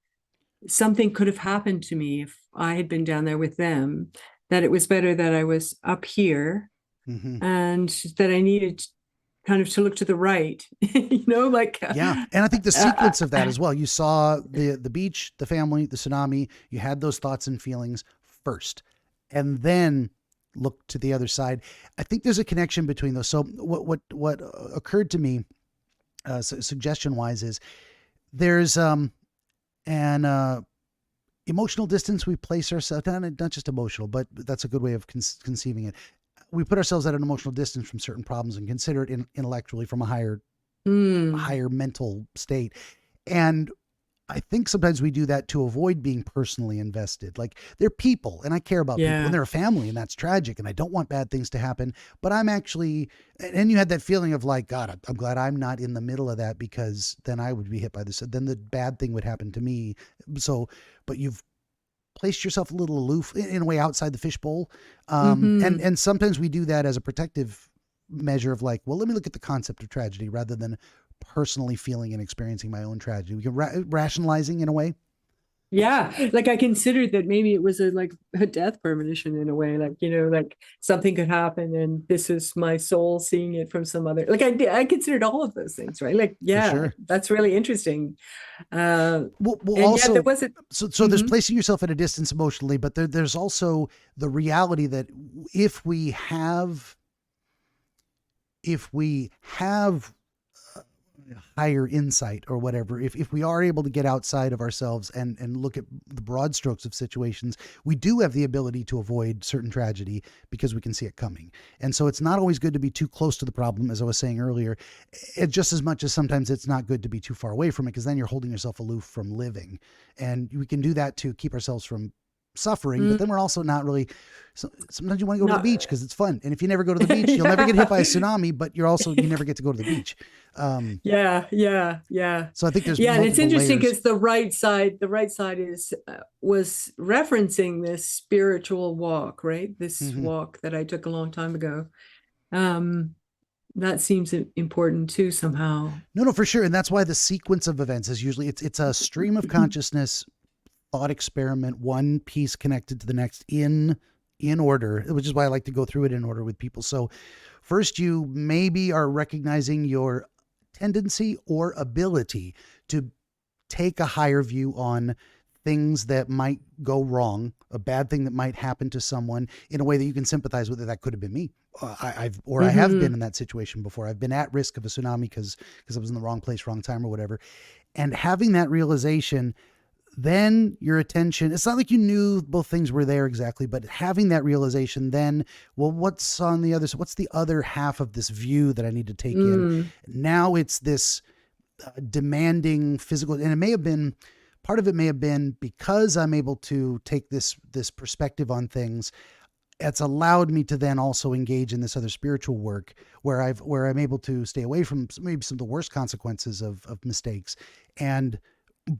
something could have happened to me if I had been down there with them, that it was better that I was up here, and that I needed kind of to look to the right, you know, like. Yeah. And I think the sequence of that as well, you saw the beach, the family, the tsunami, you had those thoughts and feelings first, and then look to the other side. I think there's a connection between those. So what occurred to me, suggestion wise, is there's, an emotional distance we place ourselves, not just emotional, but that's a good way of conceiving it. We put ourselves at an emotional distance from certain problems and consider it intellectually from a higher mental state. And I think sometimes we do that to avoid being personally invested. Like, they're people, and I care about people, and they're a family, and that's tragic, and I don't want bad things to happen. But I'm actually, and you had that feeling of like, God, I'm glad I'm not in the middle of that, because then I would be hit by this. Then the bad thing would happen to me. So, but you've placed yourself a little aloof in a way outside the fishbowl. Mhm. And sometimes we do that as a protective measure of like, well, let me look at the concept of tragedy rather than personally feeling and experiencing my own tragedy. We can rationalizing in a way. Yeah, like I considered that maybe it was a death premonition in a way, like like something could happen, and this is my soul seeing it from some other. Like I considered all of those things, right? Like, For yeah, sure. that's really interesting. We'll And yeah, there also, was it. so there's placing yourself at a distance emotionally, but there's also the reality that if we have higher insight or whatever, if we are able to get outside of ourselves and look at the broad strokes of situations, we do have the ability to avoid certain tragedy because we can see it coming. And so it's not always good to be too close to the problem, as I was saying earlier, just as much as sometimes it's not good to be too far away from it, because then you're holding yourself aloof from living. And we can do that to keep ourselves from suffering, but then we're also not really. Sometimes you want to go to the beach because it's fun, and if you never go to the beach, you'll never get hit by a tsunami. But you never get to go to the beach. Yeah. So I think there's and it's interesting layers. because the right side is was referencing this spiritual walk, right? This walk that I took a long time ago. That seems important too somehow. No, for sure, and that's why the sequence of events is usually it's a stream of consciousness. Thought experiment, one piece connected to the next in order, which is why I like to go through it in order with people. So first, you maybe are recognizing your tendency or ability to take a higher view on things that might go wrong, a bad thing that might happen to someone in a way that you can sympathize with it. That could have been me. I have been in that situation before. I've been at risk of a tsunami because I was in the wrong place, wrong time or whatever. And having that realization, then your attention, it's not like you knew both things were there exactly, but having that realization, then, well, what's on the other side? What's the other half of this view that I need to take in? Now it's this demanding physical, and it may have been, part of it may have been because I'm able to take this perspective on things. It's allowed me to then also engage in this other spiritual work where I'm able to stay away from maybe some of the worst consequences of mistakes.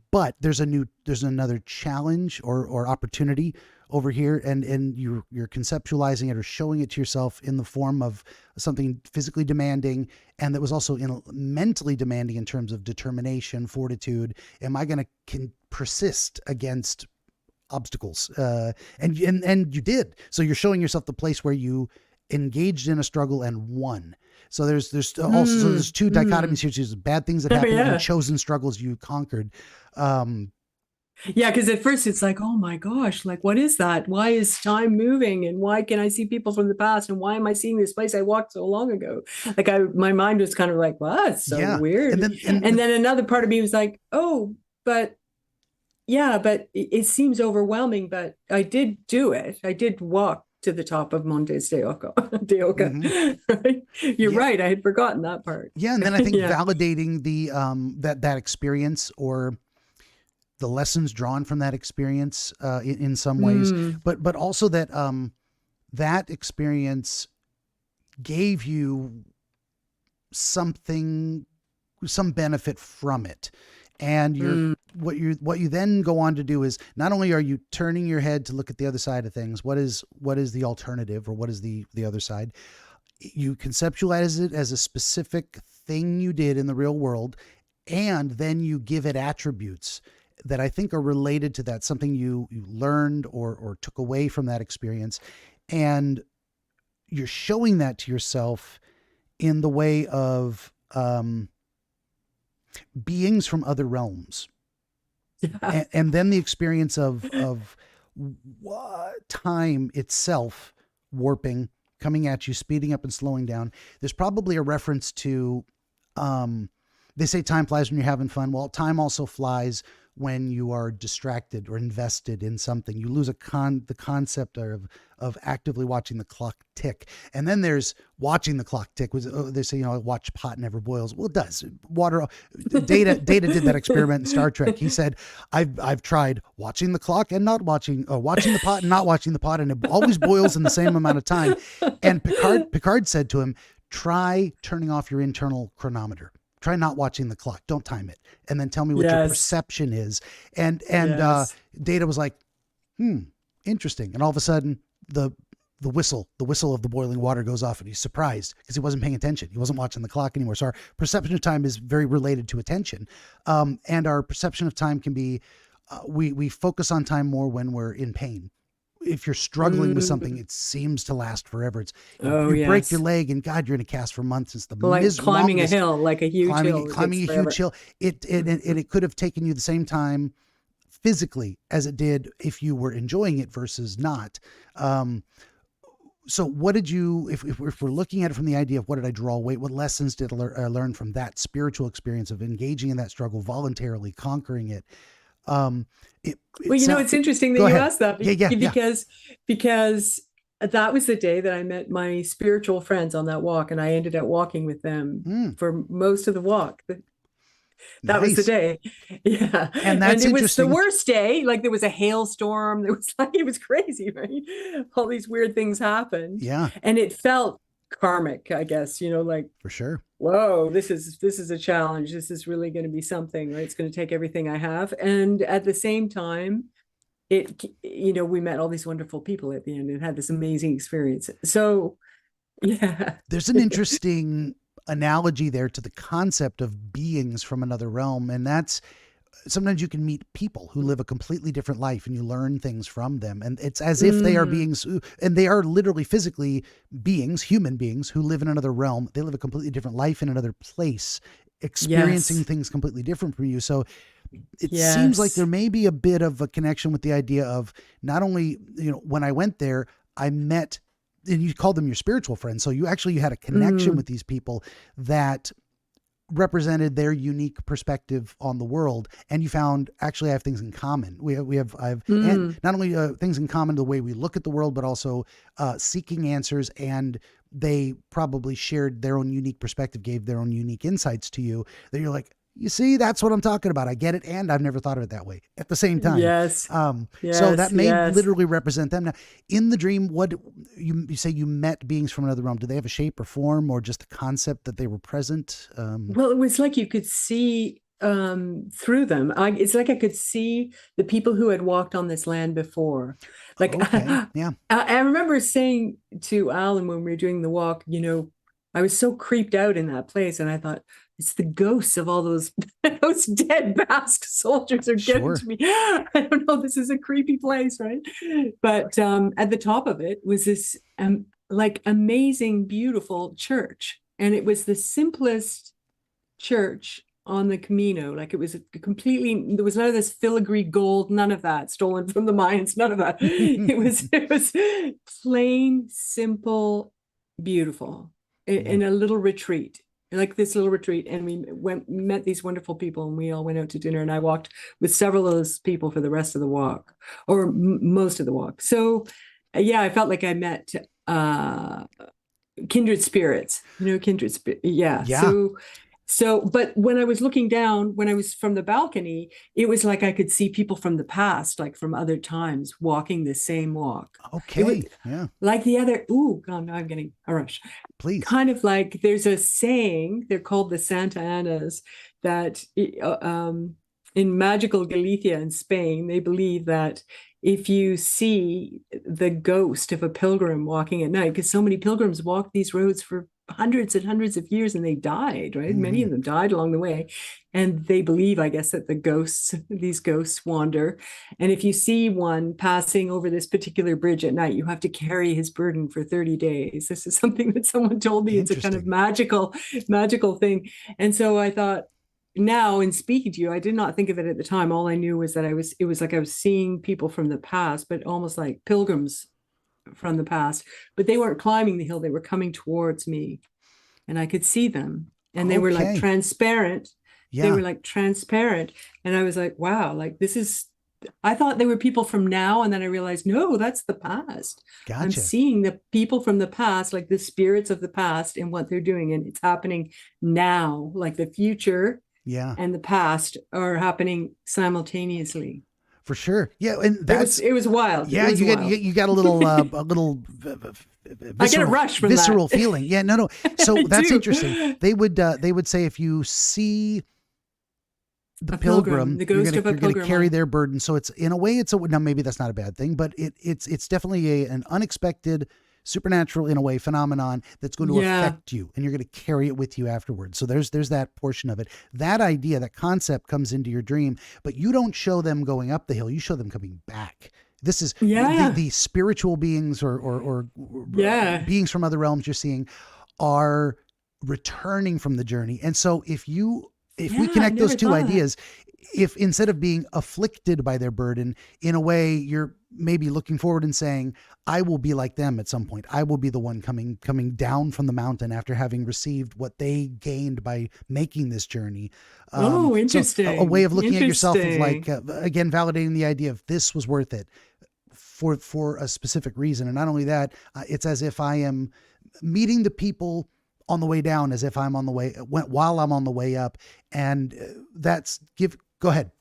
But there's another challenge or opportunity over here, and you're conceptualizing it or showing it to yourself in the form of something physically demanding, and that was also mentally demanding in terms of determination, fortitude. Am I going to persist against obstacles? And you did. So you're showing yourself the place where you engaged in a struggle and won. So there's two dichotomies here. There's bad things that happened and chosen struggles you conquered. Because at first it's like, oh my gosh, like what is that? Why is time moving? And why can I see people from the past? And why am I seeing this place I walked so long ago? Like my mind was kind of like, well, it's so weird. And then another part of me was like, oh, but it seems overwhelming, but I did do it. I did walk to the top of Montes de Oca. Right? You're right. I had forgotten that part. Yeah. And then I think validating the that experience or the lessons drawn from that experience in some ways, but also that that experience gave you some benefit from it. And what you then go on to do is not only are you turning your head to look at the other side of things, what is the alternative or what is the other side? You conceptualize it as a specific thing you did in the real world, and then you give it attributes that I think are related to that, something you learned or took away from that experience. And you're showing that to yourself in the way of beings from other realms. And then the experience of time itself warping, coming at you, speeding up and slowing down. There's probably a reference to, they say time flies when you're having fun. Well, time also flies when you are distracted or invested in something. You lose the concept of actively watching the clock tick. And then there's watching the clock tick. They say, watch pot never boils. Well, it does. Data did that experiment in Star Trek. He said, I've tried watching the clock and not watching the pot and not watching the pot, and it always boils in the same amount of time. And Picard said to him, try turning off your internal chronometer. Try not watching the clock. Don't time it. And then tell me what your perception is. And Data was like, Interesting. And all of a sudden the whistle of the boiling water goes off and he's surprised because he wasn't paying attention. He wasn't watching the clock anymore. So our perception of time is very related to attention. And our perception of time can be, we focus on time more when we're in pain. If you're struggling with something, it seems to last forever. It's you break your leg and God, you're in a cast for months. It's the like climbing a hill, like a huge hill. Climbing a huge hill. It could have taken you the same time physically as it did if you were enjoying it versus not. So what did you, if we're looking at it from the idea of what did I draw away, what lessons did I learn from that spiritual experience of engaging in that struggle, voluntarily conquering it? It's interesting that you asked that because that was the day that I met my spiritual friends on that walk, and I ended up walking with them for most of the walk. That was the day. Yeah. And it was the worst day. Like there was a hailstorm. It was crazy, right? All these weird things happened. Yeah. And it felt karmic, I guess, like for sure. Whoa, this is a challenge. This is really going to be something, right? It's going to take everything I have. And at the same time, we met all these wonderful people at the end and had this amazing experience. So yeah. There's an interesting analogy there to the concept of beings from another realm. And that's sometimes you can meet people who live a completely different life and you learn things from them. And it's as if they are beings and they are literally physically beings, human beings who live in another realm. They live a completely different life in another place, experiencing things completely different from you. So it seems like there may be a bit of a connection with the idea of not only, when I went there, I met, and you called them your spiritual friends. So you had a connection with these people that represented their unique perspective on the world. And you found, actually, I have things in common. And not only things in common, the way we look at the world, but also seeking answers. And they probably shared their own unique perspective, gave their own unique insights to you that you're like, you see, that's what I'm talking about. I get it. And I've never thought of it that way at the same time. Yes. So that may literally represent them. Now, in the dream, what you say you met beings from another realm. Do they have a shape or form or just the concept that they were present? Well, it was like you could see through them. It's like I could see the people who had walked on this land before. Like, I remember saying to Alan when we were doing the walk, I was so creeped out in that place. And I thought, it's the ghosts of all those dead Basque soldiers are getting to me. I don't know. This is a creepy place, right? But at the top of it was this amazing, beautiful church. And it was the simplest church on the Camino. Like it was there was none of this filigree gold, none of that stolen from the Mayans, none of that. It was plain, simple, beautiful in a little retreat. Like this little retreat, and we met these wonderful people, and we all went out to dinner, and I walked with several of those people for the rest of the walk, or most of the walk. So I felt like I met kindred spirits, So, but when I was looking down, when I was from the balcony, it was like I could see people from the past, like from other times, walking the same walk. Okay. Like the other, God, now I'm getting a rush. Please. Kind of like there's a saying, they're called the Santa Anas, that in magical Galicia in Spain, they believe that if you see the ghost of a pilgrim walking at night, because so many pilgrims walk these roads for hundreds and hundreds of years and they died, right? Many of them died along the way. And they believe, I guess, that these ghosts wander. And if you see one passing over this particular bridge at night, you have to carry his burden for 30 days. This is something that someone told me. It's a kind of magical thing. And so I thought, now in speaking to you, I did not think of it at the time. All I knew was that it was like I was seeing people from the past, but almost like pilgrims from the past, but they weren't climbing the hill. They were coming towards me and I could see them, and they were like transparent. They were like transparent. And I was like, wow, like I thought they were people from now. And then I realized, no, that's the past. Gotcha. I'm seeing the people from the past, like the spirits of the past and what they're doing. And it's happening now, like the future and the past are happening simultaneously. For sure. Yeah. And it was wild. Yeah. You got a little, I get a rush from visceral that. feeling. Yeah. No. So that's interesting. They would say, if you see the A pilgrim, pilgrim, the ghost of a you're going to pilgrim. carry their burden. So it's, in a way, now maybe that's not a bad thing, but it's definitely an unexpected, supernatural, in a way, phenomenon that's going to affect you, and you're going to carry it with you afterwards. So there's that portion of it. That idea, that concept comes into your dream, but you don't show them going up the hill. You show them coming back. This is the spiritual beings or beings from other realms you're seeing are returning from the journey. And so if we connect those two ideas, if instead of being afflicted by their burden, in a way, you're maybe looking forward and saying, I will be like them at some point. I will be the one coming down from the mountain after having received what they gained by making this journey. Interesting. So a way of looking at yourself of like, again, validating the idea of this was worth it for a specific reason. And not only that, it's as if I am meeting the people on the way down as if I'm on the way, while I'm on the way up. And go ahead.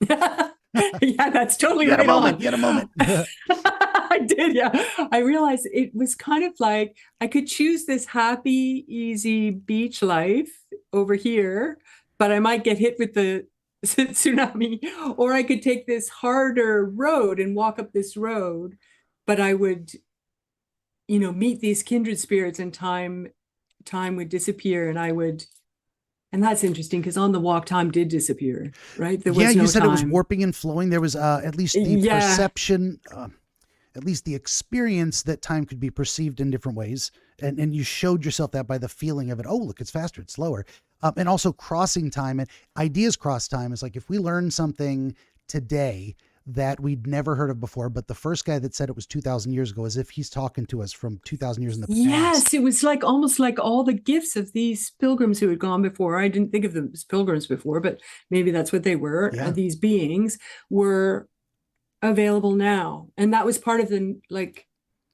Yeah, that's totally right on. You had a moment. I did, yeah. I realized it was kind of like I could choose this happy, easy beach life over here, but I might get hit with the tsunami, or I could take this harder road and walk up this road, but I would, meet these kindred spirits, and time would disappear, and that's interesting because on the walk, time did disappear, right? There was you said time. It was warping and flowing. There was at least the perception, at least the experience that time could be perceived in different ways. And you showed yourself that by the feeling of it. Oh, look, it's faster, it's slower. And also crossing time, and ideas cross time is like, if we learn something today that we'd never heard of before, but the first guy that said it was 2,000 years ago, as if he's talking to us from 2,000 years in the past. Yes, it was like almost like all the gifts of these pilgrims who had gone before. I didn't think of them as pilgrims before, but maybe that's what they were. Yeah. These beings were available now, and that was part of the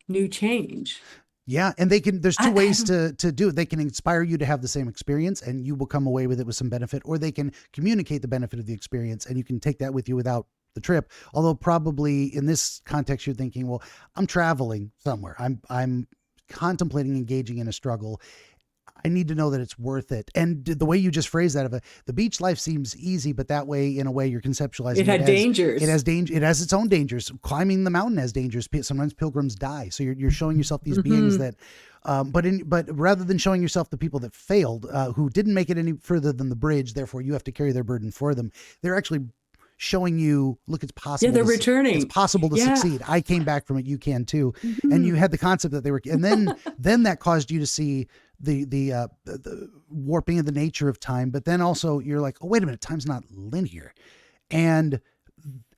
new change. Yeah. And there's two ways to do it. They can inspire you to have the same experience and you will come away with it with some benefit, or they can communicate the benefit of the experience and you can take that with you without the trip. Although probably in this context, you're thinking, well, I'm traveling somewhere. I'm contemplating engaging in a struggle. I need to know that it's worth it. And the way you just phrased that, the beach life seems easy, but that way, in a way, you're conceptualizing it had dangers. It has danger. It has its own dangers. Climbing the mountain has dangers. Sometimes pilgrims die. So you're showing yourself these beings that, but rather than showing yourself the people that failed, who didn't make it any further than the bridge, therefore you have to carry their burden for them. They're actually showing you, look, it's possible. Yeah, they're returning. It's possible to succeed. I came back from it. You can too. And you had the concept that they were, and then that caused you to see the warping of the nature of time. But then also you're like, oh, wait a minute, time's not linear. And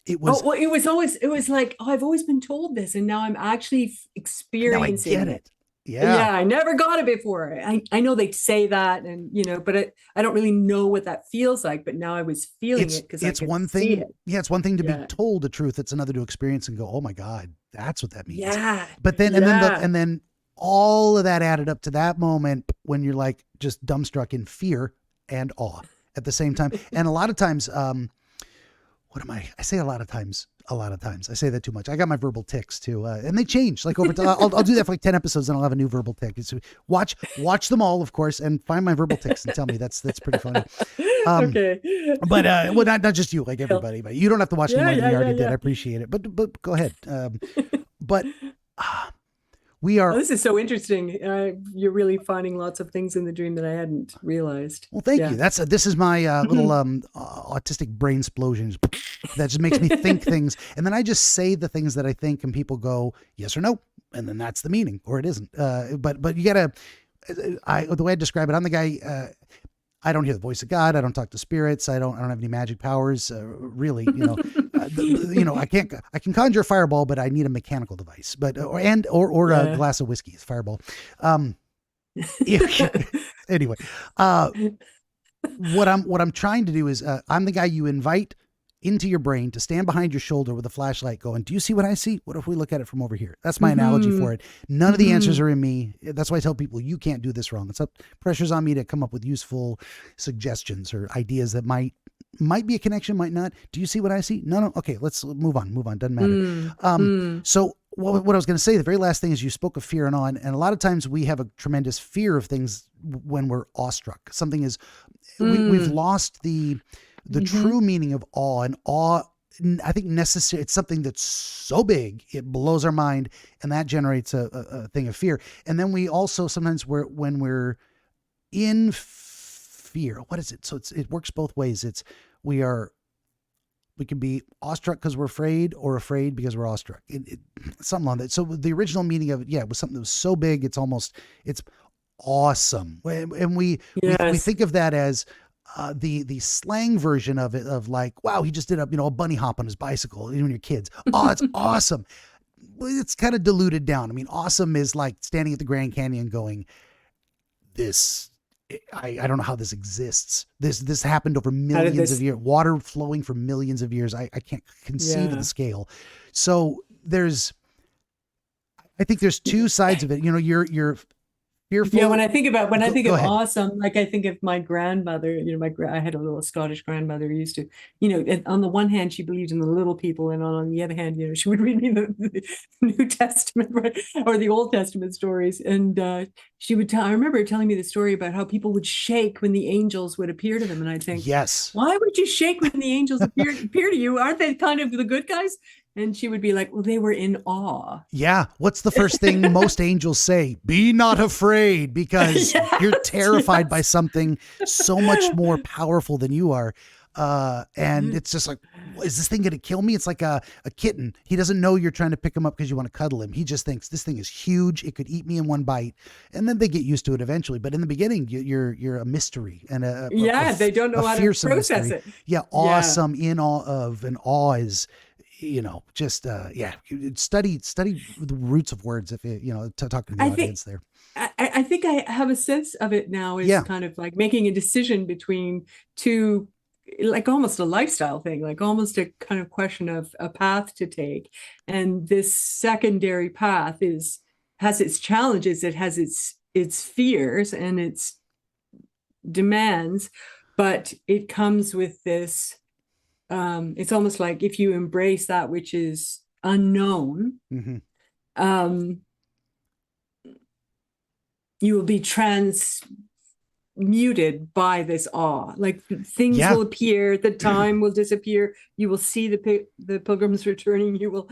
it was, it was like, oh, I've always been told this, and now I'm actually experiencing now I get it. Yeah. I never got it before. I know they say that, and but I don't really know what that feels like. But now I was feeling it because it's one thing. Yeah, it's one thing to be told the truth. It's another to experience and go, oh my God, that's what that means. Yeah. But then and then all of that added up to that moment when you're like just dumbstruck in fear and awe at the same time. And a lot of times, I say a lot of times. I say that too much. I got my verbal tics too. And they change like over time. I'll do that for like 10 episodes and I'll have a new verbal tic. So watch them all, of course, and find my verbal tics and tell me. That's pretty funny. Okay. But not just you, like everybody, but you don't have to watch anymore than you already did. I appreciate it. But go ahead. We are. Oh, this is so interesting. You're really finding lots of things in the dream that I hadn't realized. Well, thank you. This is my little autistic brain explosions that just makes me think things, and then I just say the things that I think, and people go yes or no, and then that's the meaning, or it isn't. But you gotta. The way I describe it, I'm the guy. I don't hear the voice of God. I don't talk to spirits. I don't have any magic powers. Really, I can conjure a fireball, but I need a mechanical device. But or a glass of whiskey. It's fireball. Anyway, what I'm trying to do is I'm the guy you invite into your brain to stand behind your shoulder with a flashlight going, do you see what I see? What if we look at it from over here? That's my analogy for it. None of the answers are in me. That's why I tell people you can't do this wrong. Pressure's on me to come up with useful suggestions or ideas that might be a connection, might not. Do you see what I see? No. Okay, let's move on. Doesn't matter. So what I was going to say, the very last thing is you spoke of fear and awe, and a lot of times we have a tremendous fear of things when we're awestruck. Something is, we've lost the the true meaning of awe. And awe, I think necessary. It's something that's so big, it blows our mind, and that generates a thing of fear. And then we also sometimes when we're in fear, what is it? So it works both ways. We can be awestruck because we're afraid, or afraid because we're awestruck. Something like that. So the original meaning of it, it was something that was so big, it's awesome. And we think of that as the slang version of it, of like, wow, he just did a bunny hop on his bicycle when you're kids. Oh, it's awesome. It's kind of diluted down. I mean, awesome is like standing at the Grand Canyon going, I don't know how this exists. This happened over millions of years. Water flowing for millions of years. I can't conceive of the scale. So I think there's two sides of it. You're fearful. Yeah, when I think of ahead. awesome, like I think of my grandmother. I had a little Scottish grandmother who used to, on the one hand she believed in the little people, and on the other hand, she would read me the New Testament, right, or the Old Testament stories, and she would I remember telling me the story about how people would shake when the angels would appear to them, and I'd think, yes, why would you shake when the angels appear to you? Aren't they kind of the good guys? And she would be like, well, they were in awe. Yeah. What's the first thing most angels say? Be not afraid, because you're terrified by something so much more powerful than you are. And it's just like, is this thing going to kill me? It's like a kitten. He doesn't know you're trying to pick him up because you want to cuddle him. He just thinks this thing is huge. It could eat me in one bite. And then they get used to it eventually. But in the beginning, you're a mystery, and they don't know how to process mystery. it. Yeah. Awesome. In awe of, and awe is, study the roots of words. If talking to the audience there. I think I have a sense of it now as kind of like making a decision between two, like almost a lifestyle thing, like almost a kind of question of a path to take. And this secondary path has its challenges, it has its fears and its demands, but it comes with this, it's almost like if you embrace that which is unknown, you will be transmuted by this awe. Like things will appear, the time will disappear. You will see the pilgrims returning. You will,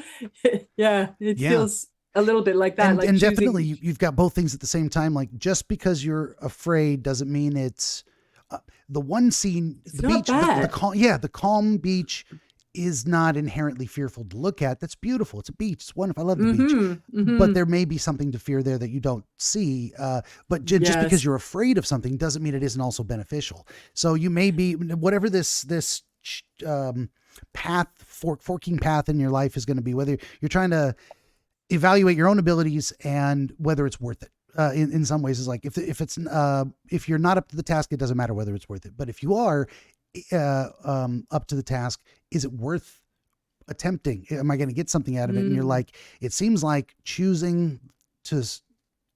feels a little bit like that. And definitely you've got both things at the same time. Like just because you're afraid doesn't mean it's the one scene, the beach, the calm beach is not inherently fearful to look at. That's beautiful. It's a beach. It's wonderful. I love the beach, but there may be something to fear there that you don't see. But just because you're afraid of something doesn't mean it isn't also beneficial. So you may be, whatever this path, forking path in your life is going to be, whether you're trying to evaluate your own abilities and whether it's worth it. In some ways, is like if you're not up to the task, it doesn't matter whether it's worth it. But if you are up to the task, is it worth attempting? Am I going to get something out of it? And you're like, it seems like choosing to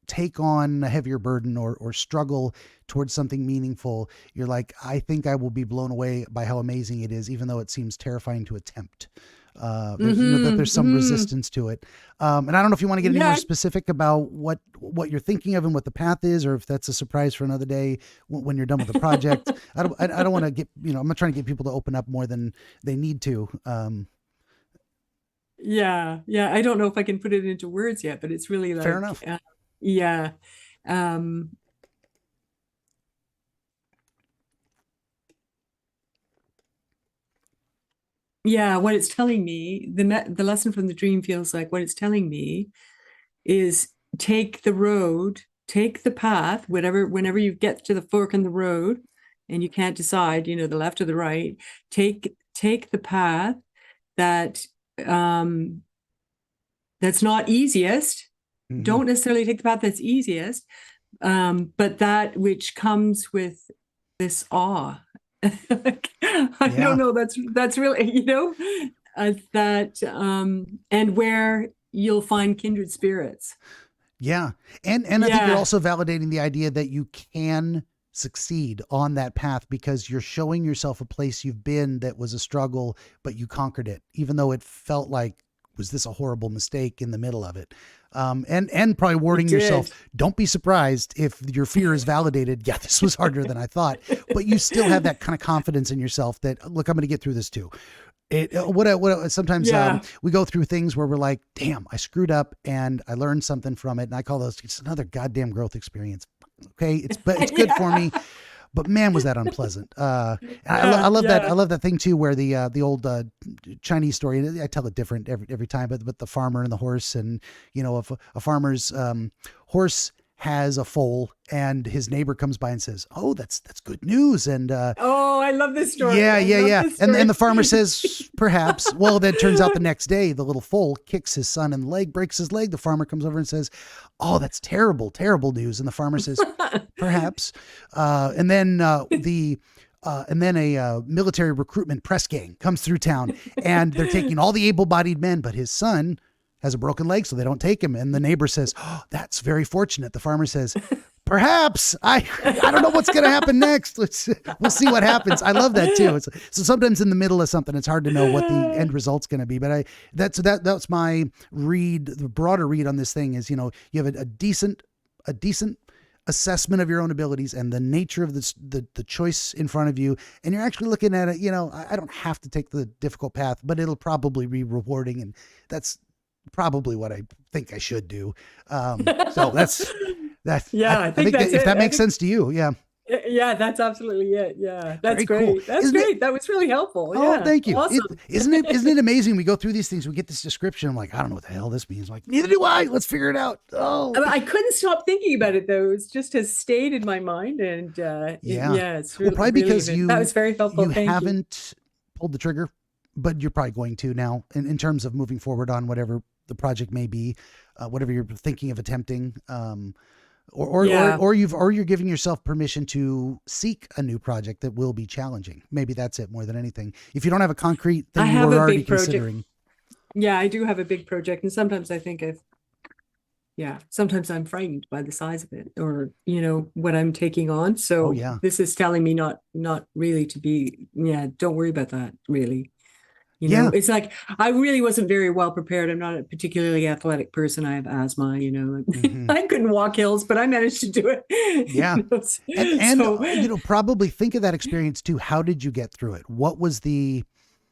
take on a heavier burden or struggle towards something meaningful. You're like, I think I will be blown away by how amazing it is, even though it seems terrifying to attempt. There's some resistance to it. And I don't know if you want to get any more specific about what you're thinking of and what the path is, or if that's a surprise for another day when you're done with the project. I don't want to get, I'm not trying to get people to open up more than they need to. I don't know if I can put it into words yet, but it's really like, fair enough. What it's telling me, the lesson from the dream feels like what it's telling me is take the road, take the path, whenever you get to the fork in the road and you can't decide, the left or the right, take the path that that's not easiest. Don't necessarily take the path that's easiest, but that which comes with this awe. I don't know. That's really, and where you'll find kindred spirits. Yeah. And I think you're also validating the idea that you can succeed on that path because you're showing yourself a place you've been that was a struggle, but you conquered it, even though it felt like, was this a horrible mistake in the middle of it? And probably warning yourself, don't be surprised if your fear is validated. Yeah, this was harder than I thought, but you still have that kind of confidence in yourself that, look, I'm going to get through this too. Sometimes we go through things where we're like, damn, I screwed up and I learned something from it. And I call those, it's another goddamn growth experience. Okay. It's good for me. But man, was that unpleasant. I love that. I love that thing too, where the old Chinese story, I tell it different every time, but the farmer and the horse, and, you know, if a farmer's horse has a foal and his neighbor comes by and says, oh, that's good news. And, I love this story. Yeah. And the farmer says, perhaps. Well, then it turns out the next day, the little foal kicks his son in the leg, breaks his leg. The farmer comes over and says, oh, that's terrible, terrible news. And the farmer says, perhaps. And then a military recruitment press gang comes through town, and they're taking all the able-bodied men, but his son has a broken leg, so they don't take him. And the neighbor says, oh, that's very fortunate. The farmer says, perhaps. I don't know what's going to happen next. We'll see what happens. I love that too. So sometimes in the middle of something, it's hard to know what the end result's going to be. But that's my read. The broader read on this thing is, you know, you have a decent assessment of your own abilities and the nature of the choice in front of you. And you're actually looking at it, you know, I don't have to take the difficult path, but it'll probably be rewarding. And that's probably what I think I should do. So that's. I think that's if that makes sense to you. Yeah, that's absolutely it. Yeah, that's Very great. cool. That's great. That was really helpful. Oh, thank you. Awesome. Isn't it amazing? We go through these things, we get this description. I'm like, I don't know what the hell this means. I'm like, neither do I. Let's figure it out. Oh, I couldn't stop thinking about it though. It just has stayed in my mind, and it's really, probably because that was very helpful. You haven't pulled the trigger, but you're probably going to now in terms of moving forward on whatever the project may be, whatever you're thinking of attempting. Or you're giving yourself permission to seek a new project that will be challenging. Maybe that's it more than anything. If you don't have a concrete thing you were already considering. Yeah, I do have a big project, and sometimes I think sometimes I'm frightened by the size of it, or, you know, what I'm taking on. So this is telling me not really to be, don't worry about that, really. You know, it's like, I really wasn't very well prepared. I'm not a particularly athletic person. I have asthma, you know, I couldn't walk hills, but I managed to do it. Yeah. You know, probably think of that experience too. How did you get through it? What was the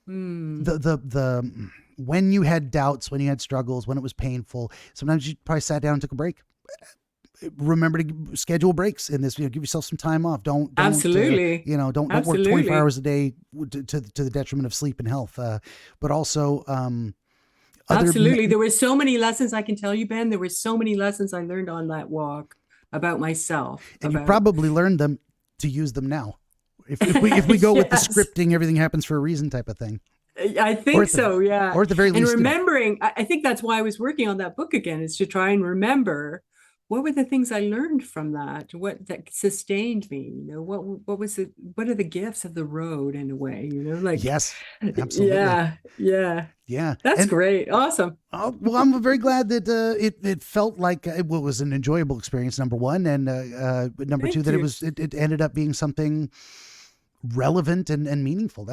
when you had doubts, when you had struggles, when it was painful, sometimes you probably sat down and took a break. Remember to schedule breaks in this, you know, give yourself some time off. Don't absolutely, don't work 24 hours a day to the detriment of sleep and health. But also, absolutely. There were so many lessons I can tell you, Ben. There were so many lessons I learned on that walk about myself. And you probably learned them to use them now. If we go with the scripting, everything happens for a reason type of thing. I think so. Yeah. Or at the very least, and remembering, I think that's why I was working on that book again, is to try and remember what were the things I learned from that? What that sustained me? You know, what are the gifts of the road in a way? You know, like yes, absolutely. Yeah. That's great. Awesome. Well, I'm very glad that it felt like it was an enjoyable experience. Number one, and number two, that it ended up being something relevant and meaningful.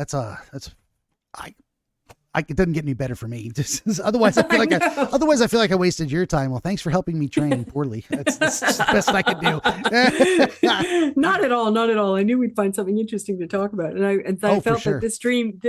It doesn't get any better for me. Otherwise, I feel like I wasted your time. Well, thanks for helping me train poorly. That's the best I could do. Not at all. I knew we'd find something interesting to talk about, and I felt that this dream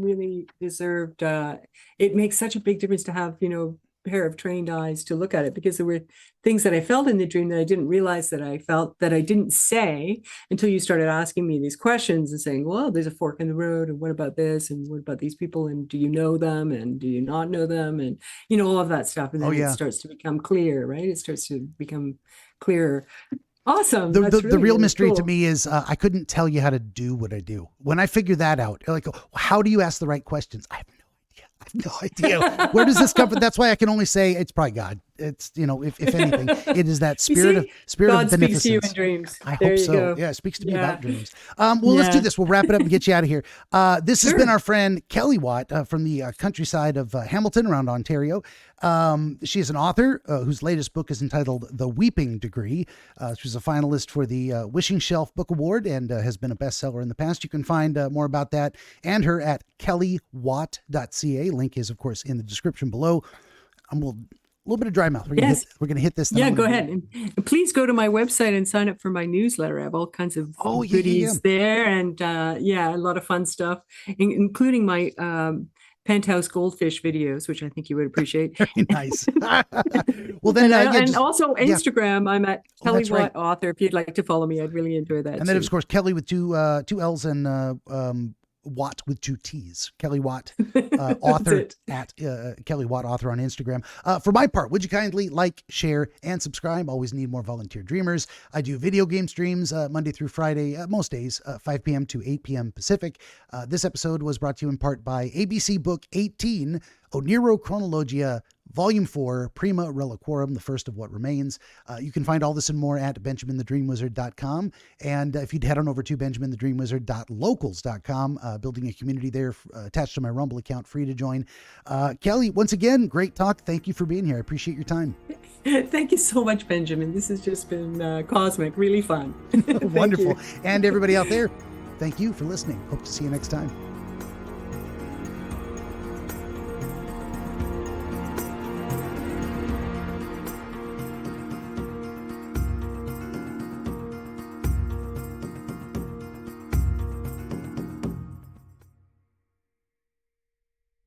really deserved. It makes such a big difference to have, you know, a pair of trained eyes to look at it, because there were things that I felt in the dream that I didn't realize that I felt, that I didn't say until you started asking me these questions and saying, well, there's a fork in the road, and what about this, and what about these people, and do you know them, and do you not know them, and, you know, all of that stuff. And then it starts to become clear, right? It starts to become clearer. Awesome. The real mystery to me is I couldn't tell you how to do what I do. When I figure that out, like, how do you ask the right questions? I have no idea. Where does this come from? That's why I can only say it's probably God. It's, you know, if anything, it is that spirit of beneficence. God speaks to you in dreams. I hope so. Go. Yeah, it speaks to me about dreams. Let's do this. We'll wrap it up and get you out of here. This has been our friend Kelly Watt from the countryside of Hamilton around Ontario. She is an author whose latest book is entitled The Weeping Degree. She was a finalist for the Wishing Shelf Book Award and has been a bestseller in the past. You can find more about that and her at kellywatt.ca. Link is, of course, in the description below. little bit of dry mouth. We're gonna hit this. Yeah, go ahead. And please go to my website and sign up for my newsletter. I have all kinds of goodies there, and a lot of fun stuff, including my penthouse goldfish videos, which I think you would appreciate. Very nice. Well, then, and also Instagram. I'm at Kelly Watt Author. If you'd like to follow me, I'd really enjoy that. And then, of course, Kelly with two L's and Watt with 2 T's. Kelly Watt, author at Kelly Watt Author on Instagram. For my part, would you kindly like, share, and subscribe? Always need more volunteer dreamers. I do video game streams Monday through Friday, most days, 5 p.m. to 8 p.m. Pacific. This episode was brought to you in part by ABC Book 18, Oniro Chronologia, Volume 4, Prima Reliquorum, the first of what remains. You can find all this and more at BenjaminTheDreamWizard.com. And if you'd head on over to BenjaminTheDreamWizard.locals.com, building a community there attached to my Rumble account, free to join. Kelly, once again, great talk. Thank you for being here. I appreciate your time. Thank you so much, Benjamin. This has just been cosmic, really fun. Wonderful. And everybody out there, thank you for listening. Hope to see you next time.